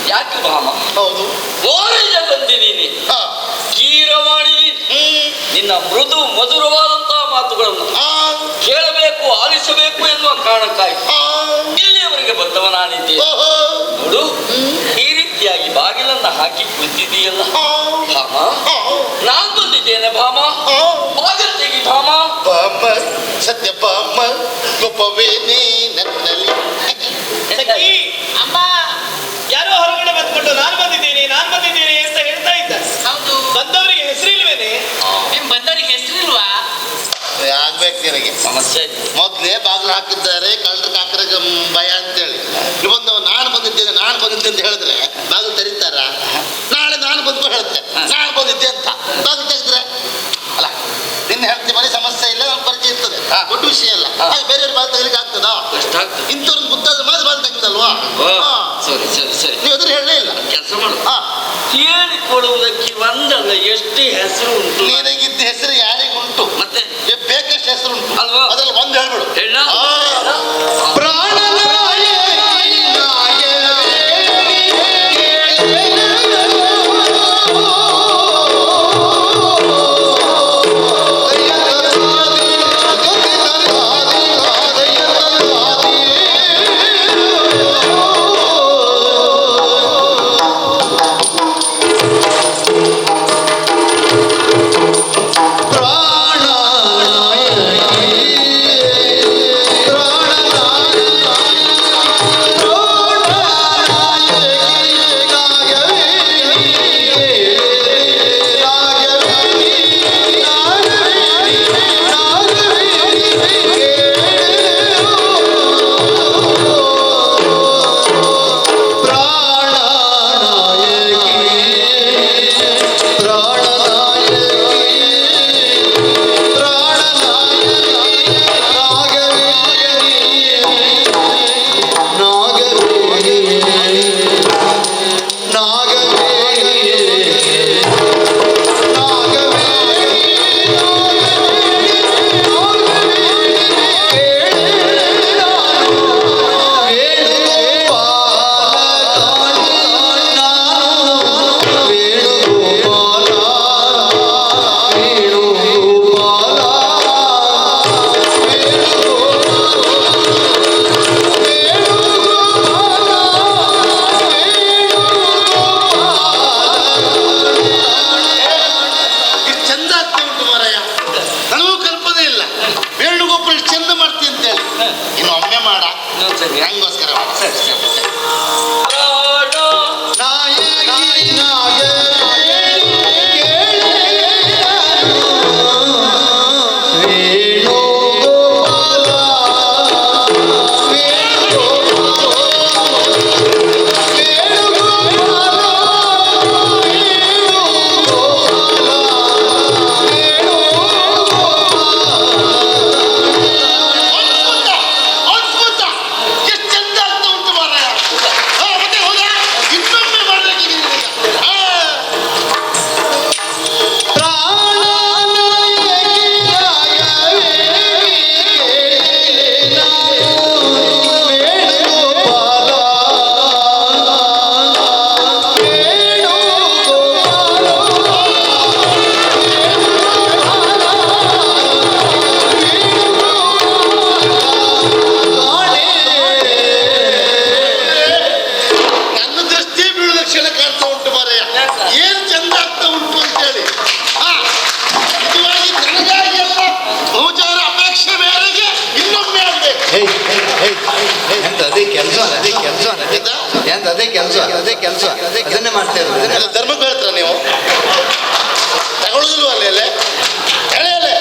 ಯಾಕೆ ಭಾಮ? ಹೌದು. ಓರಿಯ ಬಂದಿದ್ದೀನಿ. ಕೀರವಾಣಿ ನಿನ್ನ ಮೃದು ಮಧುರವಾದಂತಹ ಮಾತುಗಳನ್ನು ಕೇಳಬೇಕು, ಆಲಿಸಬೇಕು ಎನ್ನುವ ಕಾರಣಕ್ಕಾಗಿ ಇಲ್ಲಿಯವರೆಗೆ ಬಂದವ ನಾನಿದ್ದೆ. ನೋಡು, ಈ ರೀತಿಯಾಗಿ ಬಾಗಿಲನ್ನ ಹಾಕಿ ಕುಳಿತಿದೆಯಲ್ಲ ಭಾಮ, ನಾನ್ ಬಂದಿದ್ದೇನೆ ಭಾಮ, ಬಾಗಿಲು ತೆಗಿ ಭಾಮ. ಬಾಮ, ಸತ್ಯ ಬಾಮ, ಗೊಪ್ಪವೇ ನೀ ನನ್ನಲ್ಲಿ. ಅಮ್ಮ, ಯಾರೋ ಹೊರಗಡೆ ಬಂದ್ಕೊಂಡು ನಾನು ಬಂದಿದ್ದೇನೆ ಅಂತ ಹೇಳ್ತಾ ಇದ್ದ. ಹೌದು. ಬಂದವರಿಗೆ ಹೆಸರಿಲ್ವೇನೆ? ನಿಮ್ ಬಂದವರಿಗೆ ಹೆಸರಿಲ್ವಾ? ಆಗ್ಬೇಕು ನಿನಗೆ ಸಮಸ್ಯೆ. ಮೊದ್ಲೇ ಬಾಗಿಲು ಹಾಕಿದ್ದಾರೆ, ಕಳ್ಳರ ಕಾಕರ ಭಯ ಅಂತೇಳಿ. ಇವತ್ತು ನಾನು ಬಂದಿದ್ದೇನೆ ಅಂತ ಹೇಳಿದ್ರೆ ಬಾಗಿಲು ತೆರೀತಾರ? ನಾಳೆ ನಾನು ಬಂದು ಹೇಳ್ತೆ ನಾನು ಬಂದಿದ್ದೆ ಅಂತ ಬಾಗಿಲು ತೆಗೆದ್ರೆ ಅಲ್ಲ, ನಿನ್ನ ಹೇಳ್ತಿ ಮನೆ ಸಮಸ್ಯೆ ಇಲ್ಲ, ನಮ್ಗೆ ಪರಿಚಯ ಇರ್ತದೆ, ದೊಡ್ಡ ವಿಷಯ ಅಲ್ಲ. ಹಾಗೆ ಬೇರೆಯವ್ರ ಬಾಗಿಲು ತೆಗಲಿಕ್ಕೆ ಆಗ್ತದ? ಇಂಥವ್ರನ್ನ ಗೊತ್ತಾದ್ರೆ ಮಾತ್ರ ಬಾಗಿಲು ತೆಗ್ದಲ್ವಾ? ಸರಿ ಸರಿ ಸರಿ, ನೀವು ಎದುರು ಹೇಳಲೇ ಇಲ್ಲ. ಕೆಲಸ ಮಾಡು. ಹೇಳಿಕೊಡುವುದಕ್ಕೆ ಒಂದಲ್ಲ ಎಷ್ಟು ಹೆಸರು ಉಂಟು. ನಿನಗಿದ್ದ ಹೆಸರು ಯಾರಿಗುಂಟು? ಮತ್ತೆ ಬೇಕಷ್ಟು ಹೆಸರು ಉಂಟು ಅಲ್ವಾ? ಅದ್ರಲ್ಲಿ ಒಂದು ಹೇಳ್ಬಿಡು. ಹೇಳ ಪ್ರಾಣ ನಿನಗೋಸ್ಕರ ಮಾಡು. ಸರಿ ಸರಿ ಸರಿ. ಅದ್ಭುತ! ಎಷ್ಟು ಚಂದ ಆಗ್ತಾ ಉಂಟು ಮಾರಾಯ. ಮತ್ತೆ ಹೌದಾ? ಇನ್ನೊಮ್ಮೆ ಮಾಡ್ಬೇಕೀಗ ನಿನಗೆ. ನನ್ನ ದೃಷ್ಟಿ ಬೀಳುವ ಕ್ಷಣ ಕಾಣ್ತಾ ಉಂಟು ಮಾರಾಯ. ಏನ್ ಚಂದ ಆಗ್ತಾ ಉಂಟು ಅಂತೇಳಿ. ನಿಜವಾಗಿ ನನಗಾಗಿ ಅಲ್ಲ, ಬಹುಚಾರ ಅಪೇಕ್ಷೆ ಮೇರೆಗೆ ಇನ್ನೊಮ್ಮೆ ಆಗ್ಬೇಕು. ಅದೇ ಕೆಲಸ ಅದನ್ನೇ ಮಾಡ್ತಾ ಇರೋದು. ಅದು ಧರ್ಮಕ್ಕೆ ಹೇಳ್ತಾರ ನೀವು ತಗೊಳ್ಳೋದಿಲ್ವ ಅಲ್ಲೇ ಹೇಳಿ ಅಲ್ಲೇ.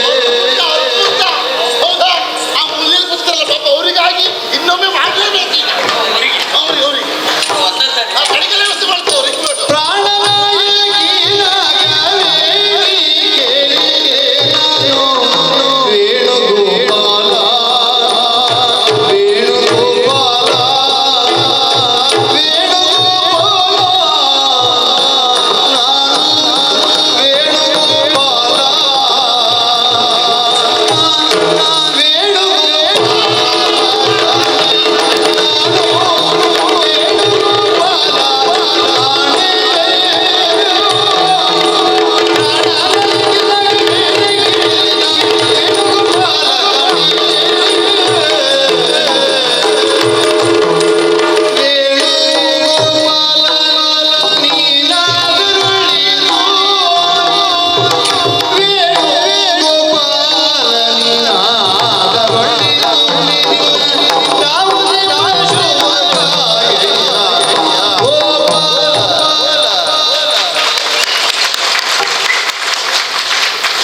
ಅದ್ಭುತ! ಹೌದಾ? ಆ ಮುಲ್ಲಿಯಲ್ಲಿ ಕೂತ್ಕೊಳ್ಳಲ್ಲ ಪಾಪ, ಅವರಿಗಾಗಿ ಇನ್ನೊಮ್ಮೆ ಮಾಡಲೇಬೇಕು ಈಗ. ಅವ್ರಿಗೆ ಒಂದೇ ಸರಿ. ಆ ಕಡೆಗೆ ವ್ಯವಸ್ಥೆ ಮಾಡ್ತಾರೆ ಅವ್ರಿಗೆ ಬಿಡು.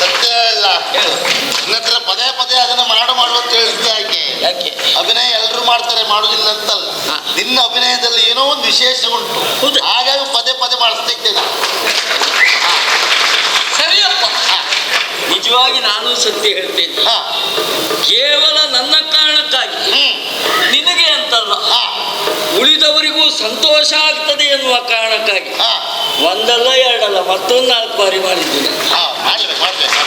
ಸತ್ಯ ಇಲ್ಲ. ನನ್ನ ಹತ್ರ ಪದೇ ಪದೇ ಅದನ್ನ ಮಾಡು ಅಂತ ಹೇಳಿದ್ದೆ ಯಾಕೆ? ಯಾಕೆ? ಅಭಿನಯ ಎಲ್ಲರೂ ಮಾಡ್ತಾರೆ, ಮಾಡುದಿಲ್ಲ ಅಂತಲ್ಲ. ನಿನ್ನ ಅಭಿನಯದಲ್ಲಿ ಏನೋ ಒಂದು ವಿಶೇಷ ಉಂಟು, ಹೌದು. ಹಾಗಾಗಿ ಪದೇ ಪದೇ ಮಾಡಿಸ್ತಾ ಇದ್ದೇನೆ. ಸರಿಯಪ್ಪ. ನಿಜವಾಗಿ ನಾನು ಸತ್ಯ ಹೇಳ್ತೇನೆ. ಹಾ. ಕೇವಲ ನನ್ನ ಕಾರಣಕ್ಕಾಗಿ ನಿನಗೆ ಅಂತಲ್ಲ, ಹಾ. ಉಳಿದವರಿಗೂ ಸಂತೋಷ ಆಗ್ತದೆ ಎನ್ನುವ ಕಾರಣಕ್ಕಾಗಿ ಹಾ. ಒಂದಲ್ಲ ಎರಡಲ್ಲ ಮತ್ತೊಂದು 4 ಬಾರಿ ಮಾಡಿದ್ದೀನಿ. ಮಾಡ್ಬೇಕು.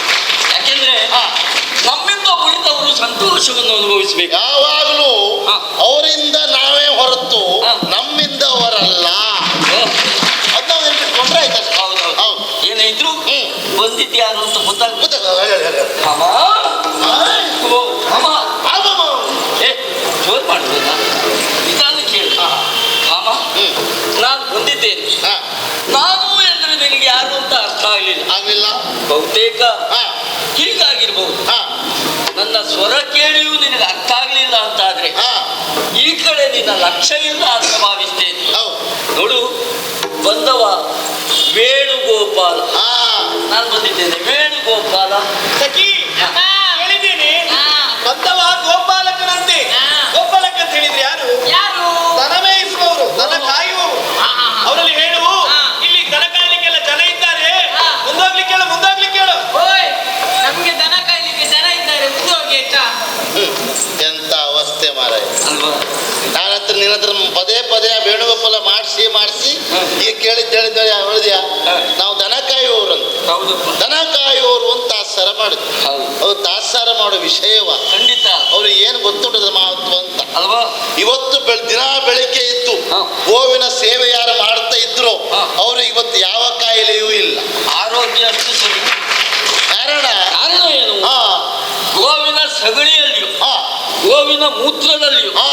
ಯಾಕೆಂದ್ರೆ ಹಾ. ನಮ್ಮಿಂದ ಉಳಿದವರು ಸಂತೋಷವನ್ನು ಅನುಭವಿಸಬೇಕು. ಯಾವಾಗಲೂ ಹಾ. ಅವರಿಂದ ನಾವೇ ಹೊರತು ಹಾ. ನಮ್ಮಿಂದ ಅವರಲ್ಲ. ಅದನ್ನ ನೆನ್ಪಿಟ್ಕೊಂಡ್ರೆ ಆಯ್ತು ಅಷ್ಟೇ. ಹೌದು. ಏನೇ ಇದ್ರು ಬಂದಿದ್ಯಾರು ಅಂತ ಗೊತ್ತಾಗ್ತದೆ. ಹೇಳಿ. ಅಮ್ಮ ಓ, ಅಮ್ಮ ಏ ಜೋರ್ ಮಾಡುದಿಲ್ಲ, ನಿಧಾನ ಕೇಳಿ. ಅಮ್ಮ ನಾನು ಬಂದಿದ್ದೇನೆ. ಹಾ. ನಾನು ಎಂದ್ರೆ ನಿನಗೆ ಯಾರು ಅಂತ ಅರ್ಥ ಆಗ್ಲಿಲ್ಲ. ಬಹುತೇಕ ಹಾ. ಹೀಗಾಗಿರ್ಬಹುದು. ಹಾ. ನನ್ನ ಸ್ವರ ಕೇಳಿಯೂ ನಿನಗೆ ಅರ್ಥ ಆಗ್ಲಿಲ್ಲ ಅಂತ ಆದ್ರೆ ಹಾ. ಈ ಕಡೆ ನಿನ್ನ ಲಕ್ಷ್ಯ ಇಲ್ಲ ಅಂತ ಭಾವಿಸ್ತೇನೆ. ಹೌದು. ನೋಡು, ಬಂದವ ವೇಣುಗೋಪಾಲ. ಹಾ. ನಾನು ಬಂದಿದ್ದೇನೆ ವೇಣುಗೋಪಾಲ. ಸಖಿ ಹೇಳಿದ್ದೀನಿ, ಬಂದವ ಗೋಪಾಲಕನಂತೆ. ಗೋಪಾಲಕ ಅಂತ ಹೇಳಿದ್ರೆ ಯಾರು? ದನ ಮೇಯಿಸುವವರು, ದನ ಕಾಯುವವರು. ಅವರಲ್ಲಿ ಹೇಳು, ಇಲ್ಲಿ ದನ ಕಾಯ್ಲಿಕ್ಕೆಲ್ಲ ಜನ ಇದ್ದಾರೆ, ಮುಂದೋಗ್ಲಿಕ್ಕೆ ಹೇಳು. ನಮ್ಗೆ ದನ ಕಾಯ್ಲಿಕ್ಕೆ ಜನ ಇದ್ದಾರೆ, ಮುಂದೆ ಹೋಗಿ ಆಯ್ತಾ? ಎಂತ ಅವಸ್ಥೆ ಮಾರಾಯ. ಅಲ್ವಾ? ನಾನಂತ ನಿನ್ನ ಹತ್ರ ಪದೇ ಪದೇ ಆ ವೇಣುಗೋಪಾಲ ಮಾಡಿಸಿ ಈಗ ಹೇಳಿದ್ಯಾ ನಾವು ದನ ಕಾಯುವವರು ಅಂತ. ಹೌದಪ್ಪ. ದನ ಕಾಯುವವರು ಅಂತ ತಾತ್ಸಾರ ಮಾಡಿದ್ರು. ಹೌದು. ಅವ್ರು ತಾತ್ಸಾರ ಮಾಡೋ ವಿಷಯವ ಖಂಡಿತ ಅವ್ರಿಗೆ ಏನು ಗೊತ್ತುಂಟದ್ರ ಮಹತ್ವ ಅಂತ ಅಲ್ವಾ? ಇವತ್ತು ದಿನ ಬೆಳಿಗ್ಗೆ ಇದ್ದು ಹಾ. ಗೋವಿನ ಸೇವೆ ಯಾರು ಮಾಡ್ತಾ ಇದ್ರು ಹಾ. ಅವರು ಇವತ್ತು ಯಾವ ಕಾಯಿ ಮೂತ್ರದಲ್ಲಿಯೂ ಹಾ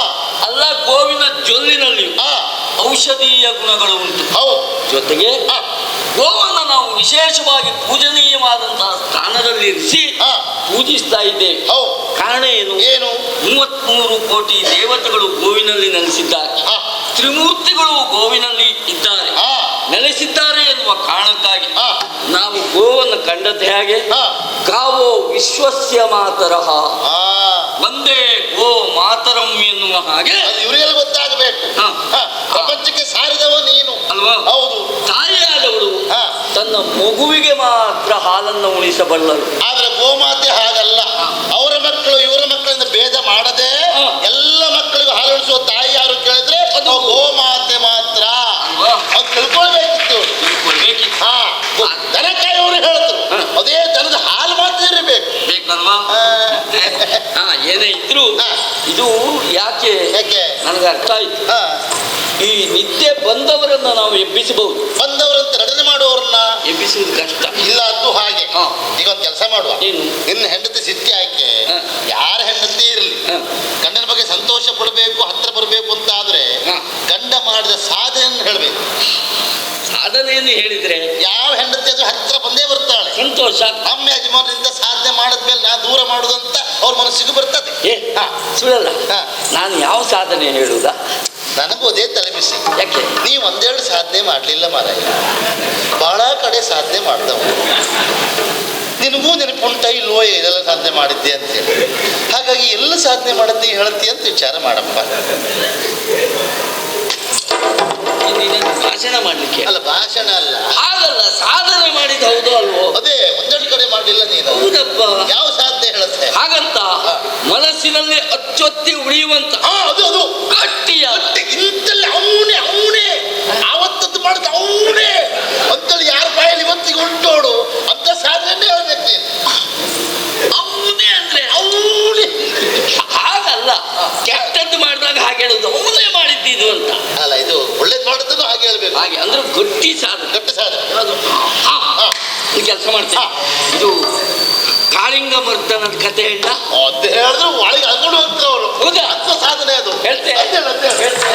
ಅಲ್ಲ ಗೋವಿನ ಜೊಲ್ಲಿನಲ್ಲಿಯೂ ಹಾ ಔಷಧೀಯ ಗುಣಗಳು ಉಂಟು. ಹೌದು. ಜೊತೆಗೆ ಹಾ ಗೋವನ್ನು ನಾವು ವಿಶೇಷವಾಗಿ ಪೂಜನೀಯವಾದಂತಹ ಸ್ಥಾನದಲ್ಲಿ ಇರಿಸಿ ಹಾ ಪೂಜಿಸ್ತಾ ಇದ್ದೇವೆ. ಹೌದು. ಕಾರಣ ಏನು? ಏನು? 33 ಕೋಟಿ ದೇವತೆಗಳು ಗೋವಿನಲ್ಲಿ ನೆಲೆಸಿದ್ದಾರೆ. ಹಾ ತ್ರಿಮೂರ್ತಿಗಳು ಗೋವಿನಲ್ಲಿ ಇದ್ದಾರೆ, ಹಾ ನೆಲೆಸಿದ್ದಾರೆ ಎನ್ನುವ ಕಾರಣಕ್ಕಾಗಿ ಹಾ ನಾವು ಗೋವನ್ನು ಕಂಡದ್ದು ಹೇಗೆ? ಹಾ ಕಾವೋ ವಿಶ್ವಸ್ಯ ಮಾತರಃ ಹಾ ಒಂದೇ ಗೋ ಮಾತರಂ ಎನ್ನುವ ಹಾಗೆ ಅದು ಇವರಿಗೆಲ್ಲ ಗೊತ್ತಾಗಬೇಕು. ಹಾ. ಪ್ರಪಂಚಕ್ಕೆ ಸಾರಿದವ ನೀನು ಅಲ್ವಾ? ಹೌದು. ತಾಯಿಯಾದವಳು ಹಾ. ತನ್ನ ಮಗುವಿಗೆ ಮಾತ್ರ ಹಾಲನ್ನು ಉಣಿಸಬಲ್ಲರು. ಆದ್ರೆ ಗೋಮಾತೆ ಹಾಗಲ್ಲ. ಅವರ ಮಕ್ಕಳು ಇವರ ಮಕ್ಕಳಿಂದ ಭೇದ ಮಾಡದೆ ಹಾ. ಎಲ್ಲ ಮಕ್ಕಳಿಗೂ ಹಾಲು ಉಣಿಸುವ ತಾಯಿ ಯಾರು ಕೇಳಿದ್ರೆ ಅದು ಗೋಮಾತೆ ಮಾತ್ರ. ಅಲ್ವಾ? ಅದು ತಿಳ್ಕೊಳ್ಬೇಕಿತ್ತು. ತಿಳ್ಕೊಳ್ಬೇಕಿತ್ತು. ಹಾ ದನ ಕಾಯೋರು ಹೇಳಿದ್ರು ಹಾ. ಅದೇ ದನದ ಹಾಲು ಮಾತ್ರ ಇರಬೇಕು. ಬೇಕಲ್ವಾ? ಏನೇ ಇದ್ರು ಹಾ. ಇದು ಯಾಕೆ ಯಾಕೆ? ನನಗೆ ಅರ್ಥ ಆಯ್ತು. ಹಾ ಈ ನಿತ್ಯ ಬಂದವರನ್ನ ನಾವು ಎಬ್ಬಿಸಬಹುದು, ಬಂದವರಂತ ನಡನೆ ಮಾಡುವವ್ರನ್ನ ಎಬ್ಬಿಸುವುದು ಕಷ್ಟ. ಇಲ್ಲ ಅದು ಹಾಗೆ. ಹಾ. ಈಗ ಒಂದು ಕೆಲಸ ಮಾಡುವ. ಏನು? ನಿನ್ನ ಹೆಂಡತಿ ಸಿಕ್ಕಿ ಆಯ್ಕೆ ಹಾ. ಯಾರ ಹೆಂಡತಿ ಇರಲಿ ಹಾ. ಗಂಡನ ಬಗ್ಗೆ ಸಂತೋಷ ಪಡಬೇಕು, ಹತ್ರ ಬರಬೇಕು ಅಂತ ಆದ್ರೆ ಹಾ. ಗಂಡ ಮಾಡಿದ ಸಾಧನೆಯನ್ನು ಹೇಳಬೇಕು. ಸಾಧನೆಯನ್ನು ಹೇಳಿದ್ರೆ ಯಾವ ಹೆಂಡತಿ ಅದು ಹತ್ರ ಬಂದೇ ಬರ್ತಾಳೆ. ಸಂತೋಷ. ನಮ್ಮ ಯಜಮಾನರಿಂದ ಸಾಧನೆ ಮಾಡಿದ್ಮೇಲೆ ನಾ ದೂರ ಮಾಡುದಂತ ಅವ್ರ ಮನಸ್ಸಿಗೆ ಬರ್ತದೆ. ಹಾ ಸುಳ್ಳಲ್ಲ. ಹಾ. ನಾನು ಯಾವ ಸಾಧನೆ ಹೇಳುವುದಾ? ನನಗೂ ಅದೇ ತಲೆಬಿಸಿ. ಯಾಕೆ? ನೀವು ಒಂದೆರಡು ಸಾಧನೆ ಮಾಡಲಿಲ್ಲ ಮಾರಾಯ, ಬಹಳ ಕಡೆ ಸಾಧನೆ ಮಾಡ್ದವು. ನಿನಗೂ ನೆನಪುಂಟ ಇಲ್ವೋ ಇದೆಲ್ಲ ಸಾಧನೆ ಮಾಡಿದ್ದೆ ಅಂತ ಹೇಳಿ. ಹಾಗಾಗಿ ಎಲ್ಲ ಸಾಧನೆ ಮಾಡದ್ದಿ ಹೇಳತ್ತಿ ಅಂತ ವಿಚಾರ ಮಾಡಪ್ಪ. ನೀನೇನು ಭಾಷಣ ಮಾಡ್ಲಿಕ್ಕೆ? ಅಲ್ಲ ಭಾಷಣ ಅಲ್ಲ, ಹಾಗಲ್ಲ, ಸಾಧನೆ ಮಾಡಿದ ಹೌದು ಅಲ್ವೋ? ಅದೇ ಒಂದೆರಡು ಕಡೆ ಮಾಡಲಿಲ್ಲ ನೀನು. ಹೌದಪ್ಪ. ಯಾವ ಸಾಧನೆ ಹೇಳುತ್ತೆ? ಹಾಗಂತ ಮನಸ್ಸಿನಲ್ಲಿ ಅಚ್ಚೊತ್ತಿ ಉಳಿಯುವಂತ ಅದು ಗಟ್ಟಿಯ ಇಂತಲ್ಲಿ ಅವನೇ ಆವತ್ತದ್ದು ಮಾಡಿದ ಅವನೇ ಅಂತಲ್ಲಿ ಯಾರ ಬಾಯಲ್ಲಿ ಇವತ್ತಿಗೆ ಉಂಟೋಡು ಅಂತ ಸಾಧನೆ ಹೇಳ್ಬೇಕು ನೀನು. ಅವನೇ ಅಂದ್ರೆ ಅವನೇ ಹಾಗಲ್ಲ, ಕೆಟ್ಟದ್ದು ಮಾಡಿದಾಗ ಹಾಗೆ ಹೇಳುದು ಅವನೇ ಮಾಡಿದ್ದು ಅಂತ ಅಲ್ಲ, ಇದು ಒಳ್ಳೇದು ಮಾಡಿದ್ದು ಹಾಗೆ ಹೇಳ್ಬೇಕು. ಹಾಗೆ ಅಂದ್ರೆ ಗಟ್ಟಿ ಸಾಧನೆ. ಗಟ್ಟಿ ಸಾಧನೆ. ಅದು ಈ ಕೆಲಸ ಮಾಡ್ತೇನೆ. ಇದು ಕಾಳಿಂಗ ಮರ್ದನದ ಕತೆ ಹೇಳ ಅದು ಹೇಳಿದ್ರೆ ಒಳಗೆ ಅಲ್ಕೊಂಡು ಹೋಗ್ತಾರೆ ಅವರು. ಹೌದಾ? ಅಂತ ಸಾಧನೆ ಅದು. ಹೇಳ್ತೇನೆ. ಹೇಳ್ತೇನೆ.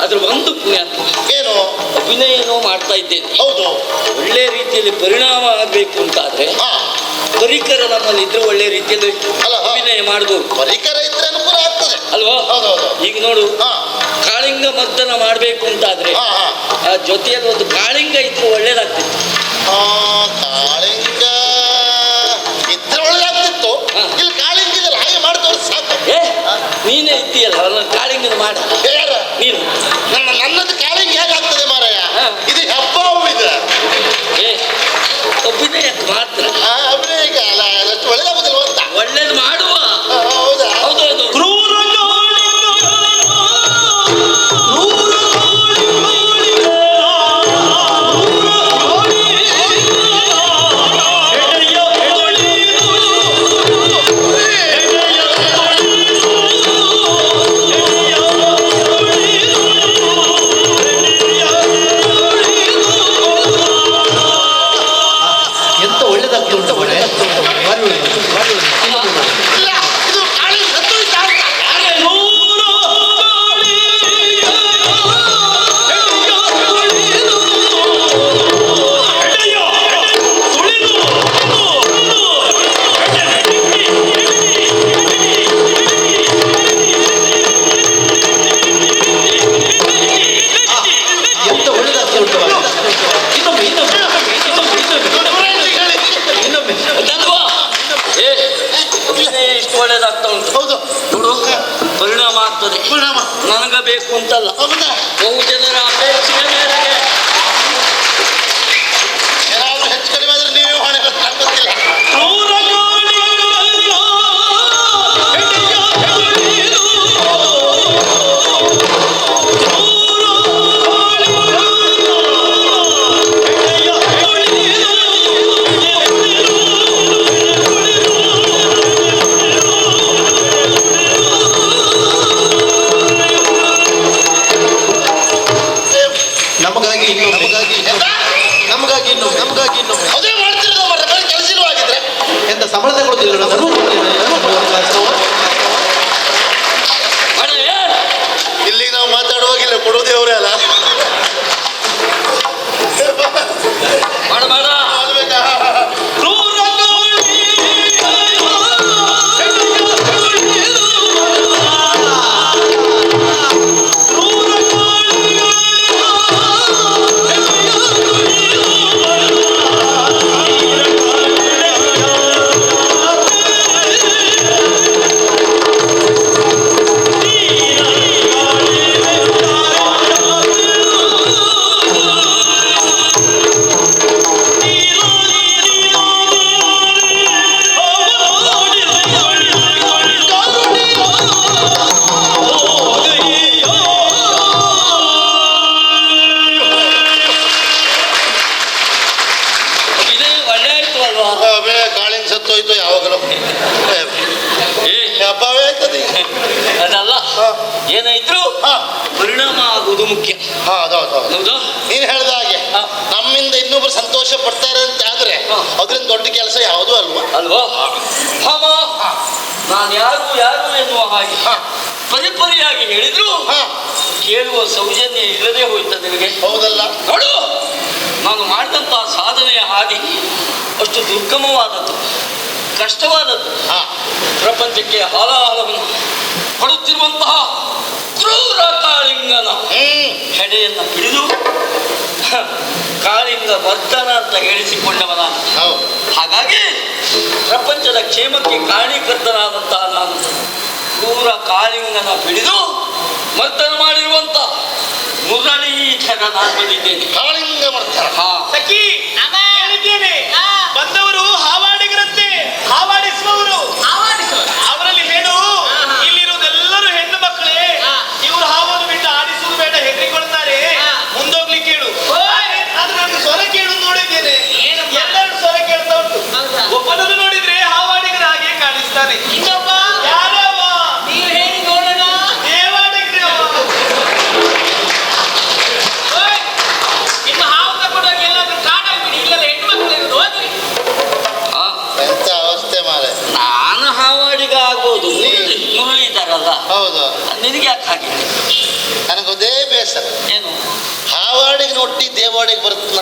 ಅದ್ರ ಒಂದು ಪುಣ್ಯಾತ್ಮ ಏನು ಅಭಿನಯನೂ ಮಾಡ್ತಾ ಇದ್ದೇನೆ. ಹೌದು. ಒಳ್ಳೆ ರೀತಿಯಲ್ಲಿ ಪರಿಣಾಮ ಆಗ್ಬೇಕು ಅಂತಾದ್ರೆ ಪರಿಕರ ನಮ್ಮಲ್ಲಿ ಇದ್ರೆ ಒಳ್ಳೆ ರೀತಿಯಲ್ಲಿ ಅಭಿನಯ ಮಾಡ್ಬೋದು. ಪರಿಕರ ಇದ್ರೆ ಅನುಕೂಲ ಆಗ್ತದೆ ಅಲ್ವಾ? ಹೌದೌದು. ಈಗ ನೋಡು, ಕಾಳಿಂಗ ಮರ್ದನ ಮಾಡ್ಬೇಕು ಅಂತಾದ್ರೆ ಆ ಜೊತೆಯಲ್ಲಿ ಒಂದು ಕಾಳಿಂಗ ಇದ್ರೆ ಒಳ್ಳೇದಾಗ್ತಿತ್ತು. ಕಾಳಿಂಗ ಇದ್ರೆ ಒಳ್ಳೇದಾಗ್ತಿತ್ತು. ಇಲ್ಲಿ ಕಾಳಿಂಗ ಇದೆಲ್ಲ ಹಾಗೆ ಮಾಡ್ತವ್ರು ಸಾಕು. ನೀನೇ ಇದ್ದೀಯಲ್ಲ ಅವನ್ನ ಕಾಳಿಂಗನ ಮಾಡ. ಯಾರ ನೀನು? ನನ್ನದು ಕಾಳಿಂಗ ಹೇಗಾಗ್ತದೆ ಮಾರಾಯ? ಇದು ಹಬ್ಬ ಇದೆ. ಅಭಿನಯ ಮಾತ್ರ. ಅಭಿನಯ ಅಲ್ಲ, ಅದಷ್ಟು ಒಳ್ಳೇದಾಗುದಿಲ್ವ ಅಂತ. ಒಳ್ಳೇದು ಮಾಡುವ. ಹೌದಾ? ಹೌದೌದು. ಮಾಡಬೇಕು ಅಂತಲ್ಲ, ಹೌದಾ? ಬಹುಜನರ ಅಪೇಕ್ಷೆಯ ಮೇರೆಗೆ ಏನಾದ್ರೂ ಹೆಚ್ಚು ಕಡಿಮೆ ಆದ್ರೆ ನೀವೇ ಹೊಣೆ ಗೊತ್ತಿಲ್ಲ. ನಮಗಾಗಿ ಇನ್ನು ಅದೇ ಮಾಡ್ತಿರೋದು ಮರ ಬೇರೆ ಕೆಲಸ ಇಲ್ವಾಗಿದ್ರೆ ಎಂತ ಸಂಬಳ ತಗೊಳ್ಳೋದಿಲ್ಲ ನಾವು. ಇಲ್ಲಿ ನಾವು ಮಾತಾಡುವಾಗಿಲ್ಲ, ಕೊಡೋದೇ ಅವರೇ ಅಲ್ಲ. ಮಾಡ ಮಾಡ ಅಲ್ಬೇಕಾ? ಕಾಳಿಂಗ್ ಸತ್ತೋಯ್ತು ಯಾವಾಗಲೂ ಹಬ್ಬವೇ ಆಯ್ತದೆ. ಅದಲ್ಲ, ಏನಾಯ್ತು ಪರಿಣಾಮ ಆಗುವುದು ಮುಖ್ಯ. ಹೌದು, ನೀನ್ ಹೇಳ್ದ ಹಾಗೆ ನಮ್ಮಿಂದ ಇನ್ನೊಬ್ರು ಸಂತೋಷ ಪಡ್ತಾರೆ ಅಂತ ಆದ್ರೆ ಅದ್ರಿಂದ ದೊಡ್ಡ ಕೆಲಸ ಯಾವುದು ಅಲ್ವಾ? ಅಲ್ವಾ? ನಾನು ಯಾರು ಯಾರು ಎನ್ನುವ ಹಾಗೆ ಪರಿಪರಿಯಾಗಿ ಹೇಳಿದ್ರು ಕೇಳುವ ಸೌಜನ್ಯ ಇಲ್ಲದೆ ಹೋಯ್ತು ನಿನಗೆ. ಹೌದಲ್ಲ? ನೋಡು, ನಾನು ಮಾಡಿದಂತಹ ಸಾಧನೆಯ ಹಾದಿ ಅಷ್ಟು ದುರ್ಗಮವಾದದ್ದು, ಕಷ್ಟವಾದದ್ದು. ಪ್ರಪಂಚಕ್ಕೆ ಹಾಲಾಹಲವನ್ನು ಕೊಡುತ್ತಿರುವಂತಹ ಕ್ರೂರ ಕಾಳಿಂಗನ ಹೆಡೆಯನ್ನು ಹಿಡಿದು ಕಾಳಿಂಗ ವರ್ಧನ ಅಂತ ಹೇಳಿಸಿಕೊಂಡವನ. ಹಾಗಾಗಿ ಪ್ರಪಂಚದ ಕ್ಷೇಮಕ್ಕೆ ಕಾರಣೀಕರ್ತನಾದಂತಹ ನಾನು ಕ್ರೂರ ಕಾಳಿಂಗನ ಹಿಡಿದು ಮರ್ದನ ಮಾಡಿರುವಂತ ಮುರಳೀಧರ ನಾನು ಬಂದಿದ್ದೇನೆ. ಕಾಳಿಂಗ ಮರ್ದನ. ಸಖಿ ಹೇಳಿದ್ದೇನೆ, ಬಂದವರು ಹಾವಾಡಿಗರಂತೆ, ಹಾವಾಡಿಸುವವರು. ಅವರಲ್ಲಿ ಹೇಳು, ಇಲ್ಲಿರುವುದೆಲ್ಲರೂ ಹೆಣ್ಣು ಮಕ್ಕಳೇ, ಇವರು ಹಾವನ್ನು ಬಿಟ್ಟು ಆಡಿಸುವುದು ಬೇಡ, ಹೆದರಿಕೊಳ್ತಾರೆ, ಮುಂದೋಗ್ಲಿಕ್ಕೆ ಹೇಳು. ಆದ್ರೆ ನಾನು ಸ್ವರ ಕೇಳು ನೋಡಿದ್ದೇನೆ, ಎಲ್ಲರೂ ಸ್ವರ ಕೇಳ್ತಾ ಉಂಟು. ಒಬ್ಬನನ್ನು ನೋಡಿದ್ರೆ ಹಾವಾಡಿಗರ ಹಾಗೆ ಕಾಣಿಸ್ತಾನೆ. ಇನ್ನೊಬ್ಬ ಯಾರವ? ನೀವು ಹೇಳಿ ನೋಡೋಣ. ದೇವಾಡಿಗ್ರಿ ಅವ. ನಿಮ್ಮ ಹಾವು ತಗೊಂಡೋಗಿ ಎಲ್ಲಾದ್ರೂ ಕಾಡಾಗ್ಬಿಡಿ, ಇಲ್ಲೆಲ್ಲ ಹೆಣ್ಣು ಮಕ್ಕಳು ಇರೋದು, ಹೋಗ್ರಿ. ಎಂತ ಅವಸ್ಥೆ ಮಾರೆ. ನಾನು ಹಾವಾಡಿಗ ಆಗ್ಬೋದು, ಮುರಳೀಧರಲ್ಲ. ಹೌದು, ನಿನಗೆ ಯಾಕೆ ಹಾಗೆ? ನನಗೊಂದೇ ಬೇಸರ. ಏನು? ಹಾವಾಡಿಗೆ ಒಟ್ಟಿ ದೇವಾಡಿಗೆ ಬರುತ್ತಲ್ಲ,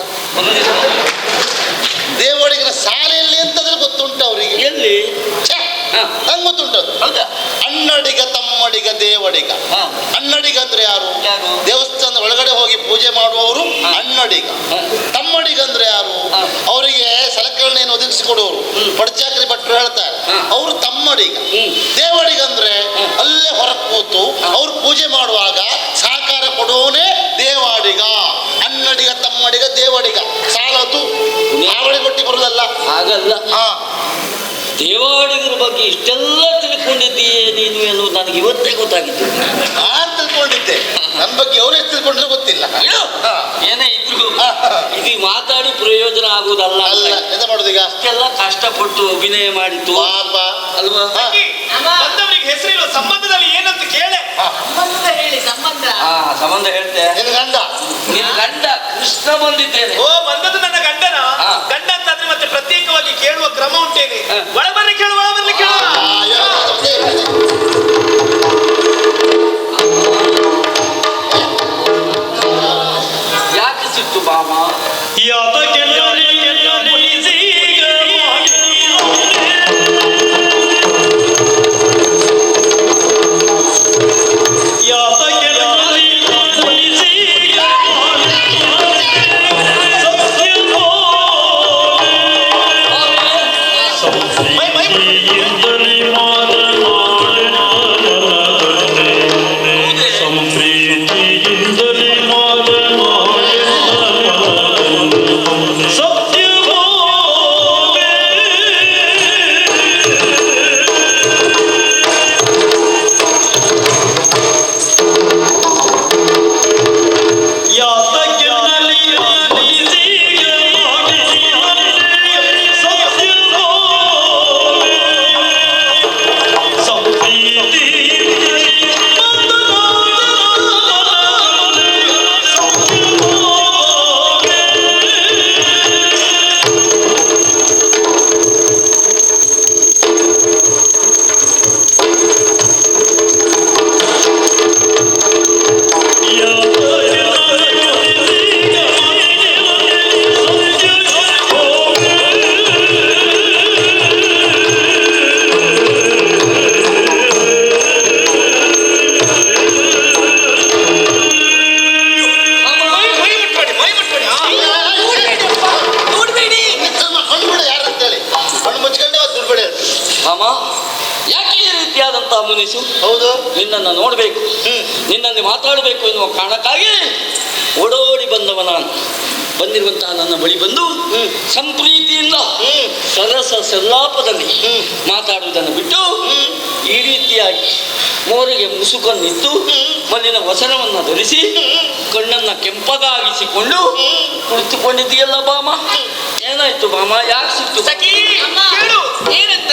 ದೇವಾಡಿಗನ ಶಾಲೆಯಲ್ಲಿ ಅಂತಂದ್ರೆ ಗೊತ್ತುಂಟು ಅವರಿಗೆ. ಎಲ್ಲಿ? ನಂಗೆ ಗೊತ್ತುಂಟದು. ಹೌದಾ? ಅಣ್ಣಡಿಗ ತಮ್ಮಡಿಗ ದೇವಡಿಗ. ಅಣ್ಣಡಿಗ ಅಂದ್ರೆ ಯಾರು? ದೇವಸ್ಥಾನದ ಒಳಗಡೆ ಹೋಗಿ ಪೂಜೆ ಮಾಡುವವರು ಅಣ್ಣಡಿಗ. ತಮ್ಮಡಿಗ ಅಂದ್ರೆ ಯಾರು? ಅವರಿಗೆ ಸಲಕರಣೆಯನ್ನು ಒದಗಿಸಿಕೊಡುವವರು, ಪಡ್ಚಾಕ್ರಿ ಭಟ್ರು ಹೇಳ್ತಾರೆ, ಅವರು ತಮ್ಮಡಿಗ. ದೇವಡಿಗ ಅಂದ್ರೆ ಅಲ್ಲೇ ಹೊರ ಕೂತು ಅವ್ರು ಪೂಜೆ ಮಾಡುವಾಗ ಸಹಕಾರ ಕೊಡುವವನೇ ದೇವಾಡಿಗ. ಅಣ್ಣಡಿಗ ತಮ್ಮಡಿಗ ದೇವಡಿಗ ಸಾಲದು, ಹಾವಳಿ ಕೊಟ್ಟಿ ಬರುದಲ್ಲ. ಹಾಗಲ್ಲ. ದೇವಾಡಿಗರ ಬಗ್ಗೆ ಇಷ್ಟೆಲ್ಲ ತಿಳ್ಕೊಂಡಿದ್ದೀಯೇ ನೀನು ಎನ್ನುವುದು ನನಗೆ ಇವತ್ತೇ ಗೊತ್ತಾಗಿತ್ತು. ನಾನ್ ತಿಳ್ಕೊಂಡಿದ್ದೆ, ನನ್ನ ಬಗ್ಗೆ ಅವ್ರು ಎಷ್ಟು ತಿಳ್ಕೊಂಡ್ರೆ ಗೊತ್ತಿಲ್ಲ. ಏನೇ ಇದ್ರು ಇದು ಮಾತಾಡಿ ಪ್ರಯೋಜನ ಆಗುವುದಲ್ಲ. ಅಲ್ಲ, ಎಂತ ಮಾಡುದೀಗ? ಅಷ್ಟೆಲ್ಲ ಕಷ್ಟಪಟ್ಟು ಅಭಿನಯ ಮಾಡಿತ್ತು ಪಾಪ ಅಲ್ವಾ? ಬಂದವರಿಗೆ ಹೆಸರಿಲ್ಲ, ಸಂಬಂಧದಲ್ಲಿ ಏನಂತ ಕೇಳೆ. ಸಂಬಂಧ ಹೇಳಿ. ಸಂಬಂಧ ಹೇಳ್ತೆ. ನಿನ್ ಗಂಡ? ನಿನ್ನ ಗಂಡ ಕೃಷ್ಣ ಬಂದಿದ್ದೇನೆ. ಓ, ಬಂದದ್ದು ನನ್ನ ಗಂಡನ. ಗಂಡ ಅಂತಾದ್ರೆ ಮತ್ತೆ ಪ್ರತ್ಯೇಕವಾಗಿ ಕೇಳುವ ಕ್ರಮ ಉಂಟೇನೆ. ಒಳಬರ್ಲಿ ಕೇಳು, ಒಳಬರ್ಲಿ ಕೇಳು. ಯಾಕೆ ಸಿಟ್ಟು ಬಾಮ? ಮೈ ಮುನಿಸು. ಹೌದು. ನಿನ್ನನ್ನು ನೋಡಬೇಕು, ನಿನ್ನಲ್ಲಿ ಮಾತಾಡಬೇಕು ಎನ್ನುವ ಕಾರಣಕ್ಕಾಗಿ ಓಡೋಡಿ ಬಂದವ ನಾನು. ಬಂದಿರುವಂತಹ ನನ್ನ ಬಳಿ ಬಂದು ಸಂಪ್ರೀತಿಯಿಂದ ಸರಸ ಸಲ್ಲಾಪದಲ್ಲಿ ಮಾತಾಡುವುದನ್ನು ಬಿಟ್ಟು ಈ ರೀತಿಯಾಗಿ ಮೋರಿಗೆ ಮುಸುಕನ್ನಿತ್ತು ಮಲ್ಲಿನ ವಸನವನ್ನು ಧರಿಸಿ ಕಣ್ಣನ್ನ ಕೆಂಪಗಾಗಿಸಿಕೊಂಡು ಕುಳಿತುಕೊಂಡಿದ್ದೀಯಲ್ಲ ಬಾಮ. ಏನಾಯ್ತು ಬಾಮ? ಯಾಕೆ ಸಿಕ್ತು? ಸಖಿ ಕೇಳು ಏನಂತ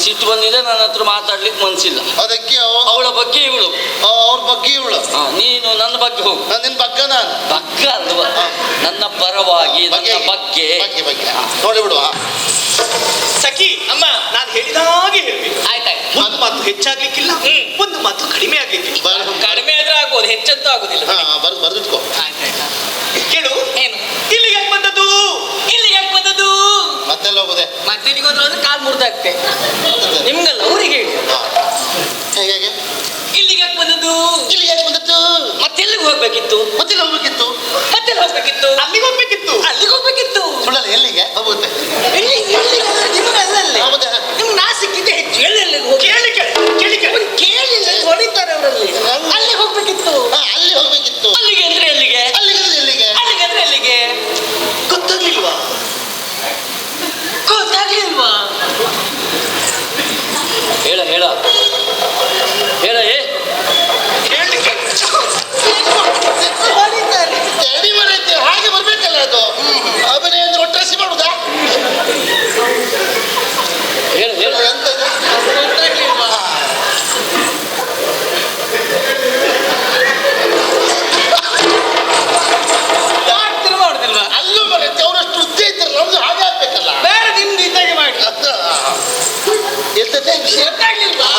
ಸಿಟ್ಟು ಬಂದಿದೆ, ನನ್ನ ಹತ್ರ ಮಾತಾಡ್ಲಿಕ್ಕೆ ಮನ್ಸಿಲ್ಲ. ಅದಕ್ಕೆ ಅವಳ ಬಗ್ಗೆ ಇವಳು, ಅವ್ರ ಬಗ್ಗೆ ಇವಳು. ನೀನು ನನ್ನ ಬಗ್ಗೆ ಹೋಗು. ನಿನ್ ಬಗ್ಗ ನಾನು ಬಗ್ಗ ಅಲ್ವಾ? ನನ್ನ ಪರವಾಗಿ ನನ್ನ ಬಗ್ಗೆ ನೋಡಿ ಬಿಡುವ. ಸಖಿ ಅಮ್ಮ, ನಾನು ಹೇಳಿದ ಹಾಗೆ ಹೇಳ್ಬೇಕು. ಆಯ್ತಾಯ್ತು. ಒಂದು ಮಾತು ಹೆಚ್ಚಾಗ್ಲಿಕ್ಕಿಲ್ಲ, ಒಂದು ಮಾತು ಕಡಿಮೆ ಆಗ್ಲಿಕ್ಕಿಲ್ಲ. ಕಡಿಮೆ ಆದ್ರೆ ಆಗ್ಬೋದು, ಹೆಚ್ಚಂತೂ ಆಗುದಿಲ್ಲ. ಬರ್ದಿಟ್ಕೋ. ಕೇಳು, ಏನು ಇಲ್ಲಿಗೆ ಯಾಕೆ ಬಂದದ್ದು? ಇಲ್ಲಿಗೆ ಯಾಕೆ ಬಂದದ್ದು? ಮತ್ತೆಲ್ಲ ಹೋಗುದೆ. ಮತ್ತೆ ಹೋದ್ರೆ ಕಾಲ್ ಮುರಿದಾಗ್ತೆ ನಿಮ್ಗಲ್ಲ, ಅವ್ರಿಗೆ ಹೇಳಿ. ಹೇಗೆ ಇಲ್ಲಿಗೆ ಯಾಕೆ ಬಂದದ್ದು? ಇಲ್ಲಿಗೆ ಯಾಕೆ ಬಂದದ್ದು? ಮತ್ತೆಲ್ಲಿಗೆ ಹೋಗ್ಬೇಕಿತ್ತು? ಮತ್ತೆಲ್ಲ ಹೋಗ್ಬೇಕಿತ್ತು. ಮತ್ತೆಲ್ಲ ಹೋಗ್ಬೇಕಿತ್ತು? ಅಲ್ಲಿಗೆ ಹೋಗ್ಬೇಕಿತ್ತು. ಅಲ್ಲಿಗೆ ಹೋಗ್ಬೇಕಿತ್ತು. ಸುಳ್ಳಲ್ಲ, ಎಲ್ಲಿಗೆ ಹೋಗುತ್ತೆ? ನಿಮ್ಗಲ್ಲಲ್ಲಿ ನಿಮ್ಗೆ ನಾ ಸಿಕ್ಕಿದ್ದೆ ಹೆಚ್ಚು. ಎಲ್ಲೆಲ್ಲಿಗೆ ಹೋಗಿ ಕೇಳಿ ಹೊಡಿತಾರೆ ಅವರಲ್ಲಿ. ಅಲ್ಲಿ ಹೋಗ್ಬೇಕಿತ್ತು. ಅಲ್ಲಿ ಹೋಗ್ಬೇಕಿತ್ತು. ಅಲ್ಲಿಗೆ ಅಂದ್ರೆ ಎಲ್ಲಿಗೆ? ಅಲ್ಲಿಗೆ ಎಲ್ಲಿಗೆ? ಅಲ್ಲಿಗೆ ಅಂದ್ರೆ ಎಲ್ಲಿಗೆ? ಗೊತ್ತಾಗ್ಲಿಲ್ವಾ? ಗೊತ್ತಾಗ್ಲಿಲ್ವಾ? ಹೇಳ ಹೇಳ ಹೇಳ. ಕೇಳಲಿಕ್ಕೆ ಹೊಡಿತಾರೆ. ಎಡಿ ಬರೈತೆ, ಹಾಗೆ ಬರ್ಬೇಕಲ್ಲ ಅದು. ಅಭಿನಯ ಅಂದ್ರೆ ಒಟ್ಟಾಸಿ ಮಾಡುದಾ? ಹೇಳ ಹೇಳ. ಗೊತ್ತಾಗ್ಲಿಲ್ವಾ? ಮಾಡುದಿಲ್ವಾ? ಅಲ್ಲೂ ಬರೈತೆ. ಅವರಷ್ಟು ವೃತ್ತಿ ಇದ್ದಾರೆ, ನಮ್ದು ಹಾಗೆ ಆಗ್ಬೇಕಲ್ಲ. ಬೇರೆ ನಿಮ್ದು ಇದ್ದಾಗೆ ಮಾಡಿ. ಎರ್ತದೆ ಗೊತ್ತಾಗ್ಲಿಲ್ವಾ?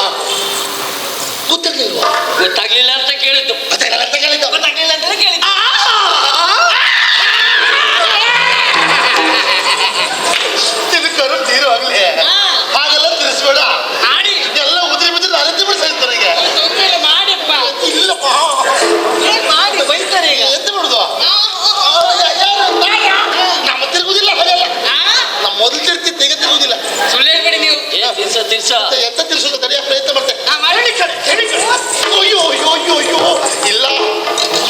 ಗೊತ್ತಾಗ್ಲಿಲ್ವಾ? ಗೊತ್ತಾಗ್ಲಿಲ್ಲ ಅಂತ ಕೇಳಿದ್ದು. ಗೊತ್ತಾಗಲ್ಲ ಅಂತ ಕೇಳಿದ್ದು. ಗೊತ್ತಾಗ್ಲಿಲ್ಲ ಅಂತ ಕೇಳಿದ್ದು. ಇದು ಕರು ತೀರು ಆಗ್ಲಿ. ಹಾಗೆಲ್ಲ ತಿಳಿಸ್ಬೇಡ. ಮಾಡಿ ಎಲ್ಲ ಉದ್ರಿ ಬಿದ್ದು ಅರತಿ ಬಿಡಿ ಸಹಿತಾರೆ. ಈಗ ತೊಂದರೆ ಮಾಡಿಪ್ಪ. ಇಲ್ಲಪ್ಪ, ಏನ್ ಮಾಡಿ ಬೈತಾರೆ ಈಗ. ಎಂತ ಮಾಡುದು? ನಮ್ಮ ತಿರುಗುದಿಲ್ಲ ಹಾಗೆಲ್ಲ. ನಮ್ಮ ಮೊದಲು ತಿರ್ತಿತ್ತು, ಈಗ ತಿರುಗುದಿಲ್ಲ. ಸುಳ್ಳು ಹೇಳ್ಬೇಡಿ ನೀವು. ತಿರ್ಸ ಎಂತ ತಿರ್ಸೋದು ತಡೆಯ ಪ್ರಯತ್ನ ಮಾಡ್ತೇನೆ. ಮಾಡಿ ಅಯ್ಯೋ ಅಯ್ಯೋ ಅಯ್ಯೋ ಅಯ್ಯೋ ಇಲ್ಲ,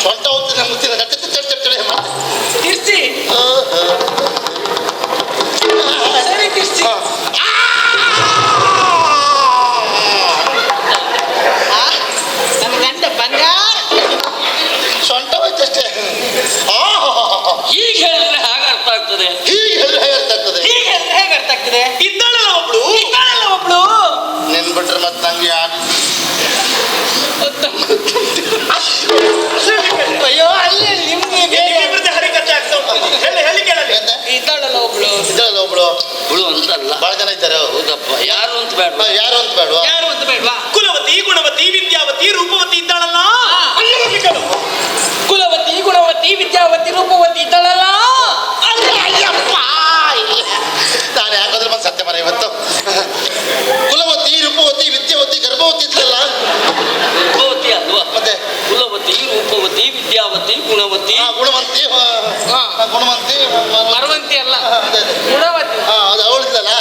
ಸೊಂಟ ಹೋಗ್ತದೆ ಮುತ್ತಿನ ಚಡೆ ಮಾಡ್ತೇನೆ. ತಿರ್ಸಿ ಸರಿ ತಿರ್ಸಿ. ನನ್ನ ಗಂಡ ಬಂಗಾರ. ಸೊಂಟ ಹೋಯ್ತಷ್ಟೇ. ಈಗ ಹೇಳಿದ್ರೆ ಹಾಗೆ ಅರ್ಥ ಆಗ್ತದೆ. ಹೀಗೆ ಹೇಳಿದ್ರೆ ಹೇಗೆ ಅರ್ಥ ಆಗ್ತದೆ? ಹೀಗೆ ಹೇಳಿದ್ರೆ ಹೇಗೆ ಅರ್ಥ ಆಗ್ತದೆ? ಇದ್ದಾಳಲ್ಲ ಒಬ್ಳು. ಇದ್ದಾಳಲ್ಲ ಒಬ್ಳು. ನೆನ್ ಬಿಟ್ರೆ ಮತ್ತೆ ನಂಗೆ ಅಯ್ಯೋ ಅಲ್ಲಿ ನಿಮ್ಗೆ ಇಬ್ಬರದ್ದು ಹರಿಕತೆ ಆಗ್ತಾ ಉಂಟು. ಹೇಳಿ ಕೇಳಲಿ. ಇದ್ದಾಳಲ್ಲ ಒಬ್ಳು. ಇದ್ದಾಳಲ್ಲ ಒಬ್ಳು. ಹುಳು ಅಂತಲ್ಲ, ಬಹಳ ಜನ ಇದ್ದಾರೆ. ಹೌದಪ್ಪ. ಯಾರು ಬೇಡ ಯಾರು ಅಂತ ಬೇಡವಾ? ಯಾರು ಅಂತ ಬೇಡ್ವಾ? ಕುಲವತಿ ಗುಣವತಿ ವಿದ್ಯಾವತಿ ರೂಪವತಿ ಇದ್ದಾಳಲ್ಲ ಅಲ್ಲಿ ಹೋಗಿ ಕೇಳು. ಕುಲವತಿ ಗುಣವತಿ ವಿದ್ಯಾವತಿ ರೂಪವತಿ ಇದ್ದಾಳಲ್ಲ. ಅಯ್ಯಪ್ಪ, ನಾನು ಯಾಕಾದ್ರೆ ಬಂದು ಸತ್ಯ ಮರ ಇವತ್ತು. ಕುಲವತಿ ರೂಪವತಿ ವಿದ್ಯಾವತಿ ಗರ್ಭವತಿ ಇದ್ರಲ್ಲ ರೂಪವತಿ ಅಲ್ವಾ? ಮತ್ತೆ ಕುಲವತಿ ರೂಪವತಿ ವಿದ್ಯಾವತಿ ಗುಣವತಿ. ಗುಣವಂತಿ ಗುಣವಂತಿ ಮರವಂತಿ ಅಲ್ಲ, ಅದೇ ಅದೇ. ಗುಣವತಿ. ಅದು ಅವಳಿದ್ದಲ್ಲ.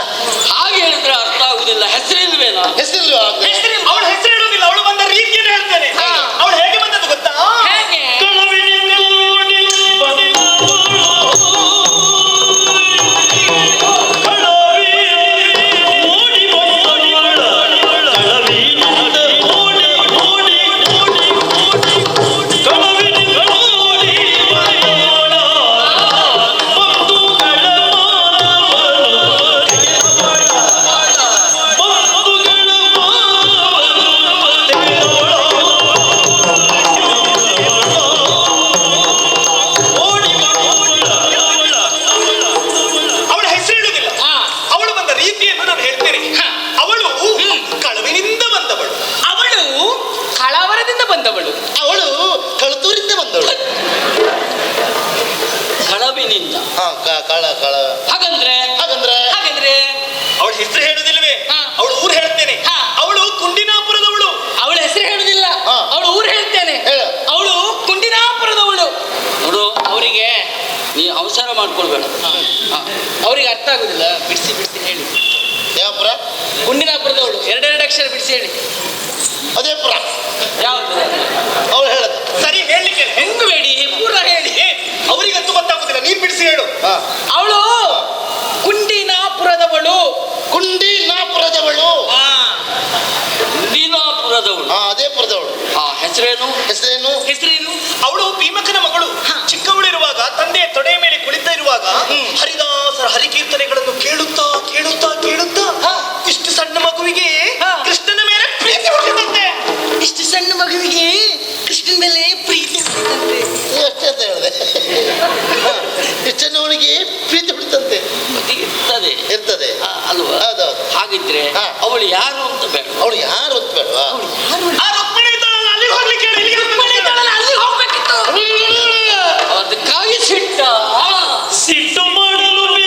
ಹಾಗೆ ಹೇಳಿದ್ರೆ ಅರ್ಥ ಆಗುದಿಲ್ಲ. ಹೆಸರಿಲ್ವೇನಾ? ಹೆಸರಿಲ್ವಾ? ಅವಳ ಹೆಸರು ಹೇಳೋದಿಲ್ಲ, ಅವಳು ಬಂದ ರೀತಿಯನ್ನು ಹೇಳ್ತೇನೆ. ಅವಳು ಹೇಗೆ ಬಂದದ್ದು ಗೊತ್ತಾ? ಹೇಗೆ? ಅವಳ ಹೆಸರು ಹೇಳುವುದಿಲ್ಲ, ಅವಳು ಬಂದ ರೀತಿಯನ್ನು ನಾನು ಹೇಳ್ತೇನೆ. ಅವಳು ಕಳುವಿನಿಂದ ಬಂದವಳು. ಅವಳು ಕಳವರದಿಂದ ಬಂದವಳು. ಅವಳು ಕಳತೂರಿಂದ ಬಂದವಳು. ಕಳವಿನಿಂದ. ಕಳ ಕಳ ಹಾಗಂದ್ರೆ ಹಾಗಂದ್ರೆ ಹಾಗಂದ್ರೆ ಅವಳ ಹೆಸರು ಹೇಳುವುದಿಲ್ವೇ? ಅವಳು ಊರು ಹೇಳ್ತೇನೆ. ಅವಳು ಕುಂಡಿನಾಪುರದವಳು. ಅವಳ ಹೆಸರು ಹೇಳುದಿಲ್ಲ, ಅವಳು ಊರು ಹೇಳ್ತೇನೆ. ಹೇಳು. ಅವಳು ಕುಂಡಿನಾಪುರದವಳು. ನೋಡು, ಅವರಿಗೆ ನೀ ಅವಸರ ಮಾಡ್ಕೊಳ್ಬೇಡ. ಅವ್ರಿಗೆ ಅರ್ಥ ಆಗುದಿಲ್ಲ. ಬಿಡಿಸಿ ಬಿಡಿಸಿ ಹೇಳಿ. ಯಾವ ಪುರ? ಕುಂಡಿನಾಪುರದವಳು. ಎರಡೆರಡು ಅಕ್ಷರ ಬಿಡಿಸಿ ಹೇಳಿ. ಅದೇ ಪುರ. ಯಾವುದು? ಅವಳು ಹೇಳದ ಸರಿ ಹೇಳಲಿಕ್ಕೆ ಹೆಂಗು ಬೇಡಿ, ಪೂರ ಹೇಳಿ. ಅವರಿಗಂತೂ ಗೊತ್ತಾಗುದಿಲ್ಲ, ನೀನ್ ಬಿಡಿಸಿ ಹೇಳು. ಅವಳು ಕುಂಡಿನಾಪುರದವಳು. ಕುಂಡಿನಾಪುರದವಳು. ದೀನಾಪುರದವಳು. ಅದೇ ಪುರದವಳು. ಹೆಸರೇನು? ಹೆಸರೇನು? ಹೆಸರೇನು? ಅವಳು ಭೀಮಕನ ಮಗಳು. ಚಿಕ್ಕವಳಿರುವಾಗ ತಂದೆಯ ತೊಡೆಯ ಮೇಲೆ ಕುಳಿತ ಇರುವಾಗ ಹರಿದಾಸರ ಹರಿಕೀರ್ತನೆಗಳನ್ನು ಕೇಳುತ್ತಾ ಕೇಳುತ್ತಾ ಕೇಳುತ್ತಾ ಇಷ್ಟು ಸಣ್ಣ ಮಗುವಿಗೆ ಕೃಷ್ಣನ ಮೇಲೆ ಪ್ರೀತಿ ಹುಟ್ಟಿದಂತೆ. ಇಷ್ಟು ಸಣ್ಣ ಮಗುವಿಗೆ ಕೃಷ್ಣನ ಮೇಲೆ ಪ್ರೀತಿ ಹುಟ್ಟಿದಂತೆ. ಅಷ್ಟೇ ಅಂತ ಹೇಳಿದೆ. ಇಷ್ಟನ್ನವಳಿಗೆ ಪ್ರೀತಿ ಹುಡುತ್ತಂತೆ. ಇರ್ತದೆ ಇರ್ತದೆ ಅಲ್ವಾ? ಹೌದೌದು. ಹಾಗಿದ್ರೆ ಅವಳು ಯಾರು ಅಂತ ಬೇಡ. ಅವಳು ಯಾರು ಅಂತ ಬೇಡವಾ? ಆ ರುಕ್ಮಿಣಿ ಇದ್ದಾಳಲ್ಲ, ಅಲ್ಲಿ ಹೋಗ್ಲಿಕ್ಕೆ ಹೇಳು. ಇಲ್ಲಿಗೆ ರುಕ್ಮಿಣಿ ಇದ್ದಾಳಲ್ಲ, ಅಲ್ಲಿ ಹೋಗ್ಬೇಕಿತ್ತು. ಅದಕ್ಕಾಗಿ ಸಿಟ್ಟ. ಸಿಟ್ಟು ಮಾಡಲು ಬೇಡ.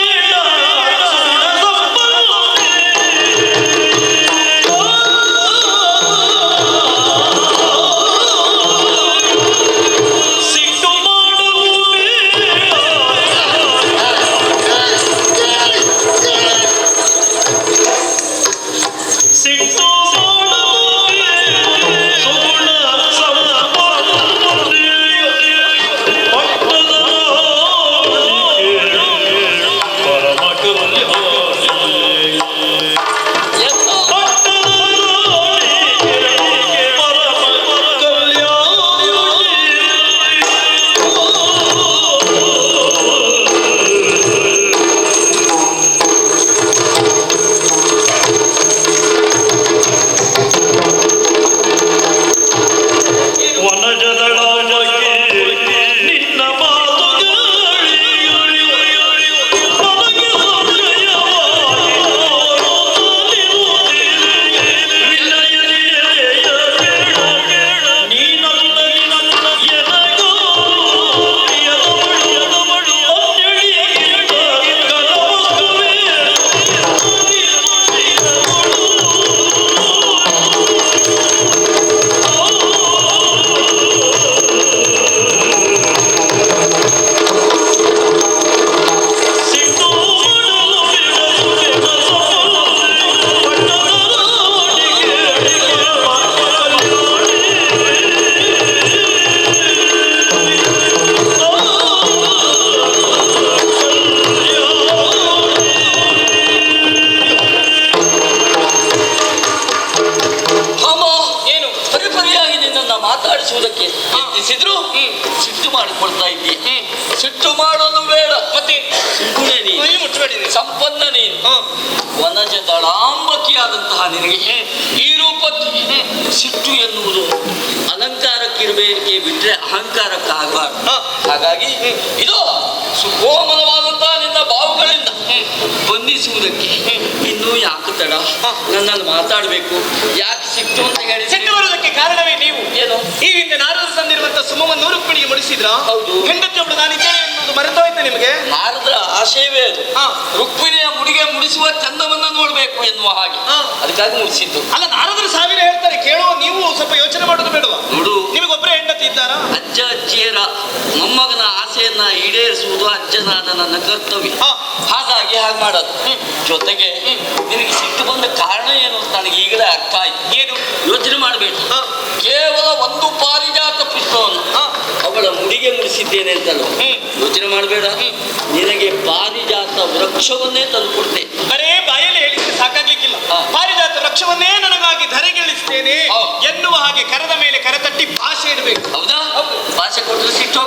ಮಾತಾಡಿಸುವುದಕ್ಕೆ ಯತ್ನಿಸಿದ್ರು ಸಿಟ್ಟು ಮಾಡಿಕೊಳ್ತಾ ಇದ್ದೀಯ. ಸಿಟ್ಟು ಮಾಡೋದು ಬೇಡ. ಮತ್ತೆ ಸುಮ್ಮನೆ ನೀನು ಮುಟ್ಟಬೇಡಿ. ಸಂಪನ್ನ ನೀನು ವನಜ ದಳಾಂಬಕಿಯಾದಂತಹ ನಿನಗೆ ಈ ರೂಪಕ್ಕೆ ಸಿಟ್ಟು ಎನ್ನುವುದು ಅಲಂಕಾರಕ್ಕಿರಬೇಕೆ ಬಿಟ್ರೆ ಅಹಂಕಾರಕ್ಕಾಗಬಾರ್ದು. ಹಾಗಾಗಿ ಇದು ಸುಕೋಮಲವಾದಂತಹ ನಿನ್ನ ಬಾವುಗಳಿಂದ ಬಂಧಿಸುವುದಕ್ಕೆ ಇನ್ನೂ ಯಾಕೆ ತಡ? ನನ್ನಲ್ಲಿ ಮಾತಾಡಬೇಕು. ಯಾಕೆ ಸಿಕ್ತು ಅಂತ ಹೇಳಿ ಸಿಟ್ಟು ಬರುವುದಕ್ಕೆ ಕಾರಣವೇ ನೀವು. ಏನು? ಈ ಹಿಂದೆ ನಾರದರು ತಂದಿರುವಂತ ಸುಮವನ್ನು ರುಕ್ಮಿಣಿಗೆ ಮುಡಿಸಿದ್ರ? ಹೌದು. ಹೆಂಡತಿ ಒಬ್ಬಳು ನಾನಿದ್ದೇನೆ ಎನ್ನುವುದು ಮರೆತೋಯ್ತು ನಿಮಗೆ? ನಾರದರ ಆಶಯವೇ ಅದು. ರುಕ್ಮಿಣಿಯ ಮುಡಿಗೆ ಮುಡಿಸುವ ಚಂದವನ್ನ ನೋಡ್ಬೇಕು ಎನ್ನುವ ಹಾಗೆ ಅದಕ್ಕಾಗಿ ಮುಡಿಸಿದ್ದು. ಅಲ್ಲ, ನಾರದರು ಸಾವಿರ ಹೇಳ್ತಾರೆ, ಕೇಳುವ ನೀವು ಸ್ವಲ್ಪ ಯೋಚನೆ ಮಾಡೋದು ಬೇಡವಾ? ನೋಡು, ನಿಮಗೊಬ್ಬರೇ ಹೆಂಡತಿ ಇದ್ದಾರಾ? ಅಜ್ಜ ಅಜ್ಜಿಯರ ಮೊಮ್ಮಗನ ಆಸೆಯನ್ನ ಈಡೇರಿಸುವುದು ಅಜ್ಜನಾದ ನನ್ನ ಕರ್ತವ್ಯ. ಹಾಗಾಗಿ ಹಾಗೆ ಮಾಡೋದು. ಜೊತೆಗೆ ನಿನಗೆ ಸಿಟ್ಟು ಬಂದ ಕಾರಣ ಏನು ಅಂತ ನನಗೆ ಈಗಲೇ ಅರ್ಥ ಆಯ್ತು. ಏನು? ಯೋಚನೆ ಮಾಡಬೇಕು. ಕೇವಲ ಒಂದು ಪಾರಿಜಾತ ಪುಷ್ಪವನ್ನು ಅವಳ ಮುಡಿಗೆ ಮುಡಿಸಿದ್ದೇನೆ ಅಂತಲ್ಲ, ಯೋಚನೆ ಮಾಡಬೇಡ. ನಿನಗೆ ಪಾರಿಜಾತ ವೃಕ್ಷವನ್ನೇ ತಂದು ಕೊಡ್ತೆ. ಬರೇ ಬಾಯಲ್ಲಿ ಹೇಳಿದ್ರೆ ಸಾಕಾಗ್ಲಿಕ್ಕಿಲ್ಲ. ಪಾರಿಜಾತ ವೃಕ್ಷವನ್ನೇ ನನಗಾಗಿ ಧರೆಗಿಳಿಸ್ತೇನೆ ಎನ್ನುವ ಹಾಗೆ ಕರದ ಮೇಲೆ ಕರತಟ್ಟಿ ಭಾಷೆ ಇಡಬೇಕು. ಹೌದಾ? ಭಾಷೆ ಕೊಟ್ಟರೆ ಸಿಟ್ಟು